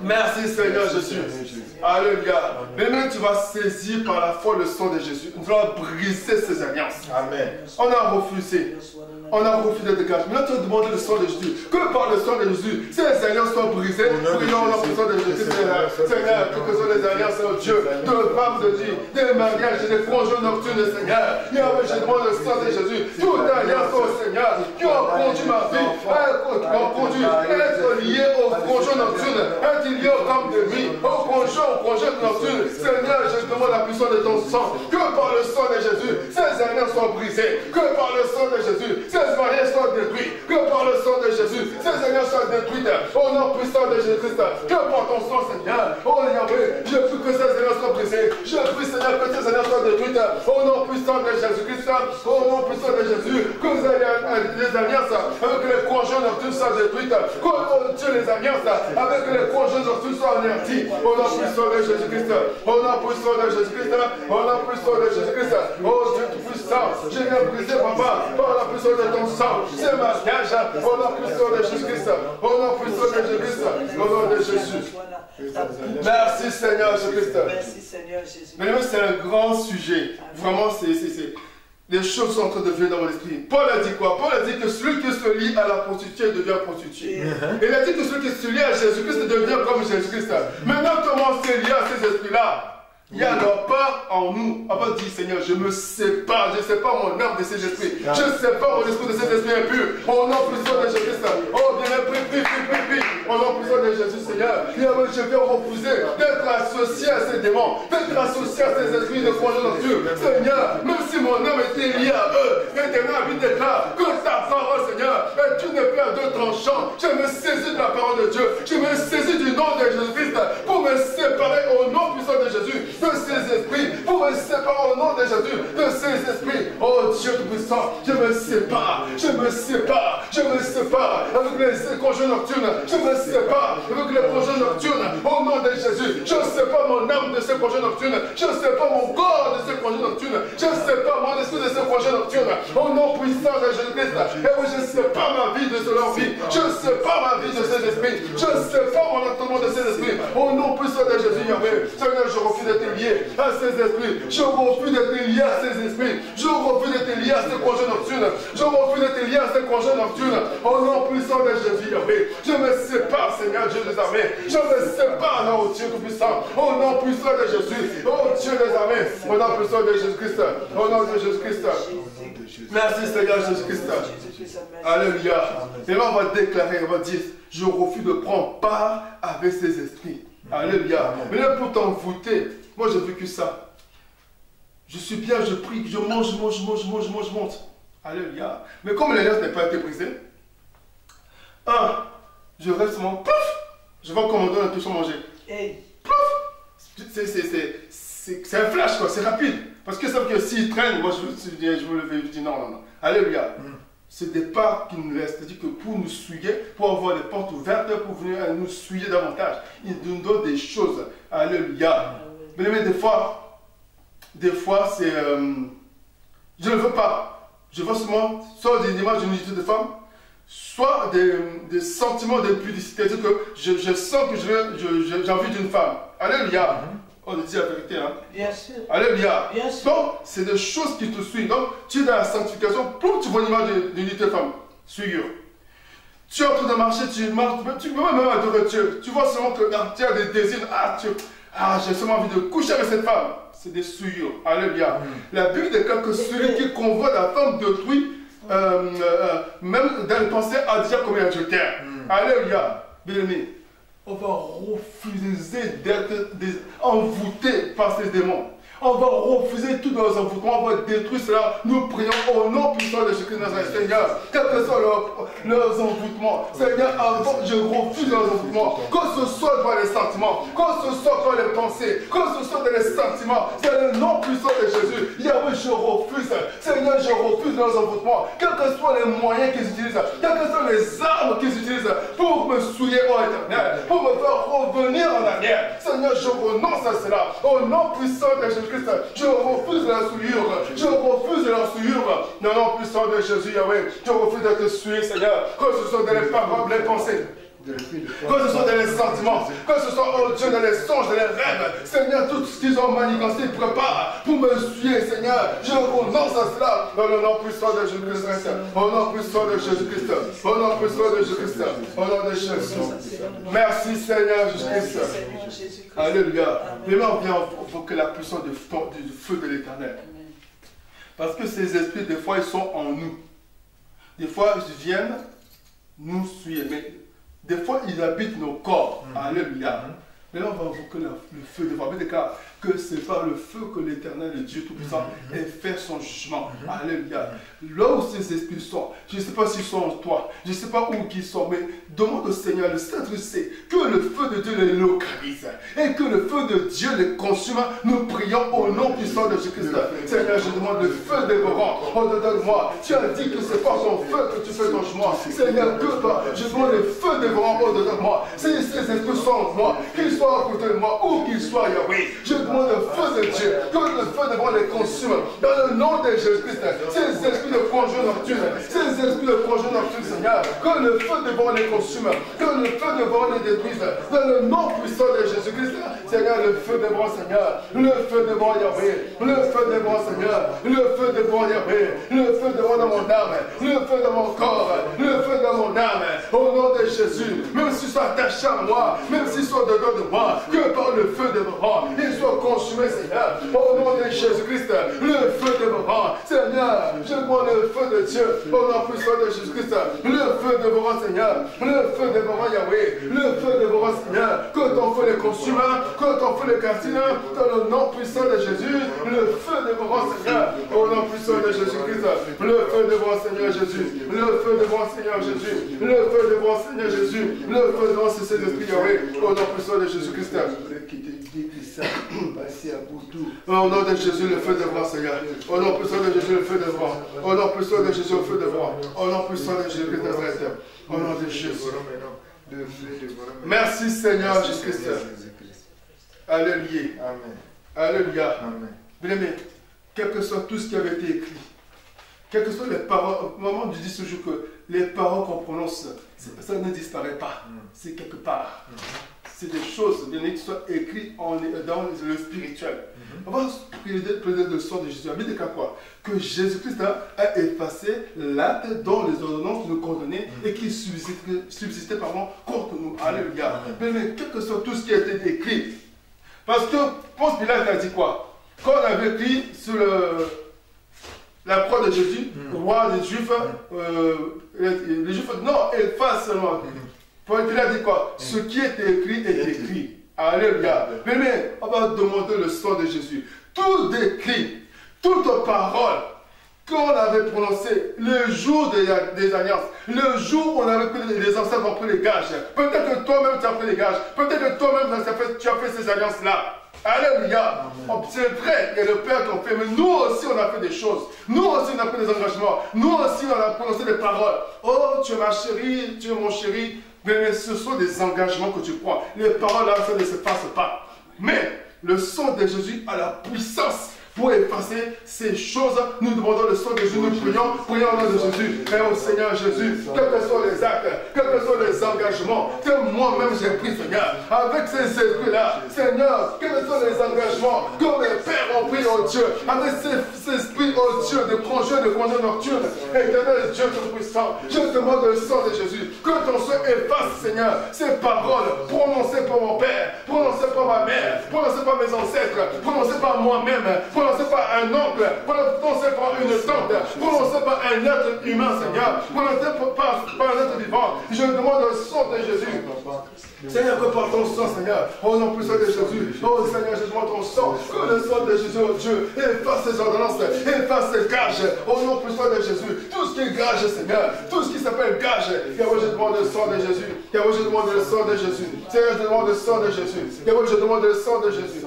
Merci Seigneur Jésus. Alléluia. Maintenant, tu vas saisir par la foi le sang de Jésus. Nous allons briser ces alliances. Amen. On a refusé. On a refusé d'être gage. Maintenant, tu vas demander le sang de Jésus. Que par le sang de Jésus, ces alliances soient brisées. Prions au nom puissant de Jésus. Seigneur, que sont les alliances, oh Dieu, de femmes de vie, des mariages et des conjoints nocturnes, Seigneur. Yahweh, je demande le sang de Jésus. Toute alliance, oh Seigneur, qui ont conduit ma vie, qui ont conduit à être lié au conjoint nocturne, être lié au camp de vie, au conjoint nocturne. Seigneur, je demande la puissance de ton sang. Que par le sang de Jésus, ces alliances soient brisées. Que par le sang de Jésus, ces mariages soient détruits. Que par le sang de Jésus, ces alliances soient détruites. Au nom puissant de Jésus-Christ, que par ton sang, Seigneur. Oh Yahweh, je prie que ces alliances soient brisées. Je prie, Seigneur, que ces alliances soient détruites. Au nom puissant de Jésus-Christ, au nom puissant de Jésus, que les alliances avec les conjoints nocturnes soient détruites. Que, oh Dieu, les alliances avec les conjoints nocturnes soient anéanties. Au nom puissant de Jésus-Christ, au nom puissant de Jésus-Christ, au nom puissant de Jésus-Christ. Oh Dieu tout-puissant, je viens briser, papa, par la puissance de ton sang. C'est ma gage, au nom puissant de Jésus-Christ, au nom puissant de Jésus-Christ, au nom de Jésus. Merci Seigneur Jésus-Christ. Merci Seigneur Jésus. Mais c'est un grand sujet. Vraiment, les choses sont en train de venir dans mon esprit. Paul a dit quoi? Paul a dit que celui qui se lie à la prostituée devient prostituée. Il a dit que celui qui se lie à Jésus-Christ devient comme Jésus-Christ. Maintenant, comment on s'est lié à ces esprits-là? Il y a leur part en nous. On va dire, Seigneur, je me sépare. Je sépare mon âme de ces esprits. Je sépare mon esprit de ces esprits impurs. Au nom puissant de Jésus-Christ. Oh, bien, prie. Au nom puissant de Jésus, Seigneur. Je vais refuser d'être associé à ces démons, d'être associé à ces esprits de conjoint nocturne. Seigneur, même si mon âme était liée à eux, maintenant, vie déclare que ta parole, Seigneur, est une épée à deux tranchants. Je me saisis de la parole de Dieu. Je me saisis du nom de Jésus-Christ pour me séparer au nom puissant de Jésus de ces esprits, pour me séparer au nom de Jésus de ces esprits. Oh Dieu tout-puissant, je me sépare avec les conjoints nocturnes, je me sépare avec les conjoints nocturnes au nom de Jésus. Je sépare mon âme de ces conjoints nocturnes, je sépare mon corps de ces conjoints nocturnes, je sépare mon esprit de ces conjoints nocturnes au nom puissant de Jésus-Christ. Et oui, je sépare ma vie de leur vie, je sépare ma vie de ces esprits, je sépare mon entendement de ces esprits au nom puissant de Jésus. Yahweh, Seigneur, je refuse d'être lié à ces esprits. Je refuse d'être lié à ces esprits. Je refuse d'être lié à ces congés nocturnes. Je refuse d'être lié à ces congés nocturnes. Au nom puissant de Jésus, Yahweh. Je me sépare, Seigneur Dieu des armées. Je me sépare, oh Dieu tout-puissant. Au nom puissant de Jésus. Oh Dieu des armées. Au nom puissant de Jésus-Christ. Au nom de Jésus-Christ. Merci Seigneur Jésus-Christ. Alléluia. Et là on va déclarer, on va dire, je refuse de prendre part avec ces esprits. Alléluia. Mais là pour t'envoûter, moi j'ai vécu ça. Je suis bien, je prie, je mange. Alléluia. Mais comme l'alliance n'a pas été brisée, je reste seulement, pouf, je vois comment on donne un touche à manger. Pouf, c'est un flash quoi, c'est rapide. Parce que ça veut que s'il traîne, moi je me lever, je dis non. Alléluia. C'est des pas qui nous laissent. C'est-à-dire que pour nous souiller, pour avoir les portes ouvertes, pour venir nous souiller davantage, il nous donne des choses. Alléluia. Mais des fois, c'est... je ne veux pas. Je veux seulement soit des images d'une unité de femme, soit des sentiments d'impudicité. C'est-à-dire que je sens que j'ai envie d'une femme. Alléluia. On dit la vérité, hein? Bien sûr. Alléluia. Bien sûr. Donc, c'est des choses qui te suivent. Donc, tu es dans la sanctification. Pour que tu vois l'image d'unité femme, suivre. Tu es en train de marcher, tu marches, tu peux même adorer Dieu. Tu vois seulement que tu as des désirs. J'ai seulement envie de coucher avec cette femme. C'est des souillures. Alléluia. La Bible déclare que celui qui convoite la femme d'autrui, même dans le pensée, a déjà commis un adultère. Alléluia. Bien-aimé. On va refuser d'être envoûtés par ces démons. On va refuser tous nos envoûtements, on va détruire cela. Nous prions au nom puissant de Jésus-Christ Nazareth, Seigneur. Quels que soient leurs envoûtements, Seigneur, je refuse leurs envoûtements. Que ce soit dans les sentiments, que ce soit dans les pensées, que ce soit dans les sentiments, c'est le nom puissant de Jésus. Yahweh, je refuse. Seigneur, je refuse leurs envoûtements. Quels que soient les moyens qu'ils utilisent, quelles que soient les armes qu'ils utilisent pour me souiller au éternel, pour me faire revenir en arrière. Seigneur, je renonce à cela. Au nom puissant de Jésus. Je refuse la souillure. Je refuse la souillure. Non, non, puissant de Jésus, Yahweh. Je refuse de te souiller, Seigneur. Que ce soit dans les paroles, les pensées. Que ce soit dans les sentiments, que ce soit, oh Dieu, dans les songes, dans les rêves, Seigneur, tout ce qu'ils ont manigancé, prépare pour me suivre, Seigneur. Je renonce à cela. Dans le nom puissant de Jésus-Christ. Au nom puissant de Jésus-Christ. Au nom puissant de Jésus-Christ. Au nom de Jésus. Merci, Seigneur Jésus-Christ. Alléluia. Maintenant, on vient pour que la puissance du feu de l'Éternel. Parce que ces esprits, des fois, ils sont en nous. Des fois, ils viennent nous suivre. Mais des fois, ils habitent nos corps. Alléluia. Mais là, on va invoquer le feu de Dieu. Car que c'est par le feu que l'Éternel, le Dieu Tout-Puissant, ait fait son jugement. Alléluia. Là où ces esprits sont, je ne sais pas s'ils sont en toi, je ne sais pas où ils sont, mais demande au Seigneur, le Saint-Esprit, que le feu de Dieu les localise et que le feu de Dieu les consume. Nous prions au nom puissant de Jésus-Christ. Seigneur, je demande le feu dévorant au-dedans de moi. Tu as dit que c'est par ton feu que tu fais ton jugement. Seigneur, je demande le feu dévorant au-dedans de moi. Si ces esprits sont en moi, qu'ils soient à côté de moi, où qu'ils soient, Yahweh, je demande le feu de Dieu, que le feu devant les consume. Dans le nom de Jésus-Christ, ces esprits de conjure nocturne, ces esprits de conjure nocturne, Seigneur, que le feu devant les consume, que le feu devant les détruise. Dans le nom puissant de Jésus-Christ, Seigneur, le feu devant, Seigneur, le feu devant Yahweh, le feu devant, Seigneur, le feu devant Yahweh, le feu devant dans mon âme, le feu dans mon corps, le feu dans mon âme, au nom de Jésus, même s'ils sont attachés à moi, même s'ils sont dedans de moi, que par le feu devant, ils soient consumés, Seigneur, au nom de Jésus-Christ, le feu devant, Seigneur, je demande le feu de Dieu, au nom puissant de Jésus-Christ, le feu devant, Seigneur, le feu devant Yahweh, le feu devant, Seigneur, que ton feu les consume, que ton feu les calcine, dans le nom puissant de Jésus, le feu devant, Seigneur, au nom puissant de Jésus-Christ, le feu devant, Seigneur Jésus, le feu devant, Seigneur Jésus, le feu devant, Seigneur Jésus, le feu devant, ces esprits Yahweh, au nom puissant de Jésus-Christ. Au nom de Jésus, le feu devant, Seigneur. Au nom puissant de Jésus, le feu devant. Au nom puissant de Jésus, le feu devant. Au nom puissant de Jésus-Christ Nazareth. Au nom de Jésus. Merci Seigneur Jésus-Christ. Alléluia. Alléluia. Bien-aimé, quel que soit tout ce qui avait été écrit, quelles que soient les paroles, au moment où je dis toujours que les paroles qu'on prononce, ça ne disparaît pas. C'est quelque part. c'est des choses bien qui sont écrites dans le spirituel. On va prier le sang de Jésus. La Bible déclare quoi? Que Jésus-Christ a effacé l'acte dont les ordonnances nous condamnaient et qui subsistait contre nous. Alléluia. Mais quel que soit tout ce qui a été écrit, parce que Ponce Pilate a dit quoi? Quand on avait écrit sur la croix de Jésus, roi des Juifs, les Juifs, non, efface seulement. Ponce Pilate a dit quoi? Ce qui est écrit est écrit. Alléluia. Mais on va demander le sang de Jésus. Tout écrit, toute parole qu'on avait prononcée le jour des alliances, le jour où on avait pris les ancêtres ont pris les gages. Peut-être que toi-même tu as pris les gages. Peut-être que toi-même tu as fait ces alliances-là. Alléluia. C'est vrai, il y a le Père qui a fait, mais nous aussi on a fait des choses. Nous aussi on a pris des engagements. Nous aussi on a prononcé des paroles. Oh, tu es ma chérie, tu es mon chéri. Mais ce sont des engagements que tu prends. Les paroles là, ça ne se passe pas. Mais le sang de Jésus a la puissance pour effacer ces choses. Nous demandons le sang de Jésus, nous prions au nom de Jésus. Et au Seigneur Jésus, quels que soient les actes, quels que soient les engagements que moi-même j'ai pris, Seigneur, avec ces esprits-là, Seigneur, quels que soient les engagements que mes pères ont pris, oh Dieu, avec ces esprits, oh Dieu, de congé, de congé nocturne, éternel Dieu Tout-Puissant, je demande le sang de Jésus, que ton sang efface, Seigneur, ces paroles prononcées par mon père, prononcées par ma mère, prononcées par mes ancêtres, prononcées par moi-même, prononcé par un oncle, prononcé par une tante, prononcé par un être humain, Seigneur, prononcé par un être vivant. Je demande le sang de Jésus. Seigneur, que par ton sang, Seigneur, au nom puissant de Jésus, oh Seigneur, je demande ton sang, que le sang de Jésus, oh Dieu, efface ces ordonnances, efface ces gages, au nom puissant de Jésus, tout ce qui est gage, Seigneur, tout ce qui s'appelle gage, Yahweh, je demande le sang de Jésus, Yahweh, je demande le sang de Jésus, Seigneur, je demande le sang de Jésus, Yahweh, je demande le sang de Jésus,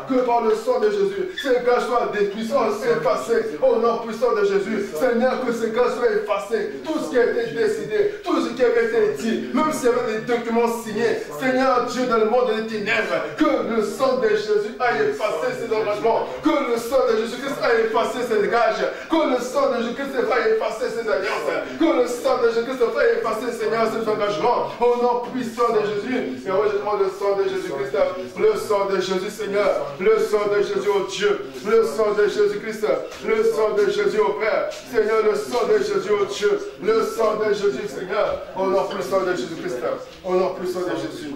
que par le sang de Jésus, ces gages soient détruits, soient effacés, au nom puissant de Jésus, Seigneur, que ces gages soient effacés, tout ce qui a été décidé, tout ce qui avait été dit, même s'il y avait des documents signé, Seigneur Dieu, dans le monde des ténèbres, que le sang de Jésus a effacé ces engagements, que le sang de Jésus-Christ a effacé ces gages, que le sang de Jésus-Christ va effacer ces alliances, que le sang de Jésus-Christ va effacer, Seigneur, ces engagements, au nom puissant de Jésus. Et oui, je demande le sang de Jésus-Christ, le sang de Jésus, Seigneur, le sang de Jésus, au Dieu, le sang de Jésus-Christ, le sang de Jésus, au Père, Seigneur, le sang de Jésus, au Dieu, le sang de Jésus, Seigneur, au nom puissant de Jésus-Christ, au nom puissant de Jésus.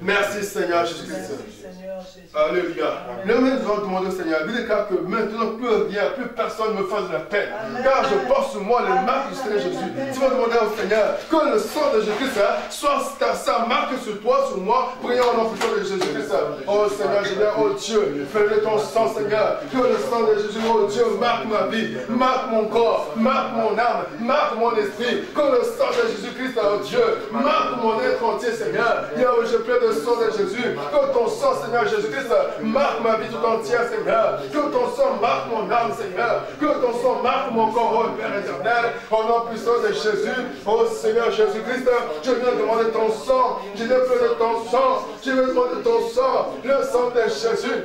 Merci Seigneur Jésus-Christ. Alléluia. Nous devons demander au Seigneur, il déclare que maintenant plus personne ne me fasse de la peine. Car je porte sur moi les marques du Seigneur Jésus. Tu vas demander au Seigneur que le sang de Jésus-Christ soit sa marque sur toi, sur moi. Prions au nom puissant de Jésus-Christ. Oh Seigneur, je viens, oh Dieu, fais-le ton sang Seigneur. Que le sang de Jésus, oh Dieu, marque ma vie, marque mon corps, marque mon âme, marque mon esprit. Que le sang de Jésus-Christ, oh Dieu, marque mon être entier Seigneur. Je plaide le sang de Jésus. Que ton sang, Seigneur Jésus-Christ, marque ma vie tout entière, Seigneur. Que ton sang marque mon âme, Seigneur. Que ton sang marque mon corps, oh Père éternel. Au nom puissant de Jésus, oh Seigneur Jésus-Christ, je viens demander ton sang. Je viens pleurer ton sang. Je viens demander ton sang. Le sang de Jésus.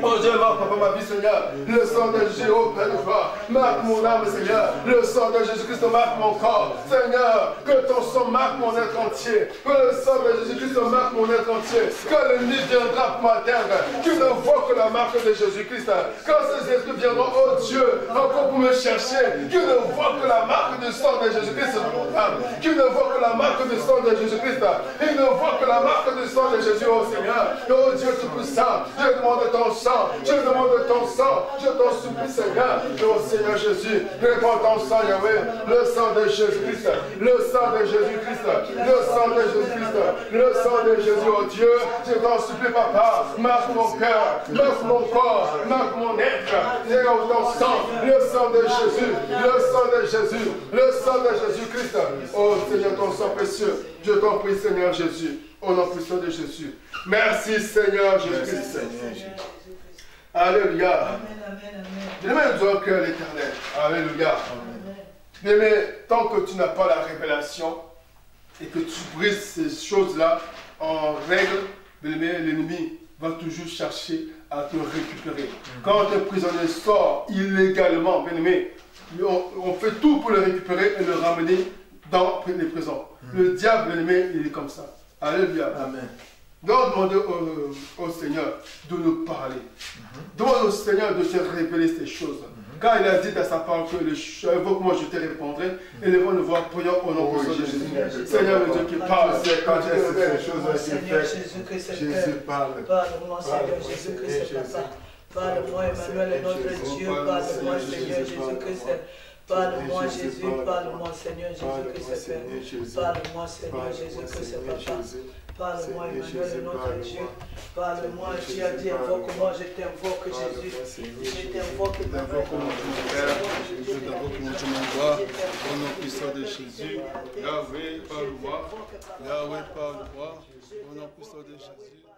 Oh Dieu, marque ma vie, Seigneur. Le sang de Jésus, oh Père de foi. Marque mon âme, Seigneur. Le sang de Jésus-Christ marque mon corps. Seigneur, que ton sang marque mon être entier. Que le sang de Jésus-Christ marque mon être entier. Quand l'ennemi viendra pour m'atteindre, tu ne vois que la marque de Jésus-Christ. Quand ces esprits viendront, oh Dieu, encore pour me chercher, tu ne vois que la marque du sang de Jésus-Christ sur mon âme. Tu ne vois que la marque du sang de Jésus-Christ. Il ne voit que la marque du sang de Jésus, oh Seigneur. Oh Dieu Tout-Puissant, je demande ton sang. Je demande ton sang. Je t'en supplie, Seigneur. Oh Seigneur Jésus, réponds ton sang, Yahweh. Le sang de Jésus-Christ. Le sang de Jésus-Christ. Le sang de Jésus-Christ. Le sang de Jésus, oh Dieu, je t'en supplie, Papa, marque mon cœur, marque mon corps, marque mon être, et ton sang, le sang de Jésus, le sang de Jésus, le sang de Jésus-Christ. Oh Seigneur, ton sang précieux, je t'en prie, Seigneur Jésus, au nom puissant de Jésus. Merci, Seigneur Jésus-Christ. Alléluia. Bien-aimé, nous avons cœur l'éternel. Alléluia. Bien-aimé, tant que tu n'as pas la révélation, et que tu brises ces choses-là en règle, l'ennemi va toujours chercher à te récupérer. Quand un prisonnier sort illégalement, bien-aimé, on fait tout pour le récupérer et le ramener dans les prisons. Le diable, l'ennemi, il est comme ça. Alléluia. Amen. Donc, demandez au Seigneur de nous parler. Demande au Seigneur de te révéler ces choses. Car il a dit à sa parole que invoque-moi, je te répondrai. Et les nous voir, prions au nom de Jésus. Seigneur, le Dieu qui parle, c'est quand ces choses Seigneur Jésus-Christ, Jésus parle. Parle-moi, Seigneur Jésus-Christ, Papa. Parle-moi, Emmanuel, notre Dieu. Parle-moi, Seigneur Jésus-Christ. Parle-moi, Jésus. Parle-moi, Seigneur Jésus-Christ, Père. Parle-moi, Seigneur Jésus-Christ, Papa. Parle-moi, Emmanuel, notre Dieu. Parle-moi, tu as dit, invoque-moi, je t'invoque, Jésus. Je t'invoque, Je t'invoque mon Père, je t'invoque mon Dieu, mon roi, au nom puissant de Jésus. Yahweh, parle-moi. Yahweh, parle-moi, au nom puissant de Jésus.